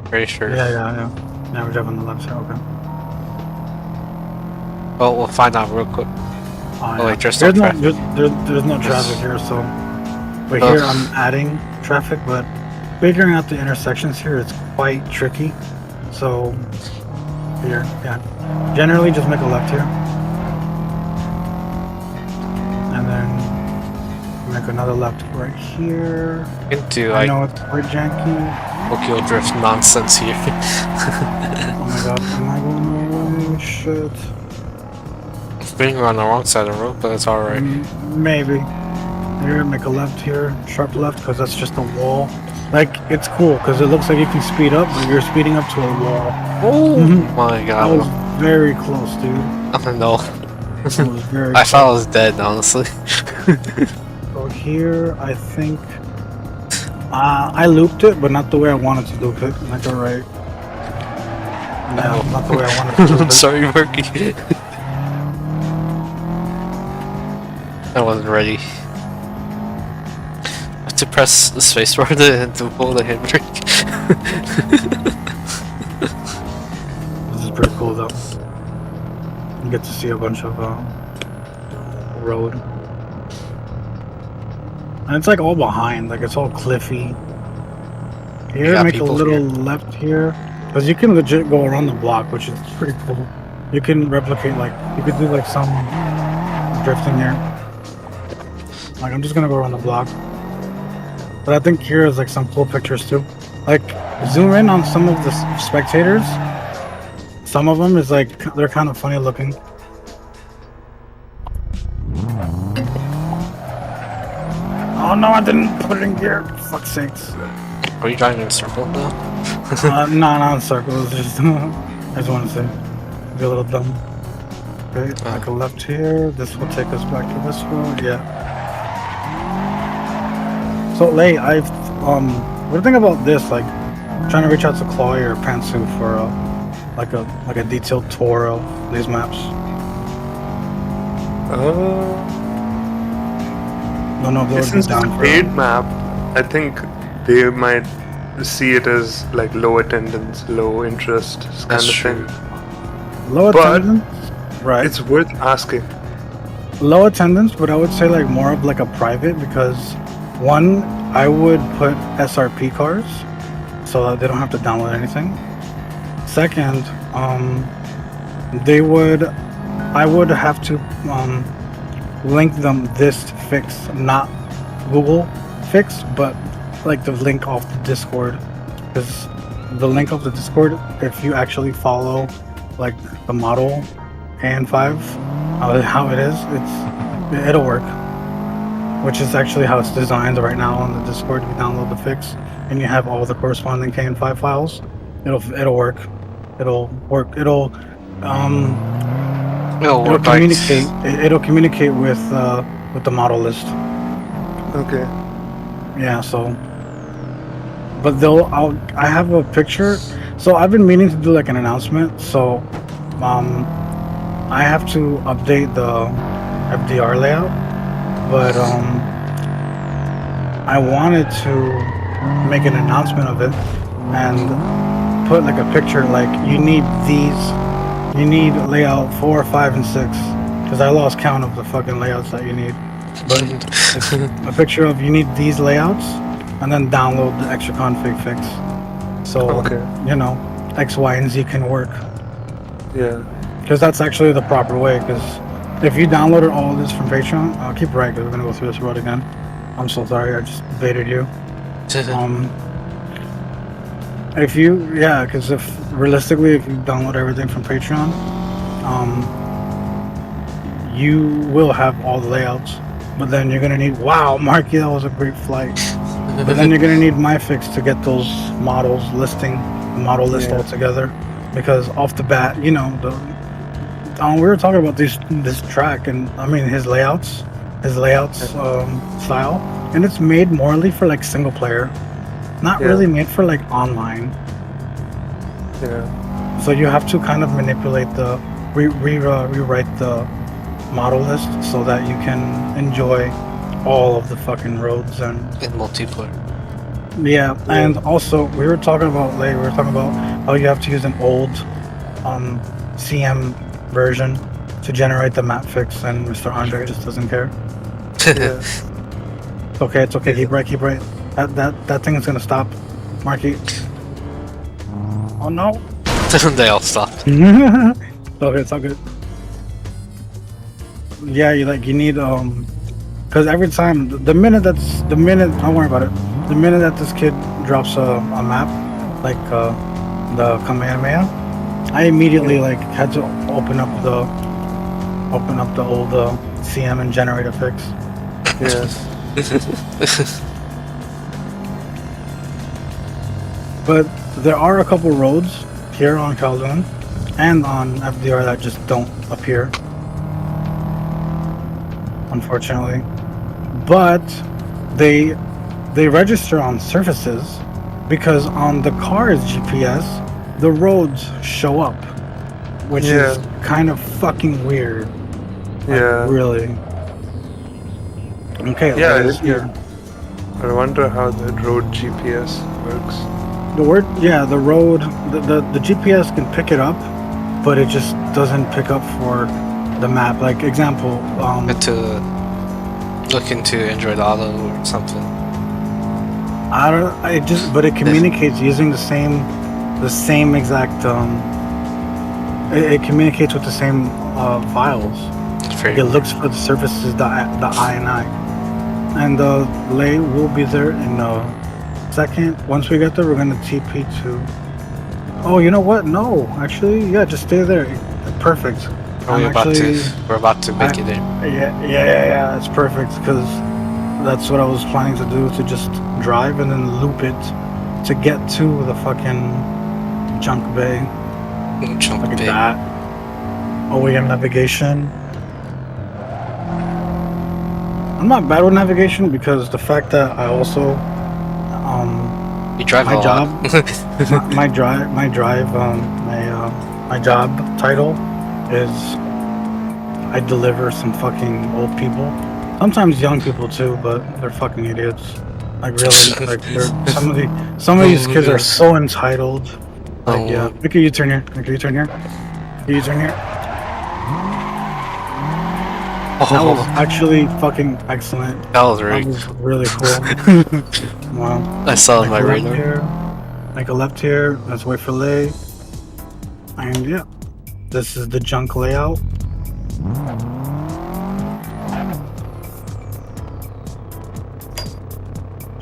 Pretty sure. Yeah, we drive on the left here, okay. Well, we'll find out real quick. Oh, wait, there's no traffic. There's no traffic here, so. But Ugh. here I'm adding traffic, but figuring out the intersections here is quite tricky. So, here, yeah. Generally, just make a left here. And then make another left right here. You can do I like know it's quite janky. Tokyo Drift nonsense here. Oh my god, am I going the wrong way? Shit. Being on the wrong side of the road, but it's alright. Maybe. Here, make a left here, sharp left, because that's just a wall. Like, it's cool, because it looks like you can speed up, but you're speeding up to a wall. Oh Mhm. my That god. was very close, dude. I don't know. That was very I close. thought I was dead, honestly. So here, I think... I looped it, but not the way I wanted to loop it. Like, alright. No, not the way I wanted to loop I'm it. sorry, Marky. I wasn't ready. I have to press the spacebar to pull the handbrake. This is pretty cool, though. You get to see a bunch of road. And it's like all behind, like it's all cliffy. Here, got make a people little here. left here. Because you can legit go around the block, which is pretty cool. You can replicate, like, you could do like some drifting here. Like, I'm just gonna go around the block. But I think here is like some cool pictures too. Like, zoom in on some of the spectators. Some of them is like, they're kind of funny looking. Oh no, I didn't put it in gear. For fuck's sakes. Are you driving in a circle now? No, not in circles. Just I just want to say, be a little dumb. Okay, like a left here. This will take us back to this road. Yeah. So, Lay, what do you think about this? Like, trying to reach out to Chloe or Pantsu for like a detailed tour of these maps. Don't know if they would be Since it's down a for paid map, I think they might see it as like low attendance, low interest kind That's of true. thing. low But attendance. Right. it's worth asking. Low attendance, but I would say like more of like a private because one, I would put SRP cars so that they don't have to download anything. Second, I would have to link them this fix, not Google fix, but like the link off the Discord, because the link of the Discord, if you actually follow like the model AN5, how it is, it'll work. Which is actually how it's designed right now on the Discord. You download the fix and you have all the corresponding KN5 files. It'll work. It'll work. It'll communicate. It'll communicate with the model list. Okay. Yeah. So, but I have a picture. So I've been meaning to do like an announcement. So, I have to update the FDR layout. But I wanted to make an announcement of it and put like a picture like you need layout 4, 5, and 6 because I lost count of the fucking layouts that you need. But it's a picture of you need these layouts and then download the extra config fix. So you know X, Y, and Z can work. Yeah. Because that's actually the proper way. Because if you downloaded all of this from Patreon, I'll keep right because we're gonna go through this road again. I'm so sorry, I just baited you. Because if realistically, if you download everything from Patreon, you will have all the layouts. But then you're gonna need, wow, Marky, that was a great flight. But then you're gonna need MyFix to get those models listing, the model list all together. Because off the bat, you know, we were talking about this track, and I mean his layouts style, and it's made morely for like single player, not really made for like online. Yeah. So you have to kind of manipulate rewrite the model list so that you can enjoy all of the fucking roads and in multiplayer. Yeah, and also we were talking about how you have to use an old CM version to generate the map fix, and Mr. Andre just doesn't care. It's okay. Keep right. That thing is gonna stop, Marky. Oh no! They all stopped. Okay, it's all good. Yeah, you need because every time the minute don't worry about it. The minute that this kid drops a map, like the Kamehameha, I immediately had to open up the old CM and generate a fix. Yes. But there are a couple roads here on Kowloon and on FDR that just don't appear, unfortunately. But they register on surfaces because on the car's GPS, the roads show up, which is kind of fucking weird. Really. Okay. I wonder how the road GPS works. The GPS can pick it up, but it just doesn't pick up for the map. Like example, to look into Android Auto or something. But it communicates using the same exact. It communicates with the same files. It looks for the surfaces, the INI, and the lay will be there in a second. Once we get there, we're gonna TP to. Oh, you know what? No, actually, just stay there. Perfect. We're about to make it in. Yeah. It's perfect because that's what I was planning to do, to just drive and then loop it to get to the fucking junk bay. Jump Look at big. that. OEM navigation. I'm not bad with navigation because the fact that I also You drive my a job lot. my job title is I deliver some fucking old people. Sometimes young people too, but they're fucking idiots. Like really, like they're some of these kids are so entitled. Like yeah, make a U-turn here. Make a U-turn here. Make a U-turn here. That was actually fucking excellent. That was That really was cool. really cool. Wow. I saw Make my a left radar. here. Make a left here. Let's wait for Lay. And yeah, this is the junk layout.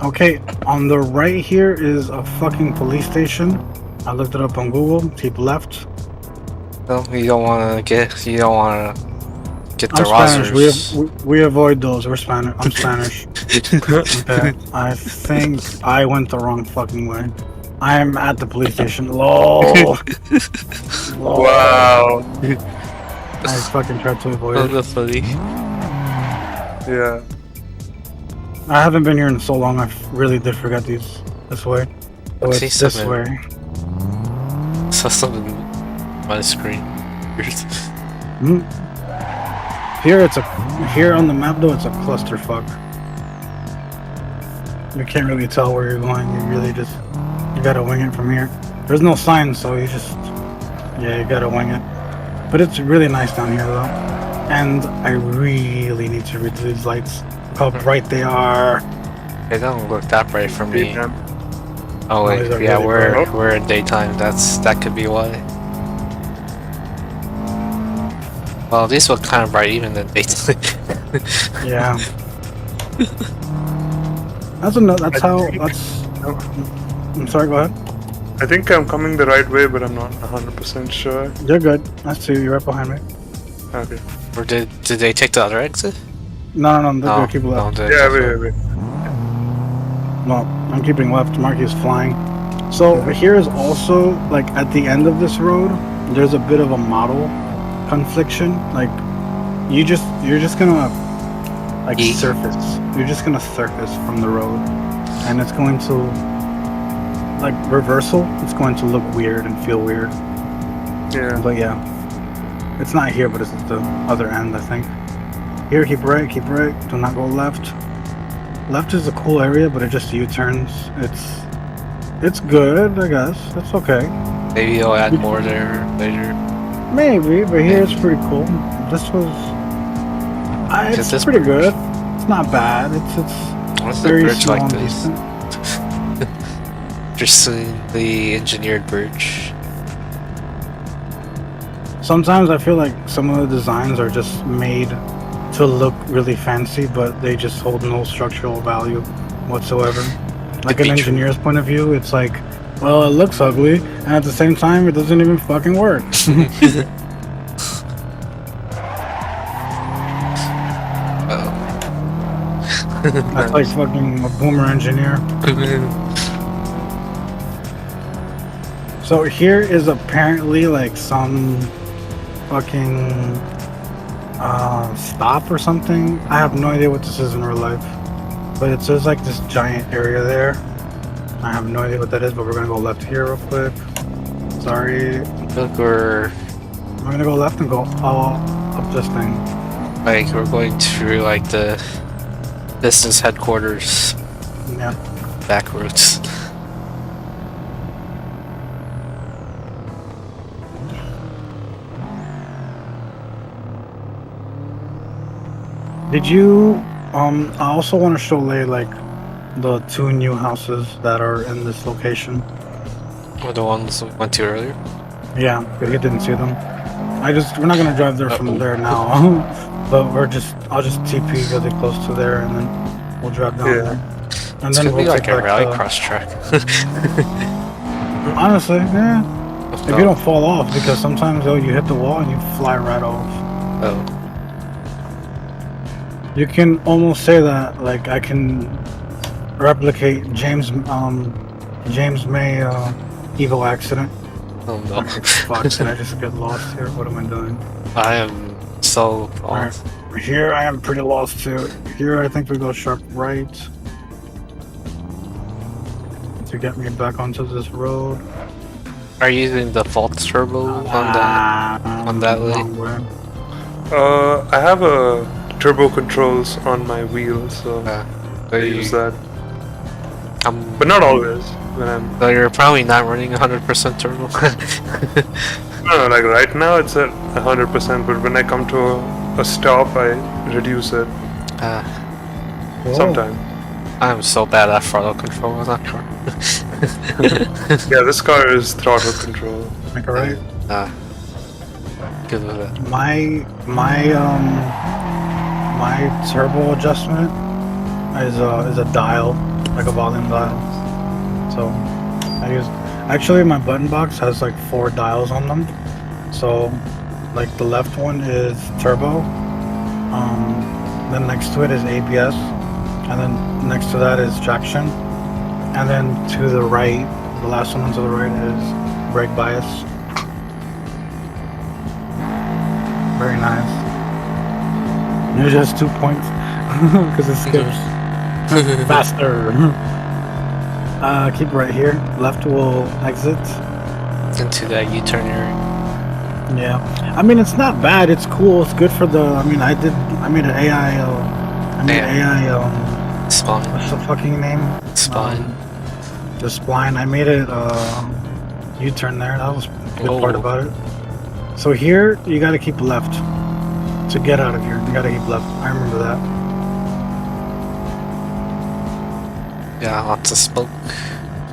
Okay, on the right here is a fucking police station. I looked it up on Google. Keep left. No, you don't want to get. You don't want to get the I'm Spanish. Rozzers. We avoid those. We're Spanish. I'm Spanish. Okay. I think I went the wrong fucking way. I am at the police station. LOL. LOL. Wow. I fucking tried to avoid Oh, it. that's funny. Yeah. I haven't been here in so long. I really did forget this way. So Okay, it's this something. way. Saw something on my screen. Hmm. Here on the map though, it's a clusterfuck. You can't really tell where you're going. You gotta wing it from here. There's no sign, so you gotta wing it. But it's really nice down here though. And I really need to read these lights. Look how bright they are. They don't look that bright for me. Daytime. Oh wait, these are yeah, really bright. we're in daytime. That could be why. Well, these look kind of bright even in daytime. Yeah. I'm sorry, go ahead. I think I'm coming the right way, but I'm not 100% sure. You're good. I see you. You're right behind me. Okay. Or did they take the other exit? No, they're No, gonna keep left. no, Yeah, wait. No, I'm keeping left. Marky is flying. So here is also, like, at the end of this road, there's a bit of a model confliction. Like, you're just gonna, like, Yeet. surface. You're just gonna surface from the road. And it's going to, like, reversal, it's going to look weird and feel weird. Yeah. But yeah, it's not here, but it's at the other end, I think. Here, keep right, do not go left. Left is a cool area, but it just U-turns. It's good, I guess. It's okay. Maybe you'll add more there later. Maybe, but here it's pretty cool. This was... it's this pretty bridge? good. It's not bad. What's It's the very bridge small like and this? decent. Just seeing the engineered bridge. Sometimes I feel like some of the designs are just made to look really fancy, but they just hold no structural value whatsoever. Like Could an be true. engineer's point of view, it's like, well, it looks ugly, and at the same time, it doesn't even fucking work. That's like fucking a boomer engineer. So here is apparently like some fucking stop or something. I have no idea what this is in real life, but it says like this giant area there. I have no idea what that is, but we're gonna go left here real quick. Sorry, Look, we're gonna go left and go all up this thing. we're going through like the business headquarters Yeah. back roads. Did you? I also want to show Lay like the 2 new houses that are in this location. Or the ones we went to earlier. Yeah, but he didn't see them. We're not gonna drive there from there now, but I'll just TP really close to there, and then we'll drive down there. And It's then gonna be like take a back rallycross track. Honestly, yeah. If you don't fall off, because sometimes though you hit the wall and you fly right off. Oh. You can almost say that like I can replicate James May Evo accident. Oh no. Fuck, did I just get lost here? What am I doing? I am so Alright, lost. here I am pretty lost too. Here I think we go sharp right to get me back onto this road. Are you using the default turbo on that wrong way? way. I have a turbo controls on my wheel, so So I use that. I'm, But not always. When I'm so you're probably not running 100% turbo. no, like right now it's at 100%, but when I come to a stop, I reduce it Whoa. sometimes. I'm so bad at throttle control on that car. Yeah, this car is throttle control. Make a right. Good with it. My turbo adjustment is a dial, like a volume dial. So I use actually my button box has like 4 dials on them. So like the left one is turbo, then next to it is ABS, and then next to that is traction, and then to the right, the last one to the right is brake bias. Very nice. There's just 2 points because it skips faster. Keep right here. Left will exit. Into that U-turn area. Yeah, I mean it's not bad. It's cool. It's good for the. I mean, I made an AI. I made AI. Spine. What's the fucking name? Spine. The spline. I made it. U-turn there. That was the good part about it. So here you got to keep left to get out of here. You got to keep left. I remember that. Yeah, lots of smoke.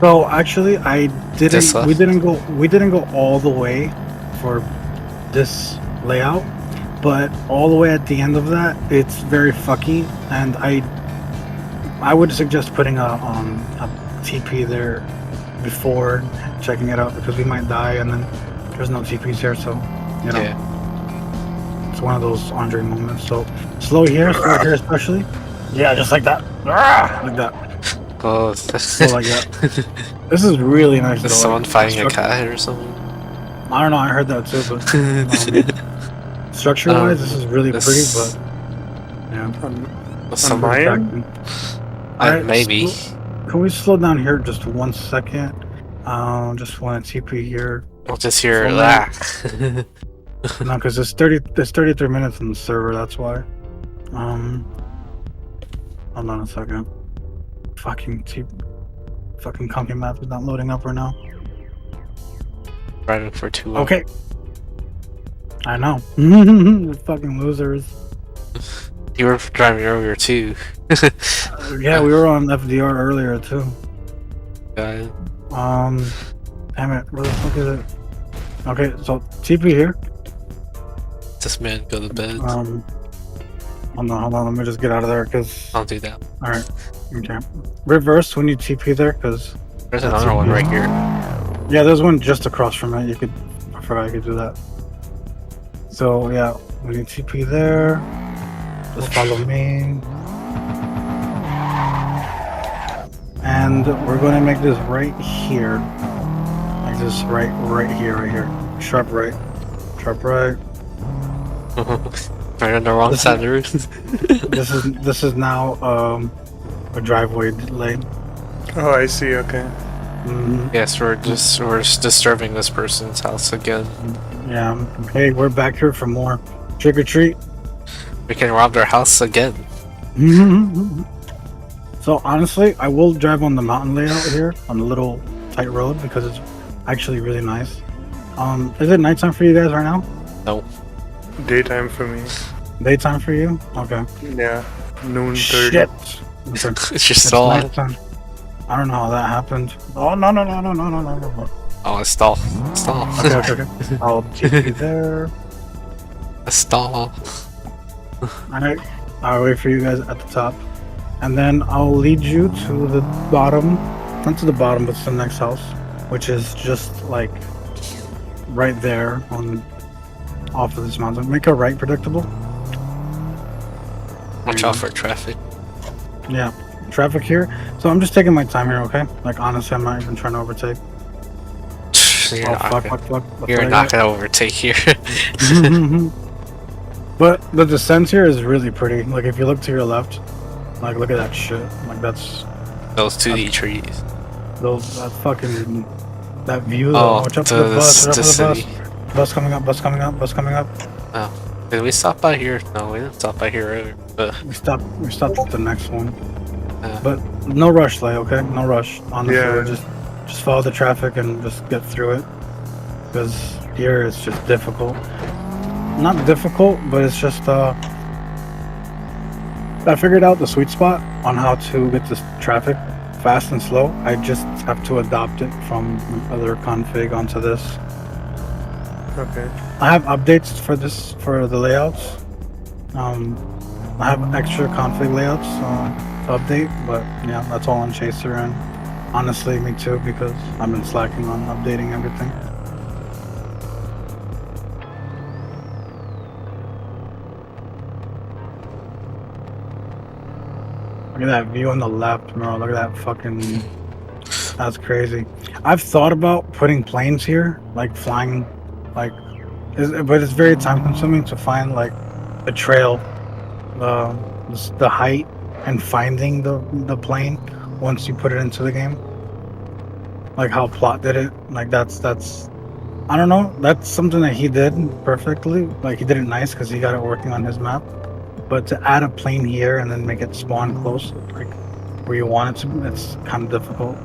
So actually, I didn't. Just left? We didn't go. We didn't go all the way for this layout, but all the way at the end of that, it's very fucky, and I would suggest putting a TP there before checking it out because we might die, and then there's no TPs here, so you know. Yeah. It's one of those Andre moments. So slow here especially. Yeah, just like that. Like that. Oh, So like that. This is really nice. is though. someone Like, fighting a cat or something? I don't know. I heard that too, but structure-wise, this is really pretty. But yeah, Some Am I in? distracting. Alright, maybe. Can we slow down here just 1 second? Just want to TP here. We'll just hear So that. No, because it's 33 minutes on the server. That's why. Hold on a second. Fucking Conky map is not loading up right now. Driving for too long. Okay. I know. Fucking losers. You were driving earlier too. Yeah, we were on FDR earlier too. Got it. Damn it. Where the fuck is it? Okay, so TP here. This man go to bed. Hold on. Let me just get out of there because. I'll do that. All right. Okay. Reverse when you TP there because. There's another one right here. Yeah, there's one just across from it. I forgot I could do that. So yeah, when you TP there, just follow me. And we're going to make this right here. Like this right here. Sharp right. Right on the wrong side of the road. This is now a driveway lane. Oh, I see. Okay. Yes, we're disturbing this person's house again. Yeah. Hey, we're back here for more. Trick or treat. We can rob their house again. So honestly, I will drive on the mountain layout here on the little tight road because it's actually really nice. Is it nighttime for you guys right now? No. Daytime for me. Daytime for you? Okay. Yeah. Noon 30. Shit. Okay. It's just stall. Nighttime. I don't know how that happened. Oh no. Oh, it's stall. Okay. I'll TP there. A stall. Alright. I'll wait for you guys at the top. And then I'll lead you to the bottom. Not to the bottom, but to the next house. Which is just like right there on off of this mountain. Make a right predictable. Watch out for traffic. Yeah. Traffic here. So I'm just taking my time here, okay? Like honestly, I'm not even trying to overtake. You're Oh not fuck, gonna, fuck, fuck. That's you're what I not got. gonna overtake here. But the descent here is really pretty. Like if you look to your left, like look at that shit. Like that's Those 2D trees. that fucking that view though. Oh, Watch out for the bus. Watch out the for the bus. city. Bus coming up. Bus coming up. Bus coming up. Oh, did we stop by here? No, we didn't stop by here earlier. But We stopped at the next one. uh, But no rush, like okay, no rush. Honestly, Yeah. we're just follow the traffic and just get through it. Because here it's just difficult. Not difficult, but it's just I figured out the sweet spot on how to get this traffic fast and slow. I just have to adopt it from other config onto this. Okay. I have updates for this for the layouts. I have extra config layouts to update, but yeah, that's all on Chaser, and honestly, me too, because I've been slacking on updating everything. Look at that view on the left, bro. Look at that fucking. That's crazy. I've thought about putting planes here, like flying, like, but it's very time consuming to find like a trail, the height, and finding the plane once you put it into the game. Like how Plot did it. Like that's I don't know. That's something that he did perfectly. Like he did it nice because he got it working on his map. But to add a plane here and then make it spawn close, like where you want it to, it's kind of difficult.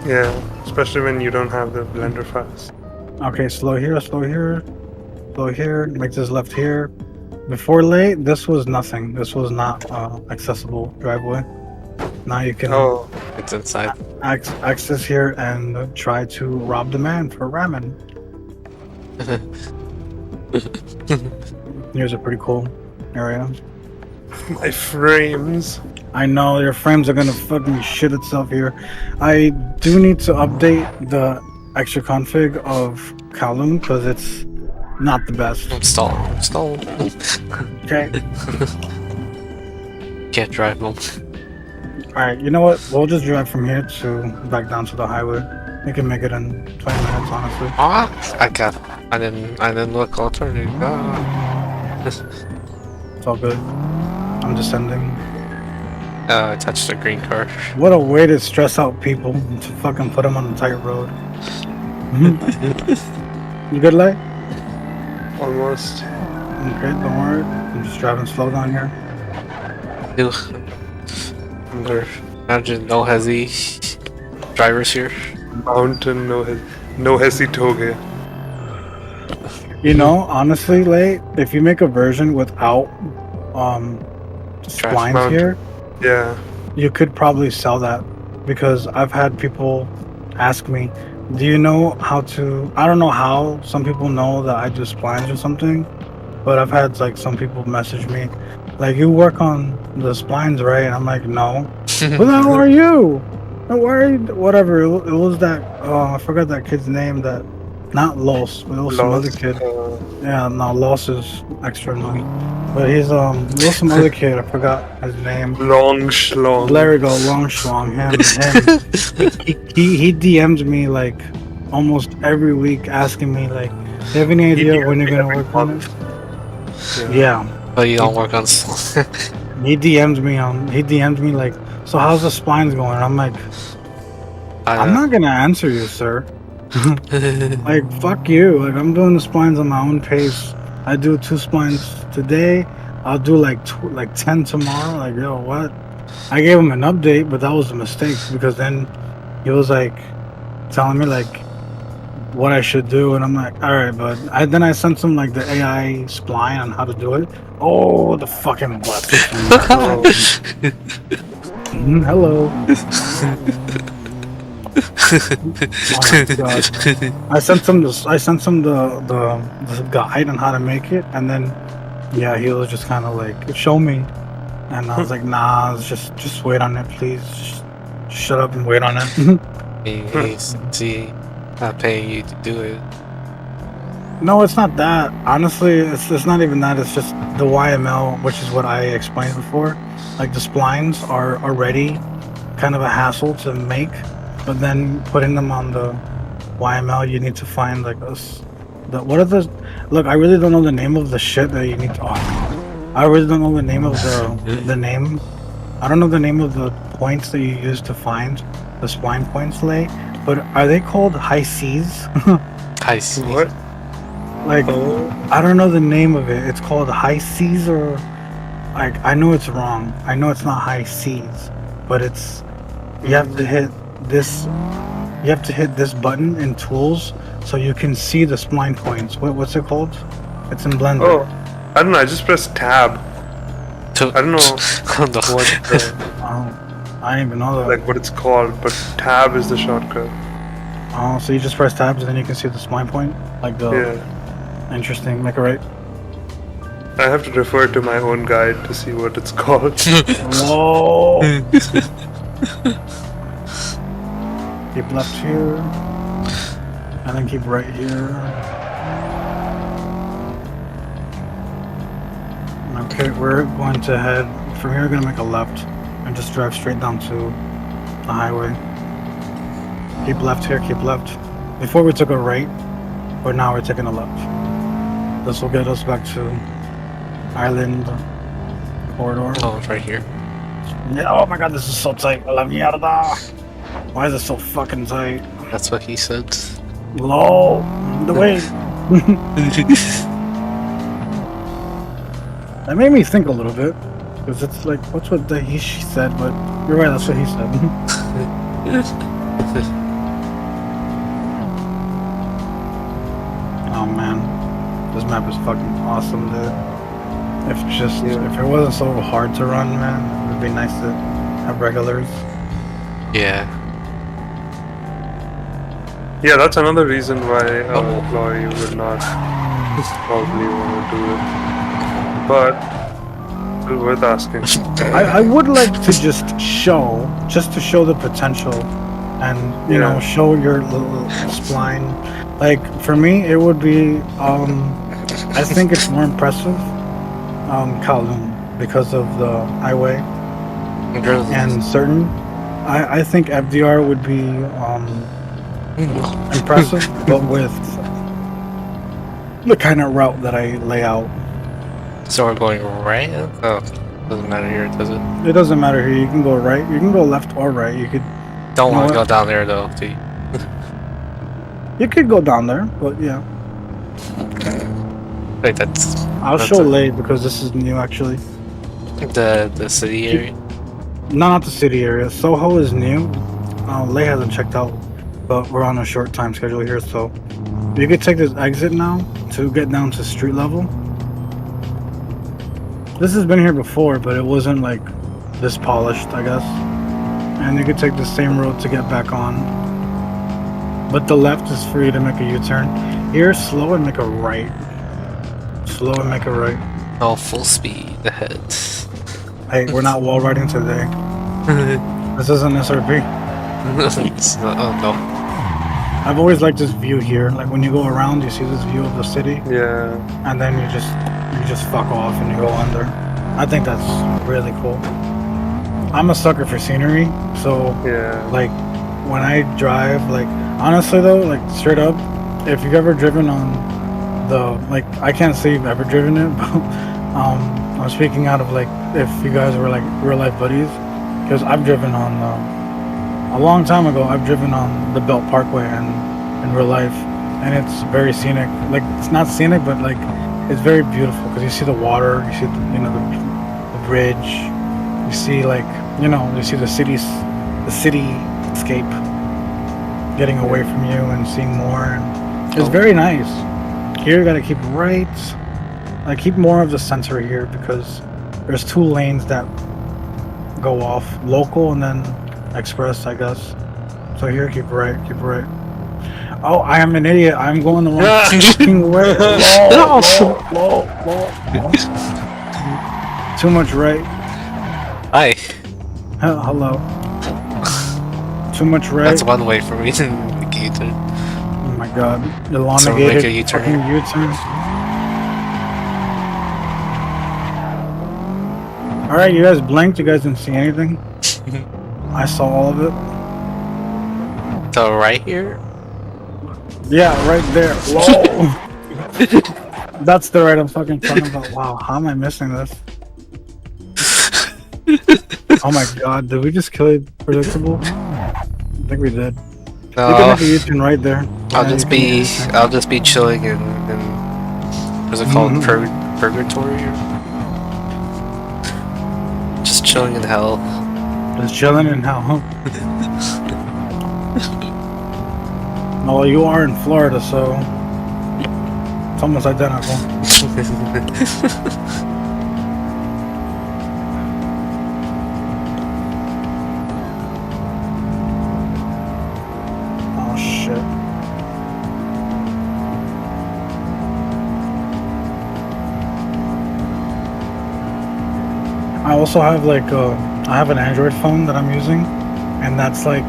Yeah, especially when you don't have the blender fast. Okay, slow here, slow here, slow here. Make this left here. Before late, this was nothing. This was not accessible driveway. Now you can Oh, it's inside. access here and try to rob the man for ramen. Here's a pretty cool area. my frames. I know your frames are gonna fucking shit itself here. I do need to update the extra config of Kowloon because it's not the best. Install. Okay. Can't drive them. Alright, you know what? We'll just drive from here to back down to the highway. We can make it in 20 minutes, honestly. Ah, I didn't look alternative. Ah. It's all good. I'm descending. I touched a green car. What a way to stress out people to fucking put them on a tight road. You good, Light? Almost. Okay, don't worry. I'm just driving slow down here. Ew. Imagine no hezzy drivers here. Mountain, no hesitoge. You know, honestly, Late, if you make a version without splines mount. here, Yeah. you could probably sell that, because I've had people ask me, do you know how to, I don't know how some people know that I do splines or something, but I've had like some people message me like, you work on the splines, right? And I'm like, no. Who the hell are you? Why are you, whatever, it was that I forgot that kid's name, that not Los, but it was some other kid. Yeah, no, Los is extra annoying. But he's there was some other kid, I forgot his name. Long schlong. There we go, Long Schlong, him. He DMs me like almost every week asking me like, do you have any idea when you're gonna work on it? Yeah. But you don't work on. He DMs me like, so how's the splines going? And I'm like, I'm not gonna answer you, sir. Like, fuck you. Like, I'm doing the splines on my own pace. I do 2 splines today. I'll do like 10 tomorrow. Like, yo, what? I gave him an update, but that was a mistake, because then he was like telling me like what I should do, and I'm like, all right, but then I sent him like the AI spline on how to do it. Oh, the fucking butt. Hello. Oh my God. I sent him the guide on how to make it, and then yeah, he was just kind of like, show me, and I was like, nah, just wait on it, please. Just shut up and wait on it. He's not paying you to do it. No, it's not that. Honestly, it's not even that. It's just the YML, which is what I explained before. Like, the splines are already kind of a hassle to make, but then putting them on the YML, you need to find like us. What are the? Look, I really don't know the name of the shit that you need to. Oh, I really don't know the name of the name. I don't know the name of the points that you use to find the spline points, Lay. But are they called high C's? I see. What? Like, I don't know the name of it. It's called high C's or like I know it's wrong. I know it's not high C's, but it's you have to hit this. You have to hit this button in tools so you can see the spline points. What's it called? It's in Blender. Oh, I don't know. I just pressed tab. I don't know Oh, no. what I didn't even know that. like what it's called, but tab is the shortcut. Oh, so you just press tabs and then you can see the spline point? Like the Yeah. interesting, make it right. I have to refer to my own guide to see what it's called. Whoa! Keep left here. And then keep right here. Okay, we're going to head from here. We're gonna make a left and just drive straight down to the highway. Keep left here, keep left. Before we took a right, but now we're taking a left. This will get us back to Island Corridor. Oh, it's right here. Yeah, oh my god, this is so tight. La mierda. Why is it so fucking tight? That's what he said. Low. The way. That made me think a little bit. Because it's like, what's what she said, but you're right, that's what he said. Oh man. This map is fucking awesome, dude. If it wasn't so hard to run, man, it'd be nice to have regulars. Yeah. Yeah, that's another reason why our employee would not probably want to do it. But still worth asking. I would like to just show the potential and you know show your little spline. Like for me it would be I think it's more impressive Kowloon because of the highway and certain I think FDR would be impressive but with the kind of route that I lay out. So we're going right? Oh, doesn't matter here, does it? It doesn't matter here. You can go right. You can go left or right. You could. Don't want to go down there though, do you? You could go down there, but yeah. Wait, that's. I'll show Lay because this is new actually. The city area. No, not the city area. Soho is new. Lay hasn't checked out, but we're on a short time schedule here, so you could take this exit now to get down to street level. This has been here before, but it wasn't like this polished, I guess. And you could take the same road to get back on. But the left is for you to make a U-turn. Here, slow and make a right. Slow and make a right. Oh, full speed ahead. Hey, we're not wall riding today. This isn't SRP. Oh no. I've always liked this view here. Like when you go around, you see this view of the city. Yeah. And then you just fuck off and you go under. I think that's really cool. I'm a sucker for scenery, so Yeah. like when I drive, like honestly though, like straight up, if you've ever driven on the like I can't say you've ever driven it, but I'm speaking out of like if you guys were like real life buddies, because I've driven on a long time ago. I've driven on the Belt Parkway and in real life, and it's very scenic. Like it's not scenic, but like it's very beautiful because you see the water, you see the bridge, you see like you see the cityscape getting away from you and seeing more, and it's very nice. Here you gotta keep right, like keep more of the center here because there's 2 lanes that go off, local and then express, I guess. So here, keep right. Oh, I am an idiot. I'm going the wrong fucking way. Low. Too much right. Hi. Hello. Too much right. That's one way for me to make a U-turn. Oh my god. Elongated So make a U-turn. fucking U-turn. Alright, you guys blinked. You guys didn't see anything. I saw all of it. So right here? Yeah, right there. Whoa. That's the right I'm fucking talking about. Wow, how am I missing this? Oh my god, did we just kill a predictable? I think we did. You can No, make a U-turn right there. I'll Yeah, you just can make a be U-turn. I'll just be chilling in what's it called, purgatory? Or just chilling in hell. Just chilling in hell, huh? No, you are in Florida, so it's almost identical. Oh shit. I also have like I have an Android phone that I'm using, and that's like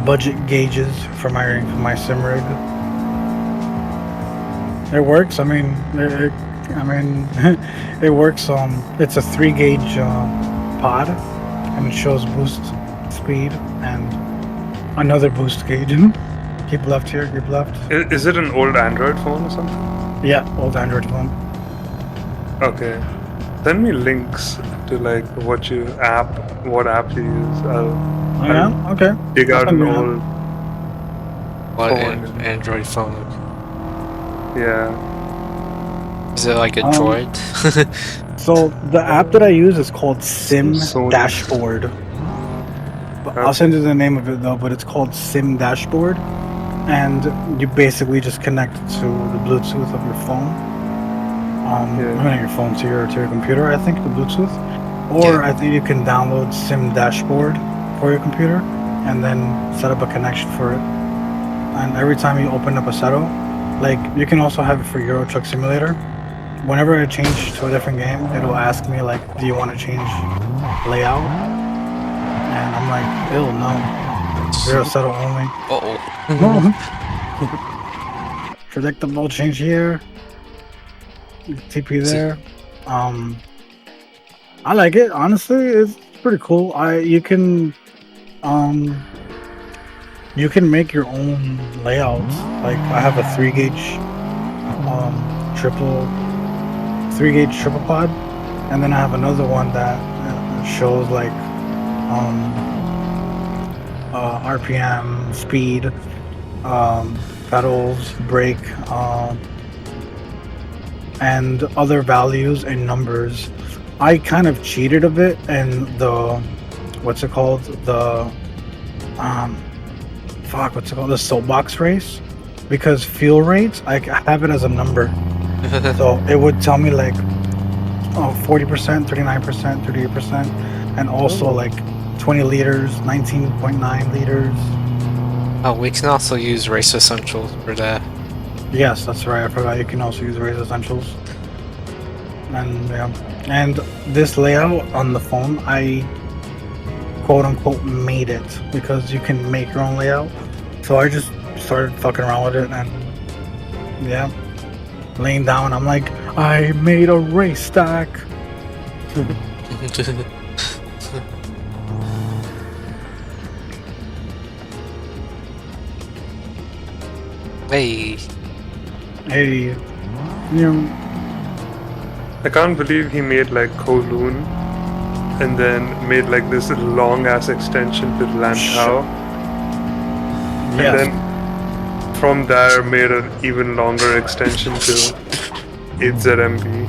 budget gauges for my sim rig. It works. I mean, it works. It's a 3 gauge pod, and it shows boost speed and another boost gauge. Keep left here. Keep left. Is it an old Android phone or something? Yeah, old Android phone. Okay. Send me links to like what app you use. Oh yeah. Okay. Dig I'll out send an you that. old What phone. Android phone? Yeah. Is it like a Droid? So the app that I use is called Sim Sony. Dashboard. But I'll send you the name of it though. But it's called Sim Dashboard, and you basically just connect it to the Bluetooth of your phone. I mean, your phone to your computer. I think the Bluetooth, or I think you can download Sim Dashboard for your computer, and then set up a connection for it. And every time you open up a setup, like you can also have it for Euro Truck Simulator. Whenever I change to a different game, it'll ask me like, do you want to change layout? And I'm like, ew, no. Zero settle only. Predictable change here. TP there. I like it. Honestly, it's pretty cool. You can make your own layouts. Like I have a 3 gauge triple pod, and then I have another one that shows like RPM, speed, pedals, brake, and other values and numbers. I kind of cheated a bit in the what's it called, the the soapbox race, because fuel rates I have it as a number. So it would tell me like 40%, 39%, 38%, and also like 20 liters, 19.9 liters. Oh, we can also use Race Essentials for that. Yes, that's right. I forgot you can also use Race Essentials. And yeah, and this layout on the phone, I quote unquote made it, because you can make your own layout. So I just started fucking around with it, and yeah, laying down, I'm like, I made a race stack. Hey. Hey, you know, I can't believe he made like Kowloon and then made like this long ass extension to Lantau. yes. And then from there made an even longer extension to 8ZMB.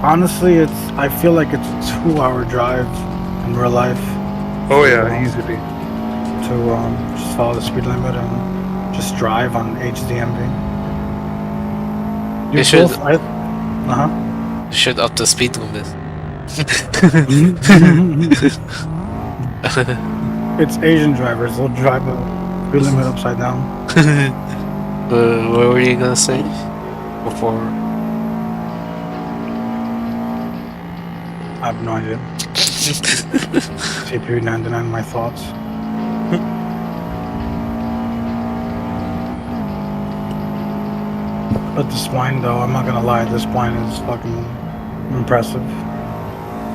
Honestly, I feel like it's a 2-hour drive in real life. Oh yeah, easily. To just follow the speed limit and just drive on HDMB. You should You should up the speed limit. It's Asian drivers. They'll drive the speed limit upside down. What were you gonna say before? I have no idea. CPU 99, my thoughts. But the spline, though, I'm not gonna lie, the spline is fucking impressive.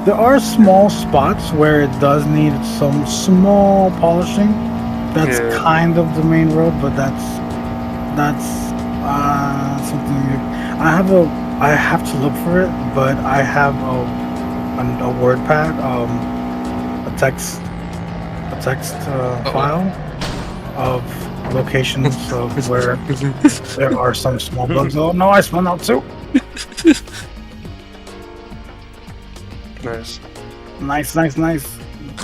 There are small spots where it does need some small polishing, That's Yeah. kind of the main road, but that's something. I have to look for it, but I have a word pad, a text file of locations of where there are some small bugs. Oh no, I spun out too. Nice. Nice.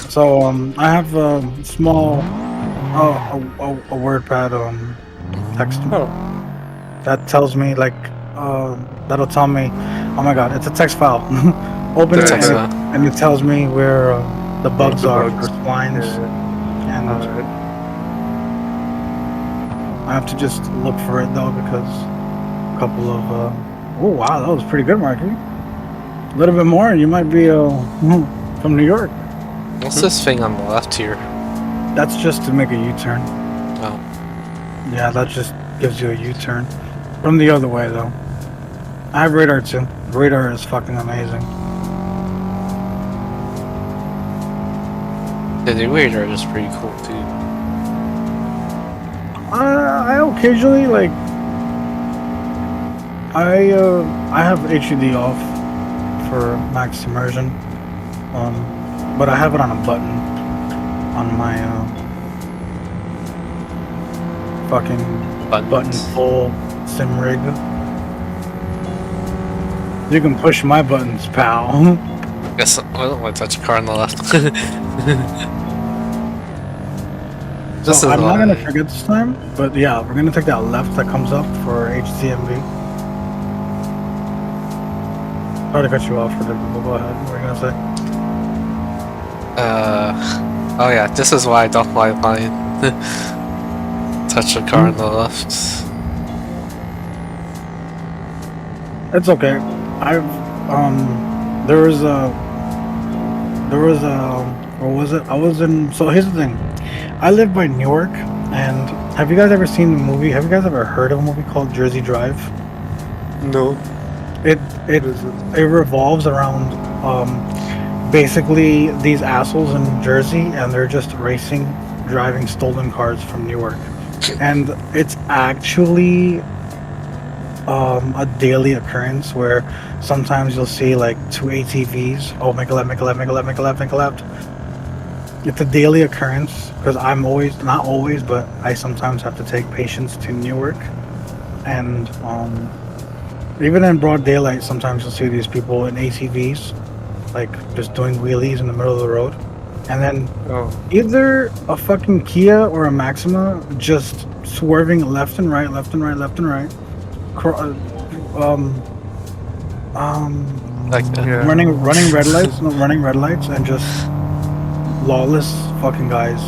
So I have a small a word pad text Oh. that tells me like that'll tell me, oh my god, it's a text file. Open it text and, file. and it tells me where the bugs the are bugs. for splines, Yeah. and Alright. I have to just look for it though because a couple of oh wow, that was pretty good, Marky. A little bit more, you might be from New York. What's this thing on the left here? That's just to make a U-turn. Oh. Yeah, that just gives you a U-turn. From the other way, though. I have radar, too. Radar is fucking amazing. Yeah, the radar is pretty cool too. I occasionally, like... I have HUD off for max immersion. But I have it on a button on my, fucking button full sim rig. You can push my buttons, pal. Guess I don't want to touch a car on the left. So I'm not gonna forget this time, but yeah, we're gonna take that left that comes up for HCMB. Sorry to cut you off, but go ahead. What were you gonna say? Oh yeah, this is why I don't like flying. Touch the car on the left. It's okay. There was what was it? So here's the thing. I live by Newark, and have you guys ever seen the movie? Have you guys ever heard of a movie called Jersey Drive? No. It revolves around basically these assholes in Jersey, and they're just driving stolen cars from Newark, and it's actually a daily occurrence where sometimes you'll see like two ATVs. Oh, make a left. It's a daily occurrence because I'm not always, but I sometimes have to take patients to Newark, and even in broad daylight, sometimes you'll see these people in ATVs, like just doing wheelies in the middle of the road, and then either a fucking Kia or a Maxima just swerving left and right, like that. Running red lights, and just lawless fucking guys,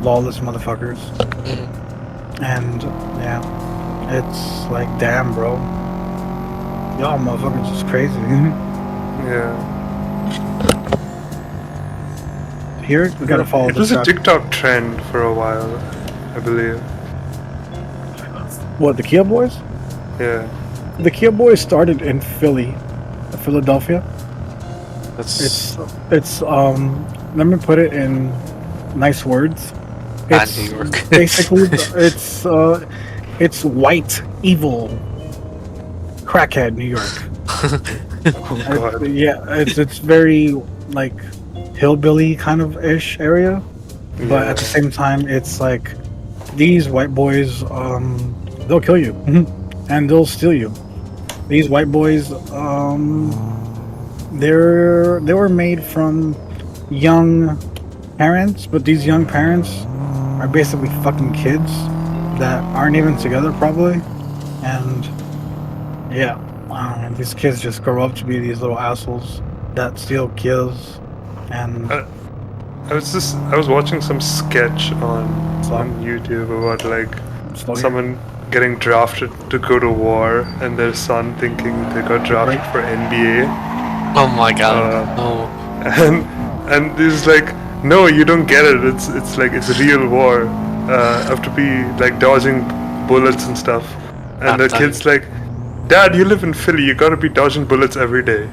lawless motherfuckers. And yeah, it's like, damn, bro, y'all motherfuckers is crazy. Yeah. Here we gotta follow. It was a TikTok trend for a while, I believe. What, the Kia Boys? Yeah. The Kia Boys started in Philadelphia. It's let me put it in nice words. It's New York. basically it's white evil crackhead New York. Oh, God. It's very like hillbilly kind of ish area, but at the same time it's like these white boys they'll kill you and they'll steal you. These white boys they were made from young parents, but these young parents are basically fucking kids that aren't even together probably, and yeah, these kids just grow up to be these little assholes that steal kills. And I was watching some sketch on YouTube about like someone getting drafted to go to war and their son thinking they got drafted for NBA. Oh my god. No. And he's like, no, you don't get it. It's like it's a real war. Have to be like dodging bullets and stuff. And the kid's like, Dad, you live in Philly. You gotta be dodging bullets every day.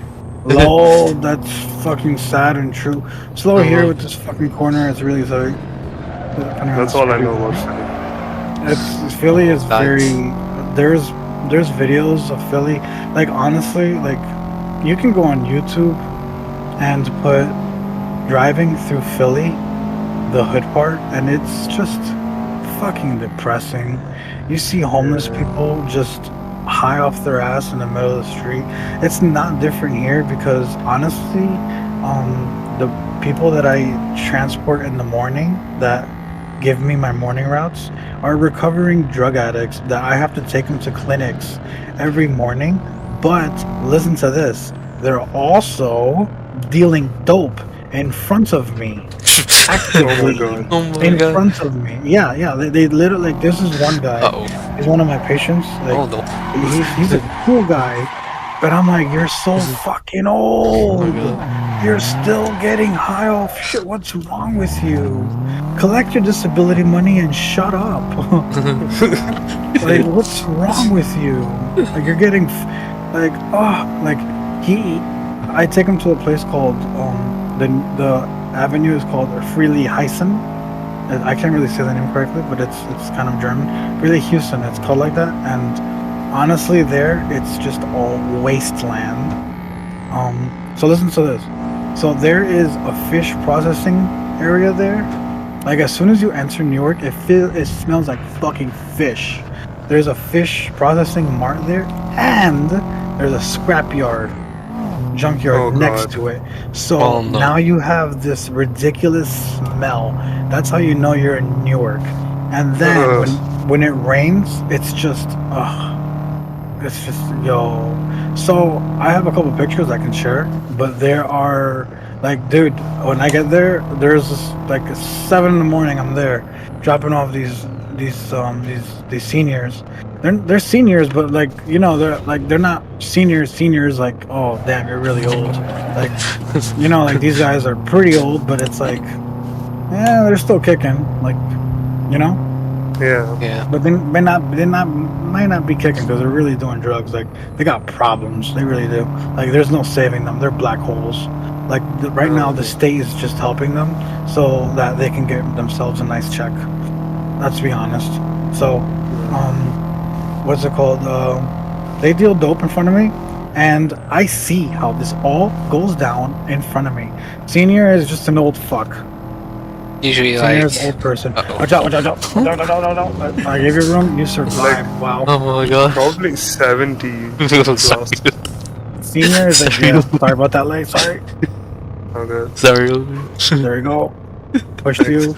Lol, that's fucking sad and true. Slow here with this fucking corner. It's really sorry. depending on That's the all I street know you're about on. Philly. Philly is Nice. very. There's videos of Philly. Like honestly, like you can go on YouTube and put driving through Philly, the hood part, and it's just fucking depressing. You see homeless Yeah. people just high off their ass in the middle of the street. It's not different here because honestly, the people that I transport in the morning that give me my morning routes are recovering drug addicts that I have to take them to clinics every morning. But listen to this, they're also dealing dope in front of me, Oh my actively god. Oh my in god. front of me. Yeah, yeah. They literally like this is one guy. Uh-oh. He's one of my patients. Like Oh no. he's a cool guy, but I'm like, you're so fucking old. You're still getting high off shit. What's wrong with you? Collect your disability money and shut up. Like, what's wrong with you? Like, you're getting, like, oh, like he. I take him to a place called the avenue is called Freely Heisen. I can't really say the name correctly, but it's kind of German. Really Houston, it's called like that. And honestly, there it's just all wasteland. So listen to this. So there is a fish processing area there. Like as soon as you enter New York, it smells like fucking fish. There's a fish processing mart there, and there's a scrapyard, junkyard Oh next god. to it. So Oh, no. now you have this ridiculous smell. That's how you know you're in Newark. And then Ugh. when it rains, it's just it's just yo. So I have a couple pictures I can share, but there are like, dude, when I get there, there's this, like 7 in the morning. I'm there, dropping off these seniors. They're seniors, but like they're not seniors. Like, oh damn, you're really old. Like like these guys are pretty old, but it's like, yeah, they're still kicking. Like, you know. Yeah. Yeah. But they might not be kicking because they're really doing drugs. Like they got problems. They really do. Like there's no saving them. They're black holes. Like right now, the state is just helping them so that they can get themselves a nice check. Let's be honest. So, what's it called? They deal dope in front of me, and I see how this all goes down in front of me. Senior is just an old fuck. Usually Senior like. is old person. Uh-oh. Watch out! Watch out! Watch out! Watch out! Watch out! I gave you room. You survived. Wow. Oh my god. Probably 70 Sorry. Senior is like, yeah, sorry about that, late. Sorry. Okay. Sorry. There you go. Pushed you.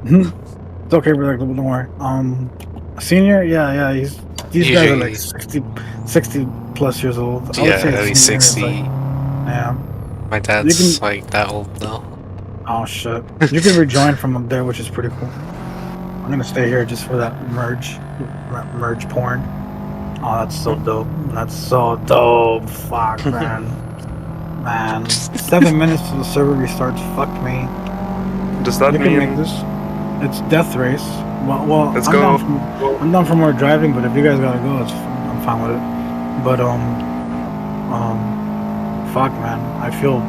It's okay, brother. Don't worry. Senior, yeah. These guys are like Usually- 60 plus years old. I would Yeah, say at least senior is 60. like, yeah. My dad's like that old now. Oh shit. You can rejoin from up there, which is pretty cool. I'm gonna stay here just for that merge porn. Oh, that's so dope. That's so dope. Fuck, man. Man, 7 minutes to the server restarts. Fuck me. Does that You can make mean this. It's death race. Well, let's I'm go? I'm done for more driving, but if you guys gotta go, I'm fine with it. But fuck, man, I feel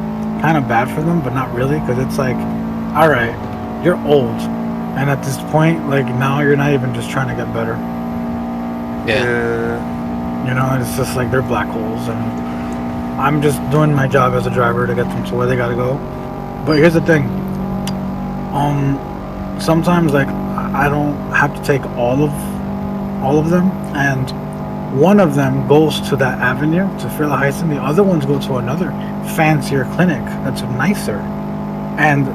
kind of bad for them, but not really, because it's like, all right, you're old, and at this point, like now you're not even just trying to get better. Yeah. It's just like they're black holes, and I'm just doing my job as a driver to get them to where they gotta go. But here's the thing. Sometimes like I don't have to take all of them, and one of them goes to that avenue to Frilla Heights, and the other ones go to another fancier clinic that's nicer. And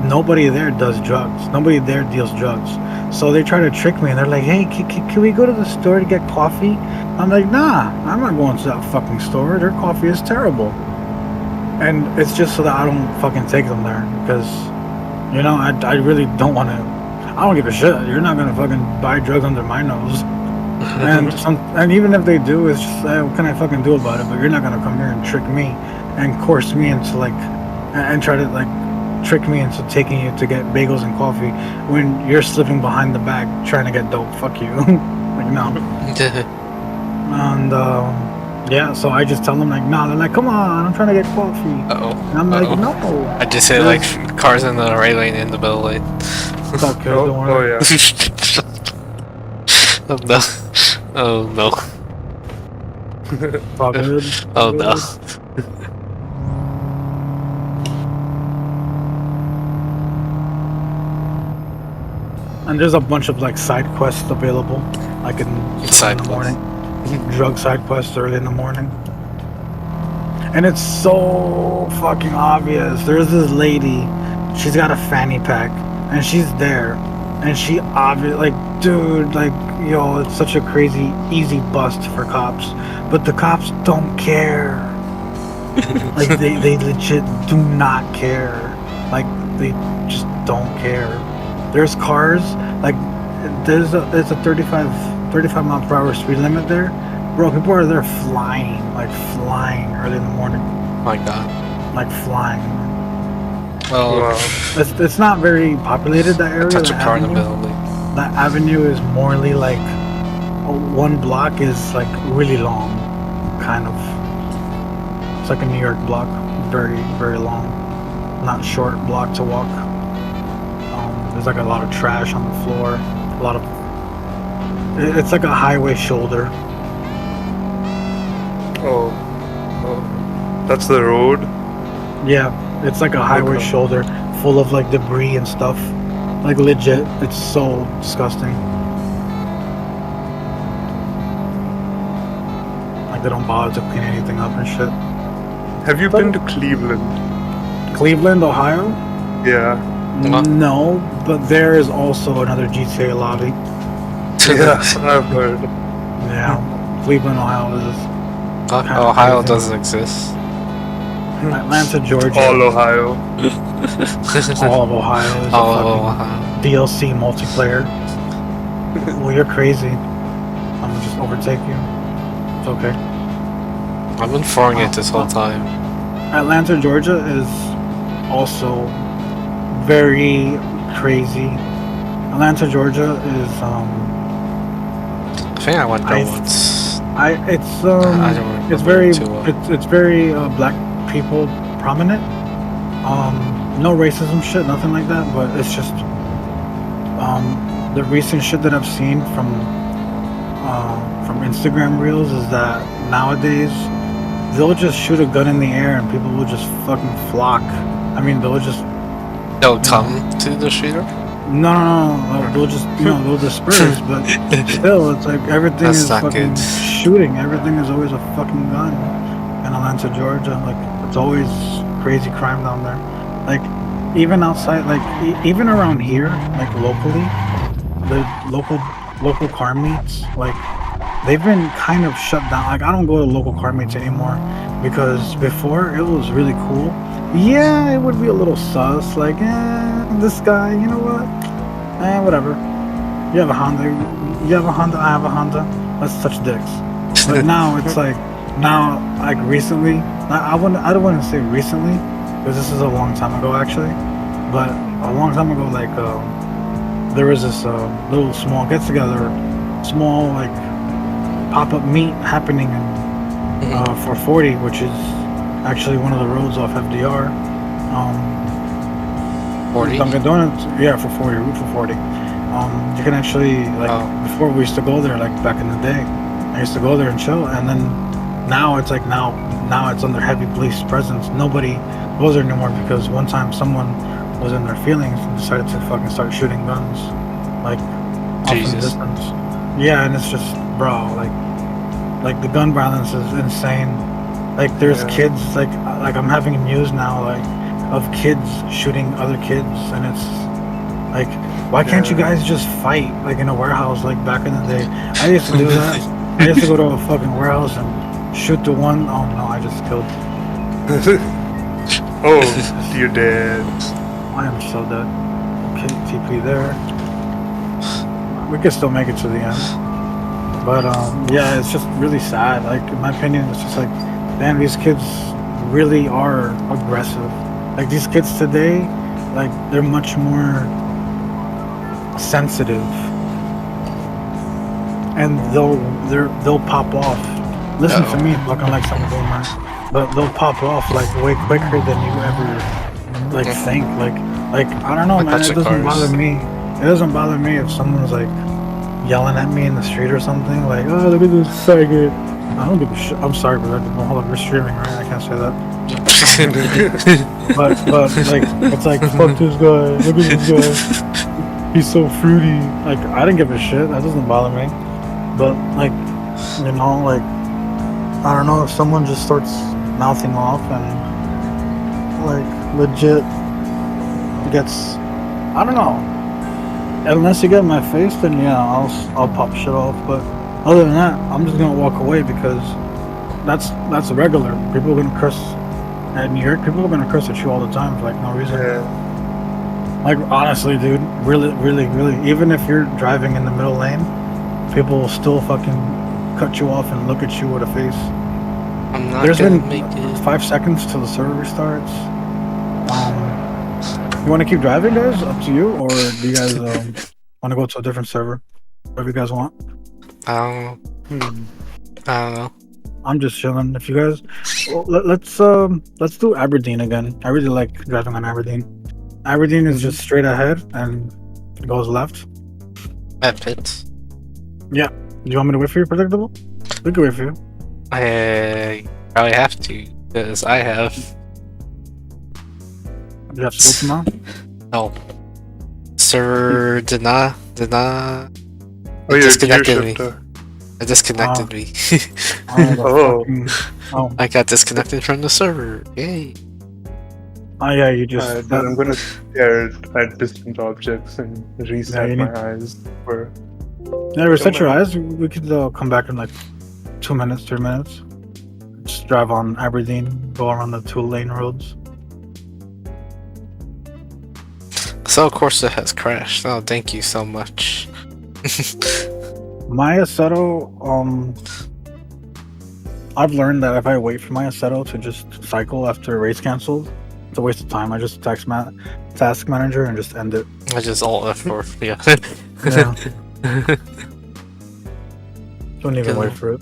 nobody there does drugs. Nobody there deals drugs. So they try to trick me, and they're like, "Hey, can we go to the store to get coffee?" I'm like, "Nah, I'm not going to that fucking store. Their coffee is terrible." And it's just so that I don't fucking take them there, because I really don't want to. I don't give a shit. You're not gonna fucking buy drugs under my nose. And even if they do, it's just what can I fucking do about it? But you're not gonna come here and trick me and coerce me into like and try to like trick me into taking you to get bagels and coffee when you're slipping behind the back trying to get dope. Fuck you. Like no. And yeah, so I just tell them like, no. They're like, come on, I'm trying to get coffee. Uh-oh. And I'm like, no. I just hit like cars in the right lane in the middle lane. It's all good, don't Oh worry. yeah. Oh no. Oh no. It's all good. It's all Oh no. good. And there's a bunch of like side quests available. Like in Side the quests. morning. Drug side quests early in the morning. And it's so fucking obvious. There's this lady, she's got a fanny pack, and she's there. And she obviously, like, dude, like, yo, it's such a crazy, easy bust for cops. But the cops don't care. Like, they legit do not care. Like, they just don't care. There's cars, like, there's a 35 mile per hour speed limit there. Bro, people are there flying early in the morning. My god. Like, flying. Well, Wow. It's not very populated, that area. touch a that car in the avenue. middle. Like, That avenue is morely like, one block is like really long, kind of. It's like a New York block, very, very long. Not short block to walk. There's like a lot of trash on the floor. A lot of. It's like a highway shoulder. Oh. That's the road. Yeah, it's like a highway Okay. shoulder full of like debris and stuff. Like legit, it's so disgusting. Like they don't bother to clean anything up and shit. Have you been to Cleveland? Cleveland, Ohio? Yeah. No. No, but there is also another GTA lobby. Yeah, I've heard. Yeah, Cleveland, Ohio is. Ohio crazy. doesn't exist. Atlanta, Georgia. All Ohio. All of Ohio is All a of fucking Ohio. DLC multiplayer. Well, you're crazy. I'm gonna just overtake you. It's okay. I've been throwing it this whole time. Atlanta, Georgia is also very crazy. Atlanta, Georgia is I think I went there I- once. I I don't remember it's very too well. it's very black people prominent. No racism shit, nothing like that, but it's just the recent shit that I've seen from Instagram reels is that nowadays they'll just shoot a gun in the air and people will just fucking flock. I mean, they'll just They'll come to the shooter? no, they'll just they'll disperse, but still, it's like everything That's is not fucking good. shooting. Everything is always a fucking gun in Atlanta, Georgia. Like it's always crazy crime down there. Like even outside, like even around here, like locally, the local car meets, like they've been kind of shut down. Like I don't go to local car meets anymore because before it was really cool. Yeah, it would be a little sus. Like, this guy, you know what? Whatever. You have a Honda. You have a Honda. I have a Honda. Let's touch dicks. But now it's like recently. I don't want to say recently because this is a long time ago actually. But a long time ago, like there was this little small get together, small like pop up meet happening in for 40, which is actually one of the roads off FDR. 40? Dunkin' Donuts, yeah, for 40, route for 40. You can actually, like, before we used to go there, like, back in the day, I used to go there and chill, and then now it's like, now it's under heavy police presence. Nobody goes there anymore because one time someone was in their feelings and decided to fucking start shooting guns, like, off in the Jesus. distance. Yeah, and it's just, bro, like the gun violence is insane. Like there's Yeah. kids like I'm having news now like of kids shooting other kids, and it's like, why can't you guys just fight like in a warehouse like back in the day? I used to do that. I used to go to a fucking warehouse and shoot the one. Oh no, I just killed. Oh, you're dead. I am so dead. Okay, TP there. We can still make it to the end. But yeah, it's just really sad. Like in my opinion, it's just like, damn, these kids really are aggressive. Like these kids today, like they're much more sensitive, and they'll pop off. Listen to me, looking like some boomer, but they'll pop off like way quicker than you ever like think. Like I don't know, man. touch It the doesn't cars. bother me. It doesn't bother me if someone's like yelling at me in the street or something, like, oh, look at this faggot. I don't give a shit. I'm sorry, but hold on, we're streaming, right? I can't say that. But like, it's like, fuck this guy. Look at this guy. He's so fruity. Like, I didn't give a shit. That doesn't bother me. But like, you know, like, I don't know if someone just starts mouthing off and like legit gets, I don't know. Unless you get in my face, then yeah, I'll pop shit off. But other than that, I'm just gonna walk away because that's regular. People are gonna curse at New York. People are gonna curse at you all the time for like no reason. Yeah. Like honestly, dude, really, even if you're driving in the middle lane, people will still fucking cut you off and look at you with a face. I'm not There's gonna been make it. 5 seconds till the server restarts. You want to keep driving, guys? Up to you, or do you guys want to go to a different server? Whatever you guys want. I don't know. I'm just chilling. If you guys, well, let's do Aberdeen again. I really like driving on Aberdeen. Aberdeen is just straight ahead and it goes left. At pits. Yeah. Do you want me to wait for you, Predictable? We can wait for you. I probably have to because I have. You have school tomorrow? No. Server did not. Oh, you're disconnected me. shifter. It disconnected me. Oh. Oh. I got disconnected from the server. Yay. Oh yeah, you just. But I'm gonna stare at distant objects and reset you my need- eyes for. Yeah, reset your eyes. We could come back in like 2 minutes, 3 minutes. Just drive on Aberdeen, go around the 2-lane roads. So Corsa has crashed. Oh, thank you so much. My Assetto, I've learned that if I wait for my Assetto to just cycle after a race canceled, it's a waste of time. I just task manager and just end it. I just alt F4. Yeah. Yeah. Don't even Kill wait him. for it.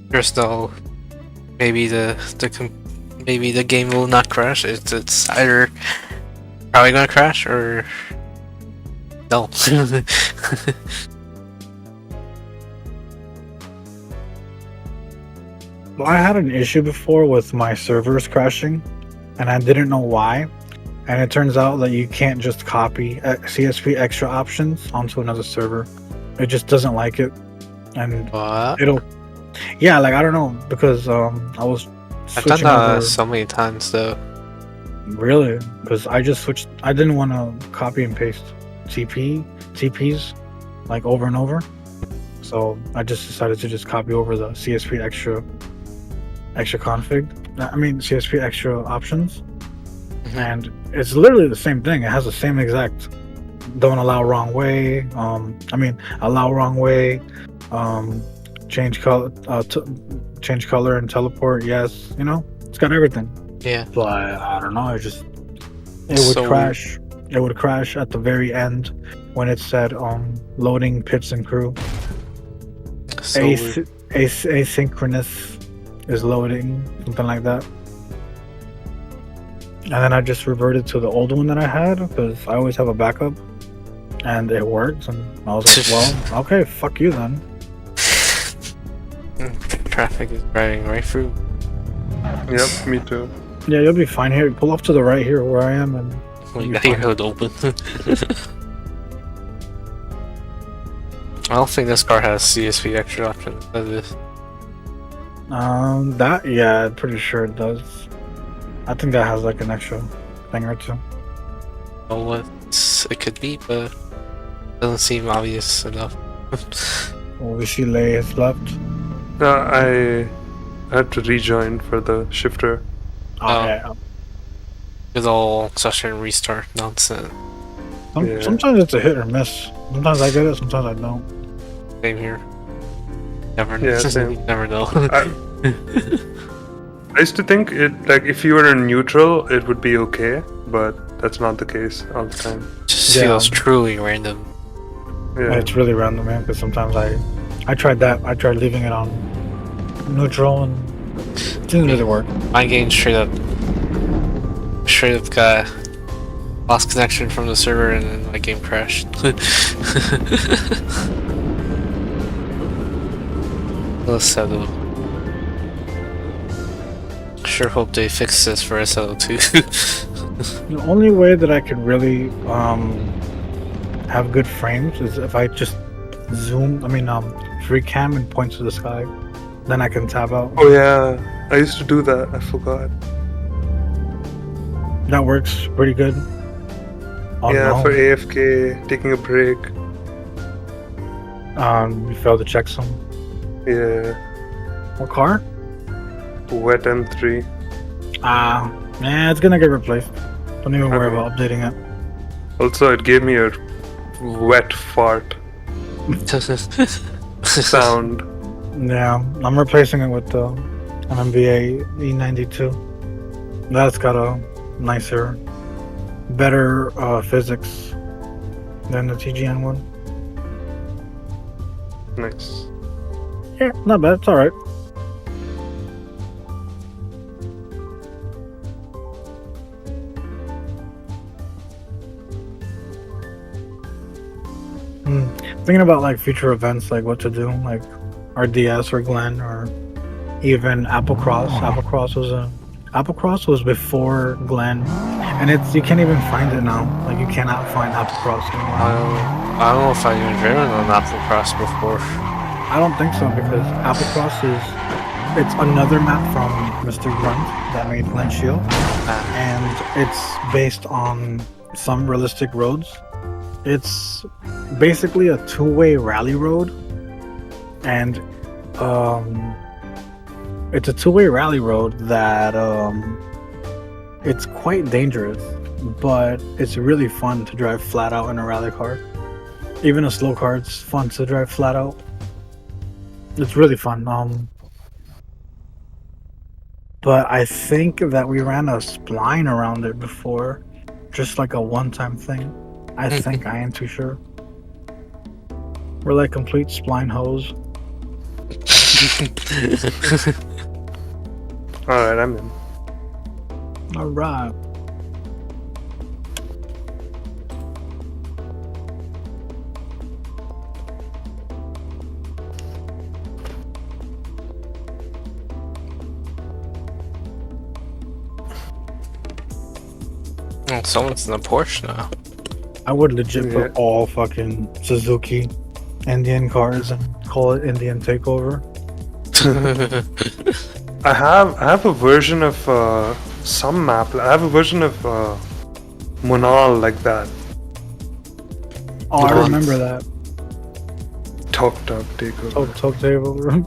There's no. Maybe the game will not crash. It's either probably gonna crash or no. Well, I had an issue before with my servers crashing, and I didn't know why. And it turns out that you can't just copy CSP extra options onto another server. It just doesn't like it, and What? it'll. Yeah, like I don't know because I was I've done switching that over. so many times though. Really? Because I just switched. I didn't want to copy and paste TPs like over and over. So I just decided to just copy over the CSP extra config. I mean CSP extra options, and it's literally the same thing. It has the same exact. Don't allow wrong way. Allow wrong way. Change color. Change color and teleport. Yes, you know it's got everything. Yeah. But I don't know. It would So- crash. It would crash at the very end when it said loading pits and crew. So Asynchronous is loading, something like that. And then I just reverted to the old one that I had because I always have a backup, and it works. And I was like, well, okay, fuck you then. traffic is driving right through. Yep, me too. Yeah, you'll be fine here. Pull off to the right here where I am, and We you'll got be your fine. hood open. I don't think this car has CSP extra option. Does it? I'm pretty sure it does. I think that has like an extra thing or two. Know what it could be, but doesn't seem obvious enough. Well, we see Lay has left. I had to rejoin for the shifter. Okay. It's all session restart nonsense. Yeah. Sometimes it's a hit or miss. Sometimes I get it, sometimes I don't. Same here. Never, Yeah, same. never know. I used to think it like if you were in neutral, it would be okay, but that's not the case all the time. Just Yeah. feels truly random. Yeah. It's really random, man, because sometimes I tried that. I tried leaving it on neutral and Didn't really work. My game straight up got lost connection from the server and then my game crashed. Let's settle. Sure hope they fix this for SLO2. The only way that I could really have good frames is if I just zoom. Free cam and point to the sky. Then I can tab out. Oh yeah, I used to do that. I forgot. That works pretty good. Oh, yeah, no. for AFK, taking a break. You failed to check some. Yeah, What car? wet M3. Yeah, it's gonna get replaced. Don't even worry about updating it. Also, it gave me a wet fart sound. Yeah, I'm replacing it with an MVA E92. That's got a nicer, better physics than the TGN one. Nice. Yeah, not bad. It's alright. Thinking about like future events, like what to do, like RDS or Glen or even Applecross. Applecross was before Glen, and you can't even find it now. Like you cannot find Applecross anymore. I don't know if I've even driven on Applecross before. I don't think so because Applecross it's another map from Mr. Grunt that made Glen Shield, and it's based on some realistic roads. It's basically a two-way rally road, and it's a two-way rally road that it's quite dangerous, but it's really fun to drive flat out in a rally car. Even a slow car, it's fun to drive flat out. It's really fun. But I think that we ran a spline around it before, just like a one-time thing. I think I ain't too sure. We're like complete spline hoes. Alright, I'm in. Alright. Oh, someone's in a Porsche now. I would legit put all fucking Suzuki Indian cars and call it Indian Takeover. I have a version of some map. I have a version of Monal like that. Oh, I remember that. Talk takeover. Talk Takeover.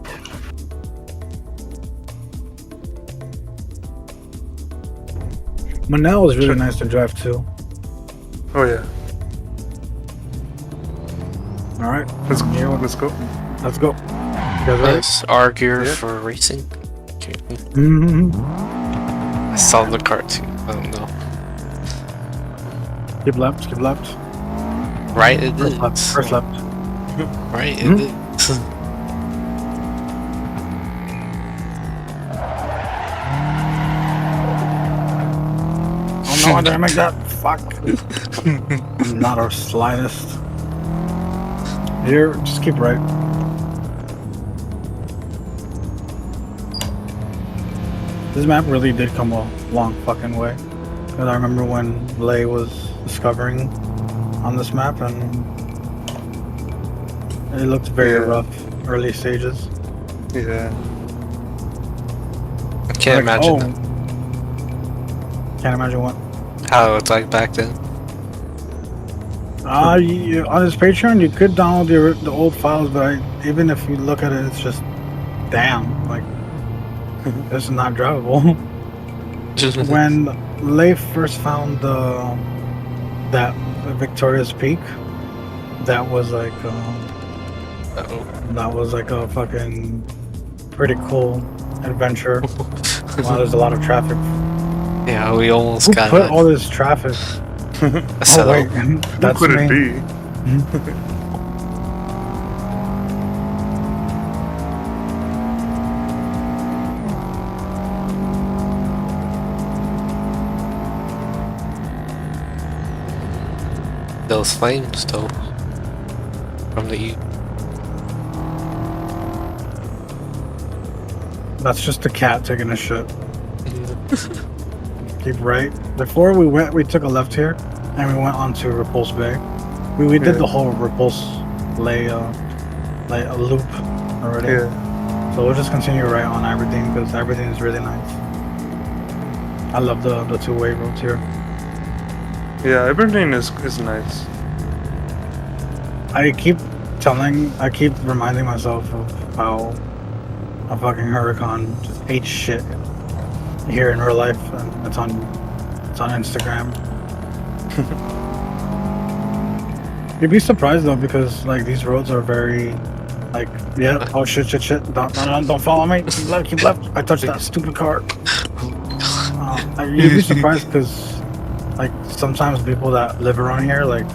Manel was really nice to drive too. Oh yeah. All right, Let's go. Let's go. You guys ready? Nice R gear Yeah. for racing. Okay. Mm-hmm. I saw the cartoon. I don't know. Keep left. Keep left. Right, it First did. left. First left. Right, it Mhm. did. Oh no, I didn't make that. Fuck. Not our slightest. Here, just keep right. This map really did come a long fucking way. Because I remember when Lay was discovering on this map and it looked very rough early stages. Yeah. I can't imagine Can't imagine what. how it looked like back then. On his Patreon, you could download the old files, but even if you look at it, it's just damn, like it's not drivable. When Leif first found that Victoria's Peak, that was like a fucking pretty cool adventure. Wow, there's a lot of traffic. Yeah, we almost Who got put it. all this traffic? So, Oh wait, that's Who could me. it be? those flames though from the E. That's just a cat taking a shit. Keep right. Before we went, we took a left here, and we went onto Repulse Bay. We did the whole Repulse lay like a loop already. Yeah. So we'll just continue right on Aberdeen because Aberdeen is really nice. I love the two-way roads here. Yeah, Aberdeen is nice. I keep reminding myself of how a fucking hurricane just ate shit here in real life, and it's on Instagram. You'd be surprised though, because like these roads are very like, yeah, oh shit, don't follow me, keep left. I touched that stupid car. You'd be surprised because like sometimes people that live around here, like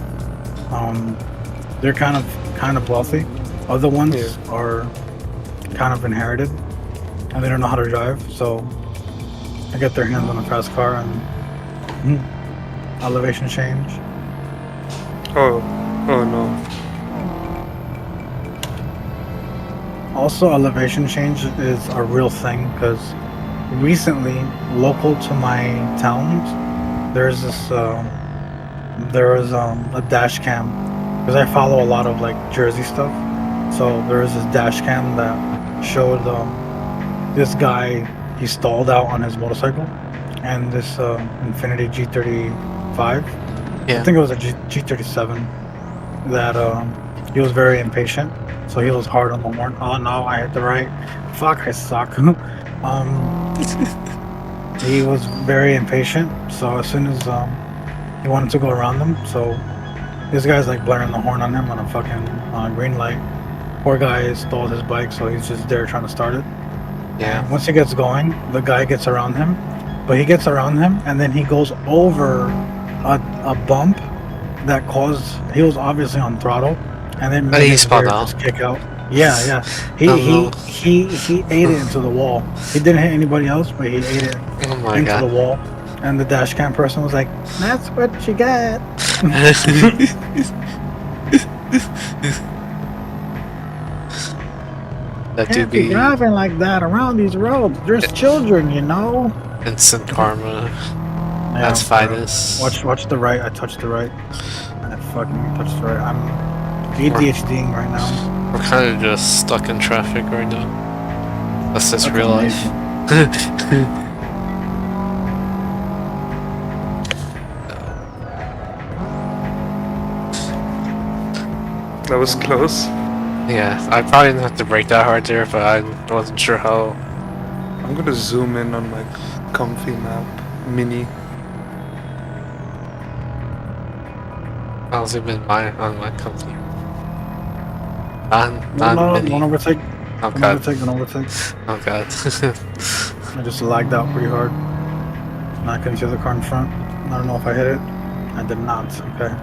they're kind of wealthy. Other ones are kind of inherited and they don't know how to drive, so I get their hands on a fast car and elevation change. Oh no. Also, elevation change is a real thing because recently, local to my towns, there's this there was a dash cam because I follow a lot of like Jersey stuff. So there was this dash cam that showed this guy, he stalled out on his motorcycle, and this Infiniti G35, I think it was a G37, that he was very impatient, so he was hard on the horn. Oh no, I hit the right. Fuck, I suck. He was very impatient, so as soon as he wanted to go around them, so this guy's like blaring the horn on him on a fucking green light. Poor guy stalled his bike, so he's just there trying to start it. Yeah. Once he gets going, the guy gets around him, but he gets around him and then he goes over a bump that caused, he was obviously on throttle, and then he spun out. Just kick out. Yeah. He ate it into the wall. He didn't hit anybody else, but he ate it into the wall. And the dash cam person was like, "That's what you got." That Can't be driving like that around these roads. There's children, you know. Instant karma. Yeah, That's finest. Watch the right. I touched the right. I fucking touched the right. I'm ADHDing right now. We're kind of just stuck in traffic right now. That's just real life. That was close. Yeah, I probably didn't have to brake that hard there, but I wasn't sure how. I'm gonna zoom in on my comfy map, mini. I'll zoom in on my company. No, don't overtake. Oh Don't god. overtake. Oh god. I just lagged out pretty hard. And I couldn't see the car in front. I don't know if I hit it. I did not. Okay.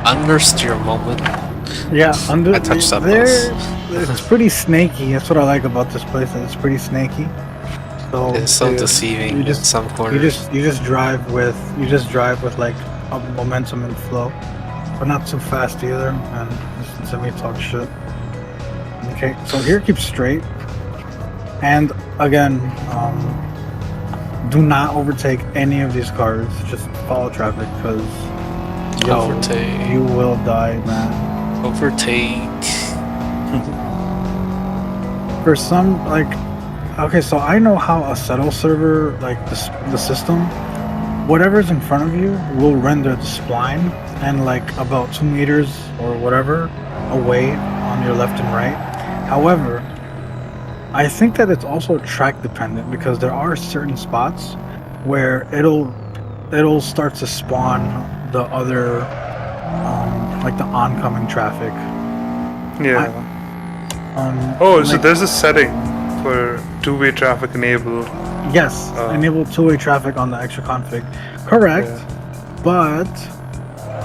Understeer moment. Yeah, I touched that there. It's pretty snaky. That's what I like about this place. It's pretty snaky. So It's so deceiving in some corners. You just drive with like a momentum and flow, but not too fast either. And listen to me talk shit. Okay, so here keep straight. And again, do not overtake any of these cars. Just follow traffic, because Overtake. you will die, man. Overtake. For some, like, okay, so I know how a settle server, like the system, whatever's in front of you will render the spline, and like about 2 meters or whatever away on your left and right. However, I think that it's also track dependent, because there are certain spots where it'll start to spawn the other like the oncoming traffic. Yeah. So there's a setting for two-way traffic enable. Yes, enable two-way traffic on the extra config. Correct. Yeah. But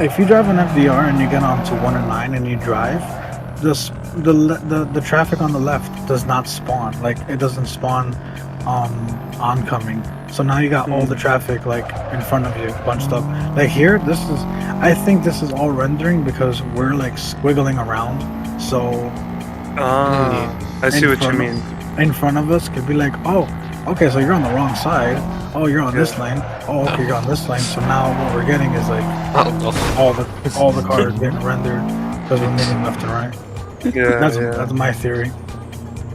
if you drive an FDR and you get onto 1 and 9 and you drive, the traffic on the left does not spawn. Like it doesn't spawn oncoming. So now you got all the traffic like in front of you bunched up. Like here, I think this is all rendering because we're like squiggling around. So I see what you mean. In front of us could be like, oh, okay, so you're on the wrong side. Oh, you're on this lane. Oh, okay, you're on this lane. So now what we're getting is like all the cars getting rendered because we're moving left and right. Yeah, That's my theory.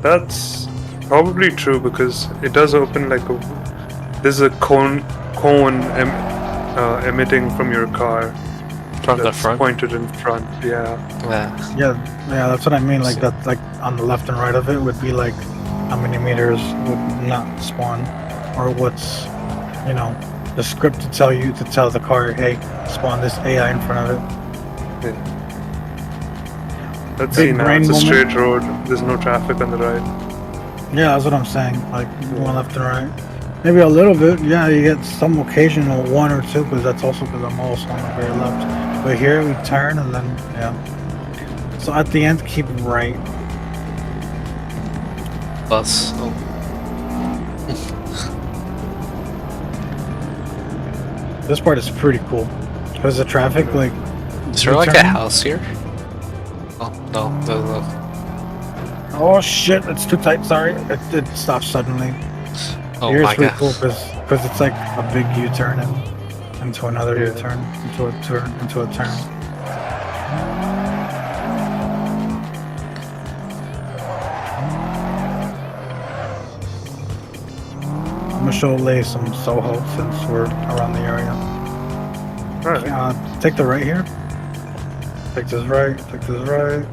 That's probably true because it does open like there's a cone emitting from your car. From the front? Pointed in front, yeah. Yeah, that's what I mean. Like that, like on the left and right of it would be like how many meters would not spawn, or what's, you know, the script to tell the car, hey, spawn this AI in front of it. Yeah. Let's see now. It's a straight road. There's no traffic on the right. Yeah, that's what I'm saying. Like going left and right. Maybe a little bit. Yeah, you get some occasional one or two, because that's also because I'm also on the very left. But here we turn and then yeah. So at the end, keep right. Bus. Oh. This part is pretty cool because the traffic, like. Is there like a house here? Oh no, no. Oh shit! It's too tight. Sorry, it stops suddenly. Oh Here's my pretty god. cool because it's like a big U-turn and into another U-turn, into a turn. I'm gonna show Lay some Soho since we're around the area. Alright. Take the right here. Take this right. Take this right.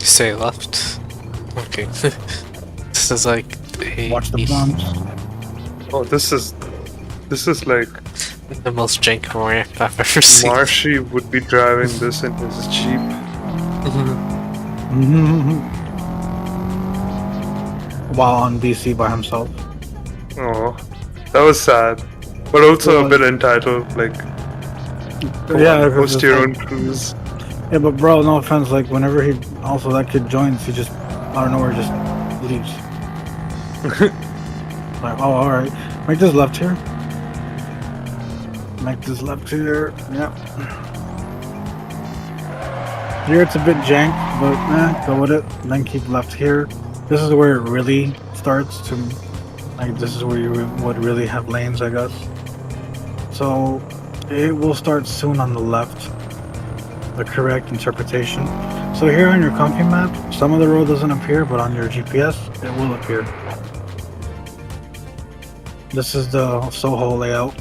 You say left. Okay. This is like Watch the bumps. Oh, this is like the most jank ramp I've ever seen. Marshy would be driving this in his Jeep. While on DC by himself. Oh, that was sad, but also a bit entitled. Like, host your own cruise. Yeah, but bro, no offense. Like, whenever that kid joins, he just out of nowhere just leaves. Like, oh, all right. Make this left here. Make this left here. Yep. Here it's a bit jank, but go with it. And then keep left here. This is where it really starts to, like, this is where you would really have lanes, I guess. So it will start soon on the left. The correct interpretation. So here on your company map, some of the road doesn't appear, but on your GPS, it will appear. This is the Soho layout.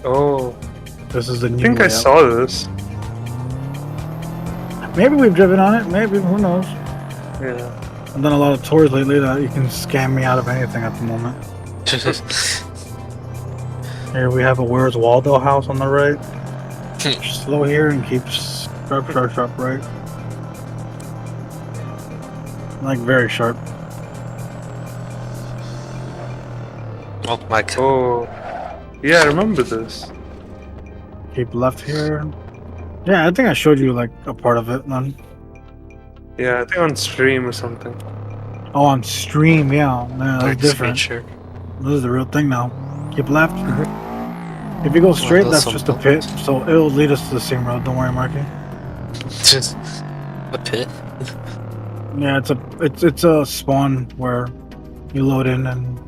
Oh, This is the new I think layout. I saw this. Maybe we've driven on it, maybe, who knows. Yeah. I've done a lot of tours lately that you can scam me out of anything at the moment. Here we have a Where's Waldo house on the right. Slow here and keep sharp right. Like very sharp. Oh my god. Oh, yeah, I remember this. Keep left here. Yeah, I think I showed you like a part of it then. Yeah, I think on stream or something. Oh, on stream, yeah. That's Like different. screen share. This is the real thing now. Keep left. If you go straight, that's that's just a something. pit, so it'll lead us to the same road. Don't worry, Marky. A pit? Yeah, it's a spawn where you load in and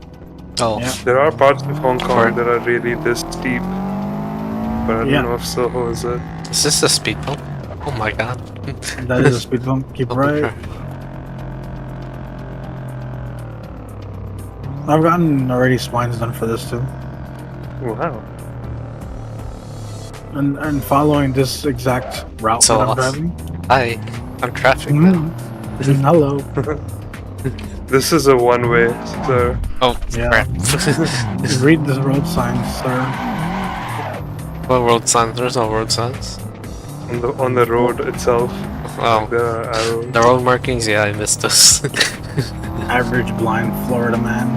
Oh. yeah. There are parts of Hong Kong that are really this steep, but I don't Yeah. know if Soho is it. Is this a speed bump? Oh my god. That is a speed bump. Keep Oh, right. okay. I've gotten already spines done for this too. Wow. And following this exact route So that I'm awesome. driving. Hi. I'm traffic. Hello. This is a one-way, so Oh, Yeah. crap. Read the road signs, sir. What road signs? There's no road signs. on the road itself, Oh. there are arrows. The road markings? Yeah, I missed this. Average blind Florida man.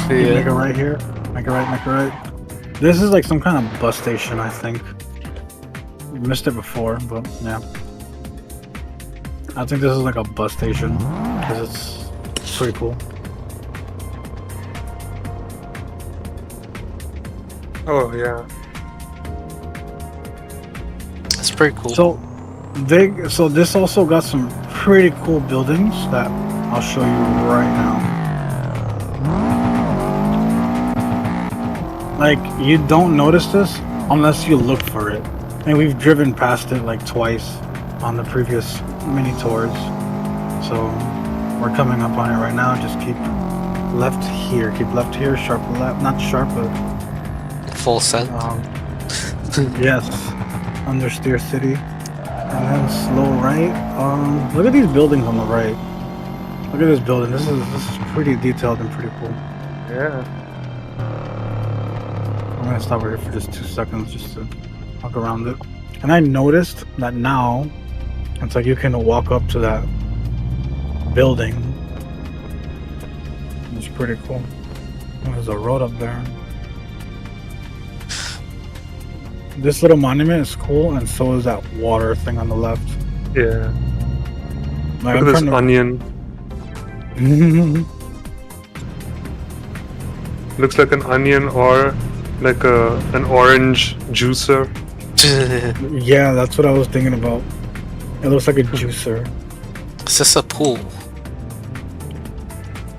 Yeah. Make a right here. Make a right, make a right. This is like some kind of bus station, I think. Missed it before, but yeah. I think this is like a bus station because it's pretty cool. Oh yeah. It's pretty cool. So this also got some pretty cool buildings that I'll show you right now. Like, you don't notice this unless you look for it. And we've driven past it like twice on the previous mini tours. So we're coming up on it right now. Just keep left here, sharp left, not sharp, but Full set. yes, understeer city. And then slow right. Look at these buildings on the right. Look at this building. This is pretty detailed and pretty cool. Yeah. I'm gonna stop right here for just 2 seconds just to walk around it. And I noticed that now it's like you can walk up to that building. It's pretty cool. There's a road up there. This little monument is cool, and so is that water thing on the left. Yeah. Like, Look at this onion. Looks like an onion or like an orange juicer. Yeah, that's what I was thinking about. It looks like a juicer. Is this a pool?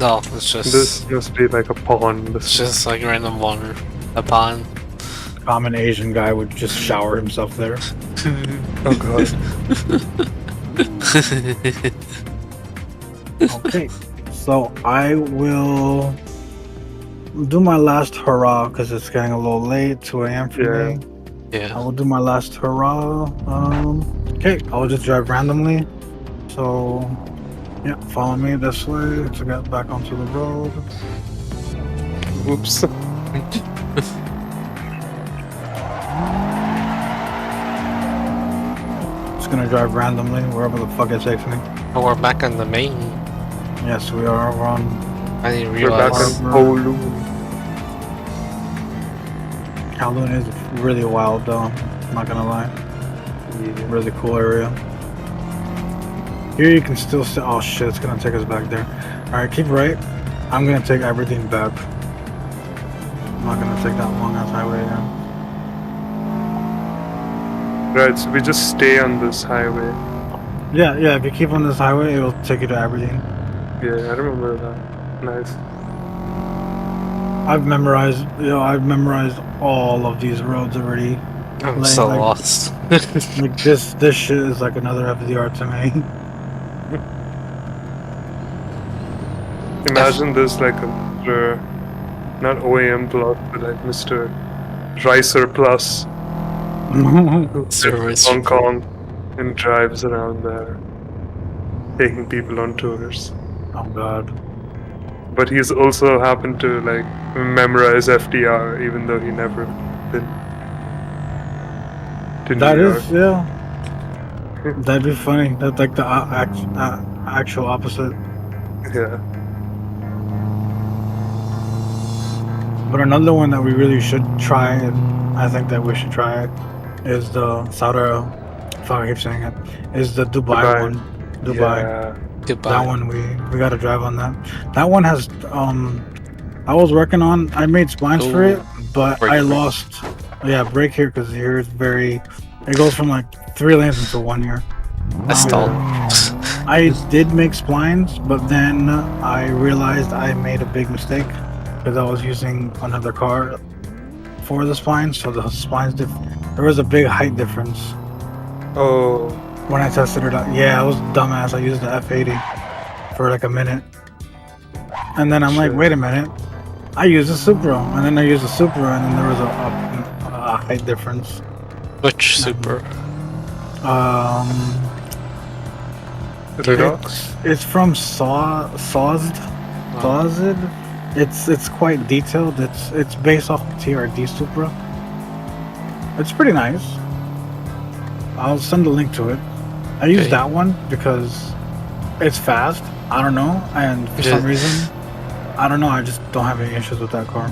No, it's just. This must be like a pond. It's just like random water. A pond. Common Asian guy would just shower himself there. Oh god. Okay, so I will do my last hurrah because it's getting a little late, 2 a.m. for me. I Yeah. will do my last hurrah. Okay, I'll just drive randomly. So, yeah, follow me this way to get back onto the road. Whoops. Just gonna drive randomly wherever the fuck it takes me. Oh, we're back on the main. Yes, we are. We're on. I didn't We're back realize. on Kowloon. Kowloon is really wild though. I'm not gonna lie. Yeah. Really cool area. Here you can still see. Oh shit, it's gonna take us back there. Alright, keep right. I'm gonna take everything back. I'm not gonna take that long ass highway again. Right, so we just stay on this highway. Yeah, if you keep on this highway, it'll take you to Aberdeen. Yeah, I remember that. Nice. I've memorized all of these roads already. I'm Like- so like- lost. Like this shit is like another FDR to me. Imagine this like a not OEM plus, but like Mr. Ricer Plus. Service. Hong Kong and drives around there, taking people on tours. Oh god. But he's also happened to like memorize FDR, even though he never been to That New is, York. yeah. That'd be funny. That's like the actual opposite. Yeah. But another one that we really should try, and I think that we should try, is the Saudi. Fuck, I keep saying it. Is the Dubai one. Dubai. Yeah. Goodbye. That one we gotta drive on that. That one has I was working on. I made splines for it, but Brake I here. lost. Yeah, brake here because here is very. It goes from like 3 lanes into 1 here. That's tall. I did make splines, but then I realized I made a big mistake because I was using another car for the splines. So the splines there was a big height difference Oh. when I tested it out. Yeah, I was dumbass. I used the F80 for like a minute, and then I'm like, Shit. wait a minute, I used a Supra, and then I used a Supra, and then there was a height difference. Which super? Redox? It's from Sawzed. It's quite detailed. It's based off the TRD Supra. It's pretty nice. I'll send a link to it. I use Okay. that one because it's fast. I don't know, and for some Yeah. reason, I don't know. I just don't have any issues with that car.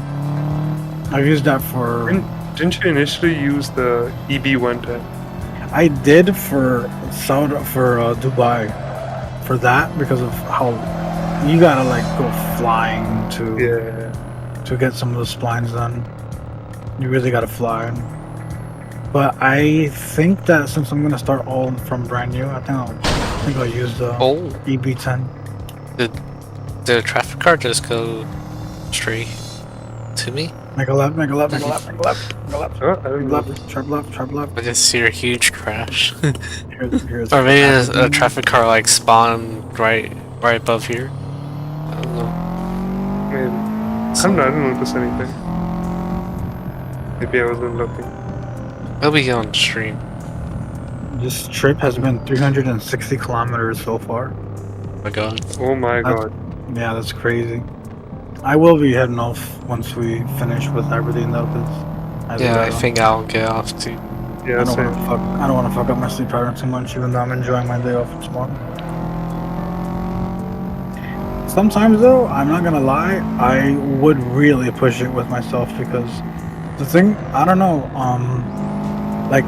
I've used that for. Didn't you initially use the EB110? I did for Dubai. for that because of how you gotta like go flying to get some of the splines done. You really gotta fly. But I think that since I'm gonna start all from brand new, I think I'll use the EB10. Did the traffic car just go straight to me? Make a left, make a left, make a left, make a left, make a left. Oh, I don't know. Left, sharp left, sharp left. I just see a huge crash. Here's Or maybe a traffic car like spawned right above here. I don't know. Maybe. I didn't notice anything. Maybe I wasn't looking. It'll be on stream. This trip has been 360 kilometers so far. Oh my god. Oh my god. Yeah, that's crazy. I will be heading off once we finish with everything that is. Yeah, I think I'll get off too. Yeah, I don't same. want to fuck up my sleep pattern too much, even though I'm enjoying my day off tomorrow. Sometimes though, I'm not gonna lie, I would really push it with myself because the thing, I don't know, like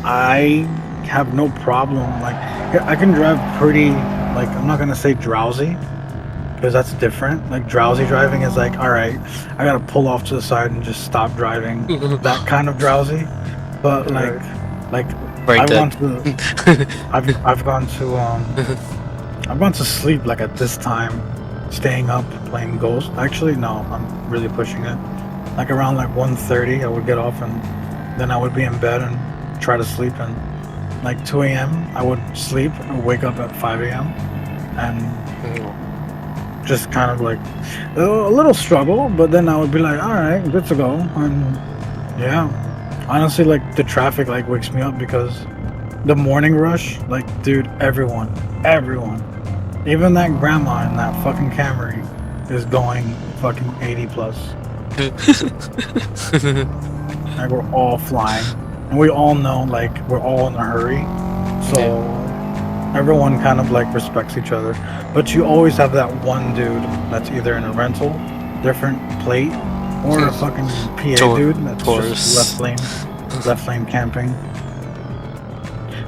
I have no problem. Like I can drive pretty, like I'm not gonna say drowsy, because that's different. Like drowsy driving is like, all right, I gotta pull off to the side and just stop driving. That kind of drowsy. But like I've gone to sleep like at this time, staying up playing Ghost. Actually, no, I'm really pushing it. Like around like 1:30, I would get off and then I would be in bed and try to sleep. And like 2 a.m., I would sleep and wake up at 5 a.m. and just kind of like a little struggle. But then I would be like, all right, good to go. And yeah, honestly, like the traffic like wakes me up because the morning rush, like dude, everyone, even that grandma in that fucking Camry is going fucking 80 plus. Like we're all flying, and we all know like we're all in a hurry, so everyone kind of like respects each other. But you always have that one dude that's either in a rental, different plate, or a fucking PA dude that's just left lane camping.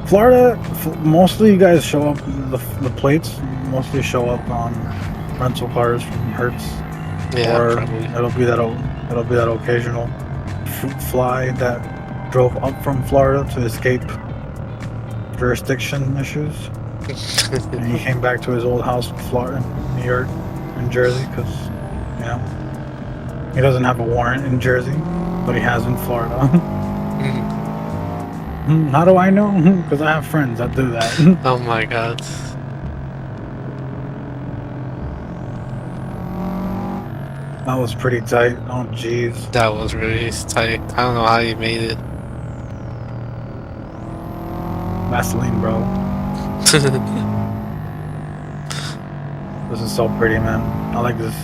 Florida, mostly you guys show up, the plates mostly show up on rental cars from Hertz. Yeah, or probably. it'll be that occasional fly that drove up from Florida to escape jurisdiction issues, and he came back to his old house in Florida, New York, and Jersey, because he doesn't have a warrant in Jersey, but he has in Florida. How do I know? Because I have friends that do that. Oh my god. That was pretty tight. Oh jeez. That was really tight. I don't know how you made it. Vaseline, bro. This is so pretty, man. I like this.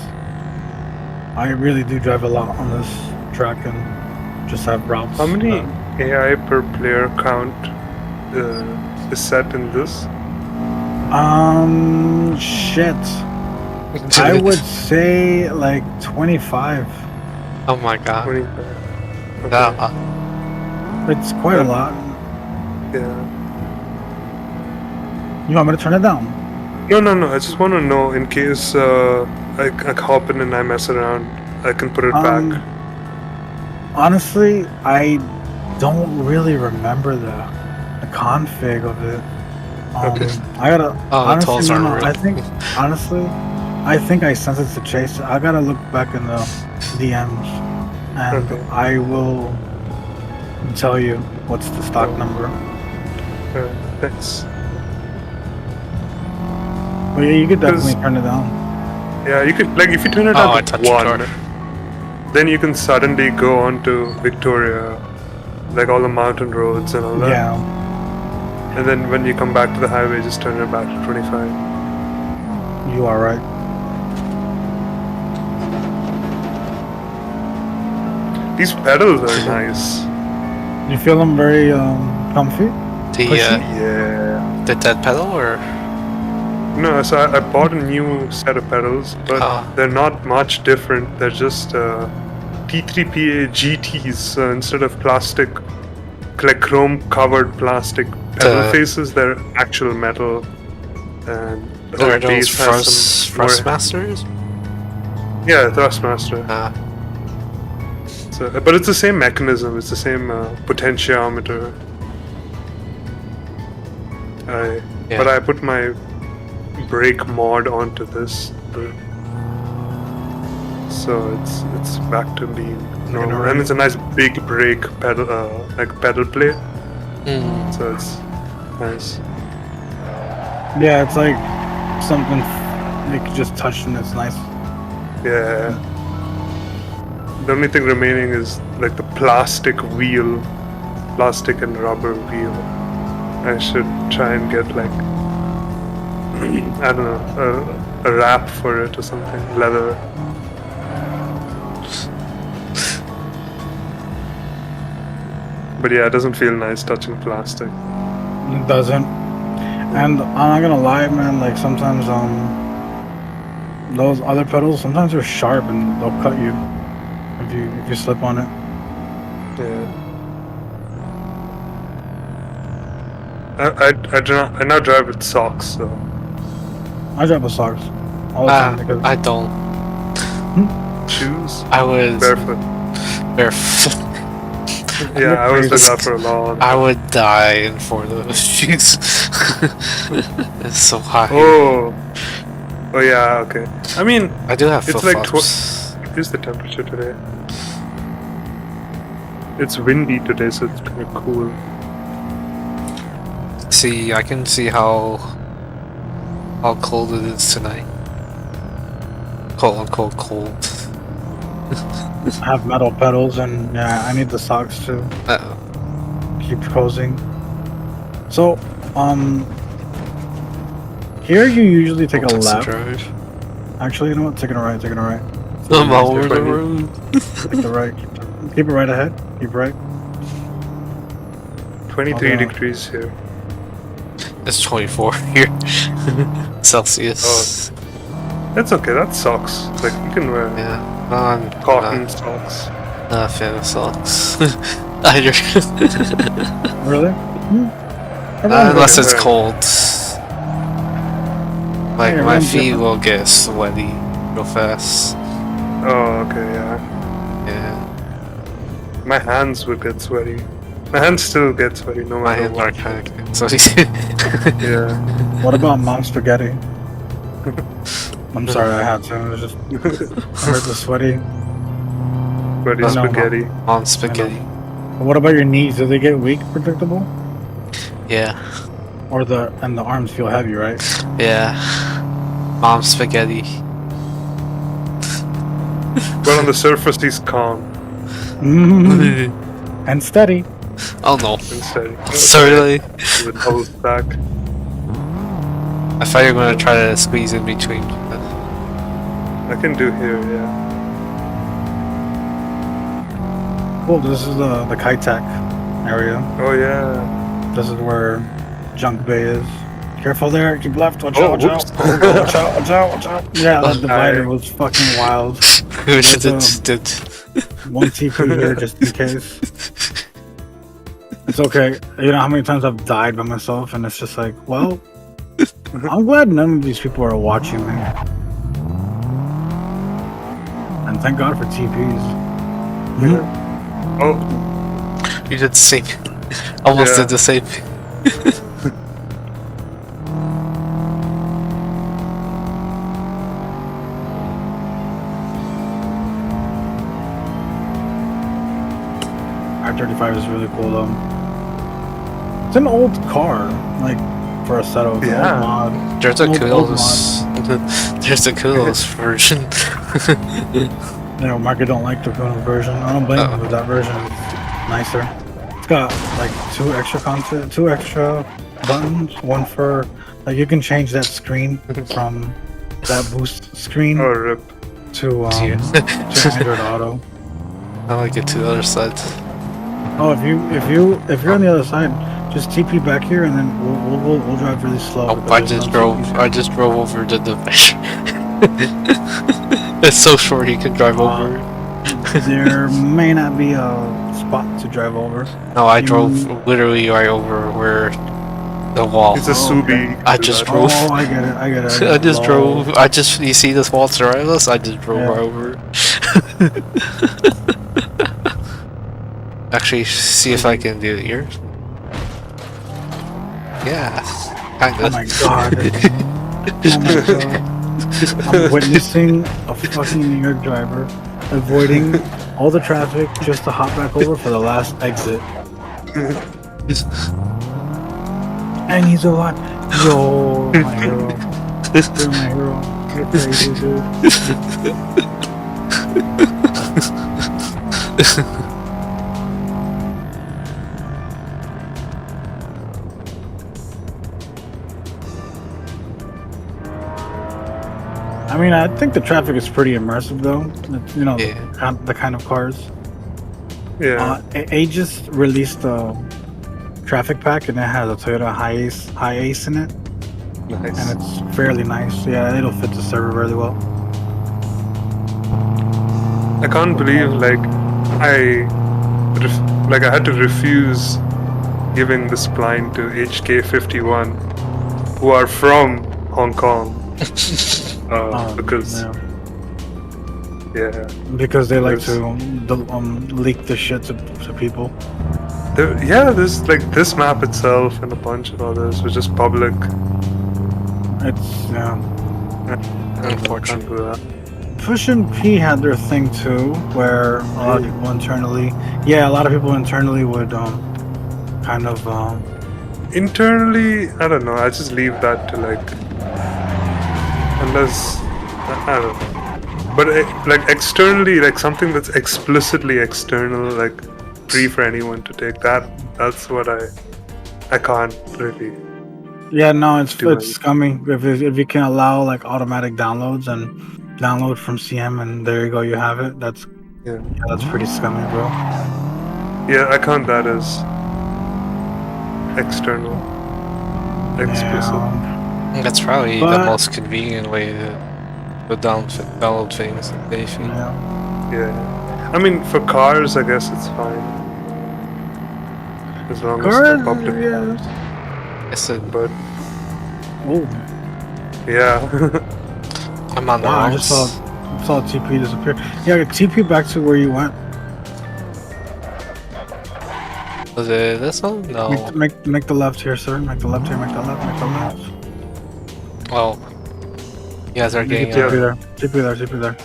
I really do drive a lot on this track and just have routes. How many AI per player count is set in this? Shit. I would say like 25. Oh my god. 25. That, It's quite a lot. Yeah. You want me to turn it down? No. I just want to know in case I hop in and I mess around, I can put it back. Honestly, I don't really remember the config of it. Okay. I gotta. the tolls honestly, aren't real. I think honestly, I think I sent it to Chase. I gotta look back in the DMs, and Okay. I will tell you what's the stock number. Thanks. But yeah, you could definitely 'Cause- turn it down. Yeah, you could like if you turn it I down to touched your 1, car. then you can suddenly go on to Victoria, like all the mountain roads and all that. Yeah. And then when you come back to the highway, just turn it back to 25. You are right. These pedals are nice. You feel them very comfy? the Yeah. dead pedal or No, so I bought a new set of pedals, but they're not much different. They're just T3PA GTs. So instead of plastic, like chrome covered plastic pedal faces, they're actual metal and the Are whole those base has some more. Thrustmasters? Yeah, Thrustmaster. Ah, So, but it's the same mechanism. It's the same potentiometer. yeah. But I put my brake mod onto this, so it's back to being normal, and it's a nice big brake pedal, like pedal plate. So it's nice. Yeah, it's like something you can just touch and it's nice. Yeah. The only thing remaining is like the plastic and rubber wheel. I should try and get like I don't know, a wrap for it or something, leather. But yeah, it doesn't feel nice touching plastic. It doesn't. And I'm not gonna lie, man, like sometimes those other pedals, sometimes they're sharp and they'll cut you if you slip on it. Yeah. I now drive with socks, so I drive with socks all the time because I don't. shoes. I was Barefoot. barefoot. Yeah, I was with that for a long I time. would die in for those shoes. It's so hot here. Oh yeah, okay. I mean, I do have it's flip like flops. what is the temperature today? It's windy today, so it's kind of cool. See, I can see how cold it is tonight. Quote unquote cold. I have metal pedals and yeah, I need the socks to keep cozy. So, here you usually take a left. Drive. Actually, you know what? Taking a right, taking a right. I'm over the funny. road. Take the right. Keep it right ahead. Keep right. 23 Okay. degrees here. It's 24 here. Celsius. That's okay, that sucks. Like, you can wear Yeah. I'm cotton socks. not a fan of socks. Either. Really? Unless okay. it's cold. Like, Yeah, my everyone's feet different. will get sweaty real fast. Oh, okay, yeah. Yeah. My hands would get sweaty. My hands still get sweaty no My matter hands are what. kind of so Yeah. What about mom spaghetti? I'm sorry, I had to. It was just I heard the sweaty. Sweaty No, no. spaghetti. on spaghetti. What about your knees? Do they get weak, predictable? Yeah. Or the arms feel heavy, right? Yeah. Mom spaghetti. But on the surface, he's calm Mm, and steady. Oh no. instead. Certainly. With double stack. I thought you were gonna try to squeeze in between. I can do here, yeah. Cool, this is the Kitech area. Oh, yeah. This is where Junk Bay is. Careful there, keep left, watch Oh, out, watch out. Watch out, watch out, watch out. Yeah, that divider was fucking wild. We should There's, did. One TP here just in case. It's okay. You know how many times I've died by myself and it's just like, well, I'm glad none of these people are watching me. And thank God for TPs. Oh, You did the same. Almost Yeah. did the same. R35 is really cool though. It's an old car, like for a setup. It's an Yeah. old mod. There's a Old Kudos. There's a Kudos version. You know, Market don't like the Kowloon version. I don't blame him, but that version is nicer. It's got like two extra buttons. One for like you can change that screen from that boost screen oh, rip. to Yeah. to Android Auto. I like it to the other side. Oh, if you're on the other side, just TP back here and then we'll drive really slow. Oh, because I there's just no drove. TPs. I just drove over the division. It's so short you can drive over. There may not be a spot to drive over. No, I you- drove literally right over where The wall. It's a Oh, Subi. okay. I just that. drove. Oh, I get it. I get it. I just Lol. drove. You see this wall surrounding us? I just drove Yeah. over. Actually, see if I can do it here. Yeah, kinda. Oh my god. Oh my god. I'm witnessing a fucking New York driver avoiding all the traffic just to hop back over for the last exit. And he's alive. Yo, my hero. You're my hero. You're crazy, dude. I mean, I think the traffic is pretty immersive, though. It's, you know, Yeah. the kind of cars. Yeah. A just released a traffic pack, and it has a Toyota High Ace in it, Nice. and it's fairly nice. Yeah, it'll fit the server really well. I can't believe I had to refuse giving this blind to HK51, who are from Hong Kong. Because yeah, because they like There's- to leak the shit to people. there's like this map itself and a bunch of others which is public. It's Unfortunate. Can't do that. Push and P had their thing too, where a lot of people internally, a lot of people internally would kind of Internally, I don't know. I just leave that to unless I don't know. But externally, something that's explicitly external, free for anyone to take that. That's what I can't really. no, it's Do scummy if you can allow automatic downloads and download from CM and there you go, you have it. That's pretty scummy, bro. Yeah, I count that as external, explicit. That's probably the But- most convenient way to download things. Anything. Yeah. I mean, for cars, I guess it's fine. As long as Cars, they're public. yeah. Yes, it- But Oh, yeah. I'm on the wow, I wrong. just saw TP disappear. Yeah, TP back to where you went. Was it this one? No. Make the left here, sir. Make the left here. Make the left. Make the left. Well, you guys are You getting can TP there. TP there. TP there.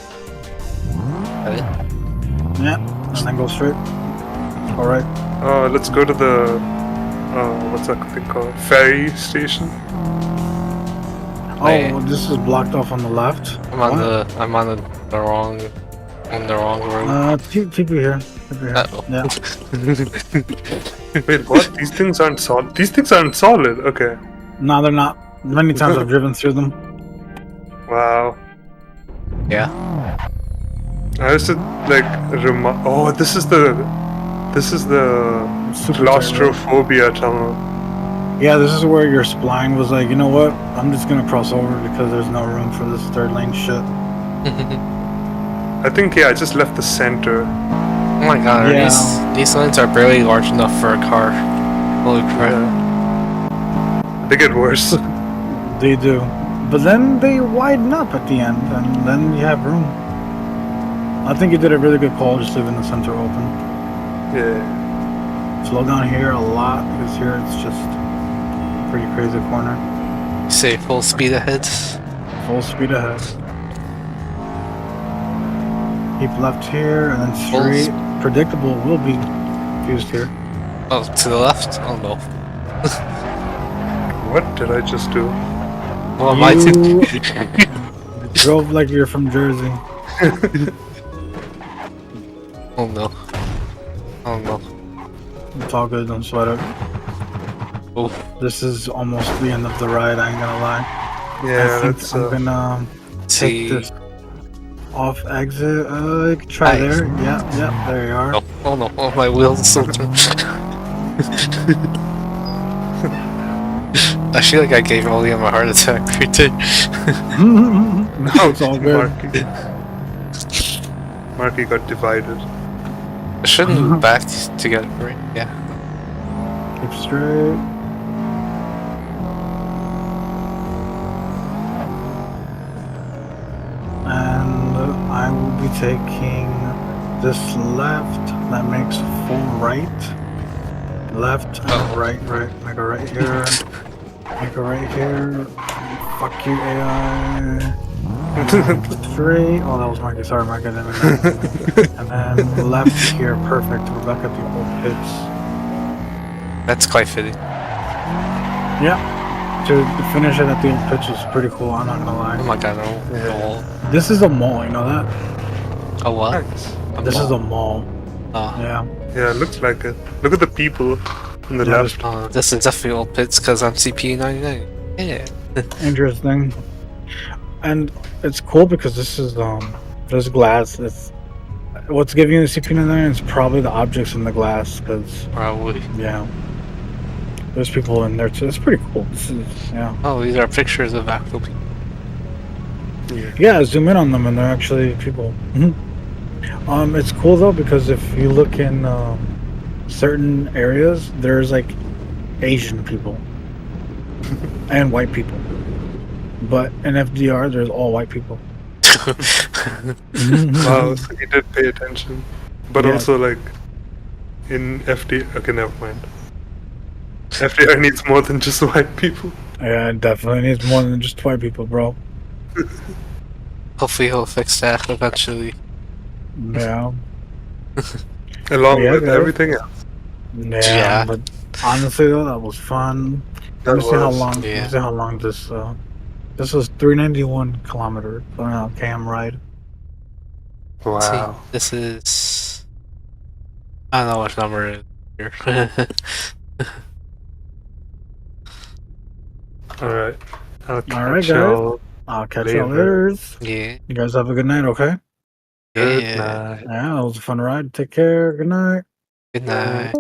Got it? Yeah, and then go straight. All right. Let's go to the what's that thing called? Ferry station. Wait. Oh, this is blocked off on the left. I'm on What? the wrong road. TP here. TP here. Uh-oh. Yeah. Wait, what? These things aren't solid. These things aren't solid. Okay. No, they're not. Many times I've driven through them. Wow. Yeah. I was oh, this is the Super claustrophobia tunnel. Yeah, this is where your spline was like, you know what? I'm just gonna cross over because there's no room for this third lane shit. I think I just left the center. Oh my god, Yeah. these lanes are barely large enough for a car. Holy crap. They get worse. They do. But then they widen up at the end, and then you have room. I think you did a really good call just leaving the center open. Yeah. Slow down here a lot, because here it's just a pretty crazy corner. Say full speed ahead. Full speed ahead. Keep left here, and then straight. Predictable will be fused here. Oh, to the left? Oh no. What did I just do? Well, my two. Drove like you're from Jersey. Oh no. Oh no. It's all good, don't sweat it. Oh. This is almost the end of the ride, I ain't gonna lie. Yeah, I think that's I'm gonna See. take this off exit. You can try Nice. there. Yeah, there you are. Oh no. Oh, my wheels. I feel like I gave OEM a heart attack right there. No, it's all good. Marky got divided. I shouldn't move back together, right? Yeah. Keep straight. taking this left. That makes full right. Left and right. Make a right here. Make a right here. Fuck you, AI. 3. Oh, that was Mikey. Sorry, Mikey. I didn't mean that. And then left here. Perfect. We're back at the old pits. That's quite fitting. Yeah. To finish it at the old pits was pretty cool. I'm not gonna lie. Oh my god, no. This is a mall. You know that? A what? Nice. This is a mall. Oh. Yeah. Yeah, it looks like it. Look at the people on the Yeah, left. This is definitely old pits because I'm CP 99. Yeah. Interesting. And it's cool because this is there's glass. It's what's giving you the CP99 is probably the objects in the glass because Probably. yeah, there's people in there too. It's pretty cool. This is, yeah. Oh, these are pictures of actual people. Yeah, zoom in on them and they're actually people. It's cool though because if you look in certain areas, there's like Asian people and white people, but in FDR there's all white people. Wow, so he did pay attention. But Yeah. also, like, in FD... Okay, never mind. FDR needs more than just white people. Yeah, it definitely needs more than just white people, bro. Hopefully he'll fix that eventually. Yeah. Along Yeah, with guys. everything else. Yeah, but honestly though, that was fun. Let me see how long. Let yeah. me see how long this. This was 391 kilometers. Cam ride. Wow. See, this is... I don't know what number it is here. Alright. I'll catch Alright, guys. y'all I'll catch y'all later. later. Yeah. You guys have a good night, okay? Good Yeah. night. Yeah, that was a fun ride. Take care. Good night. Good night.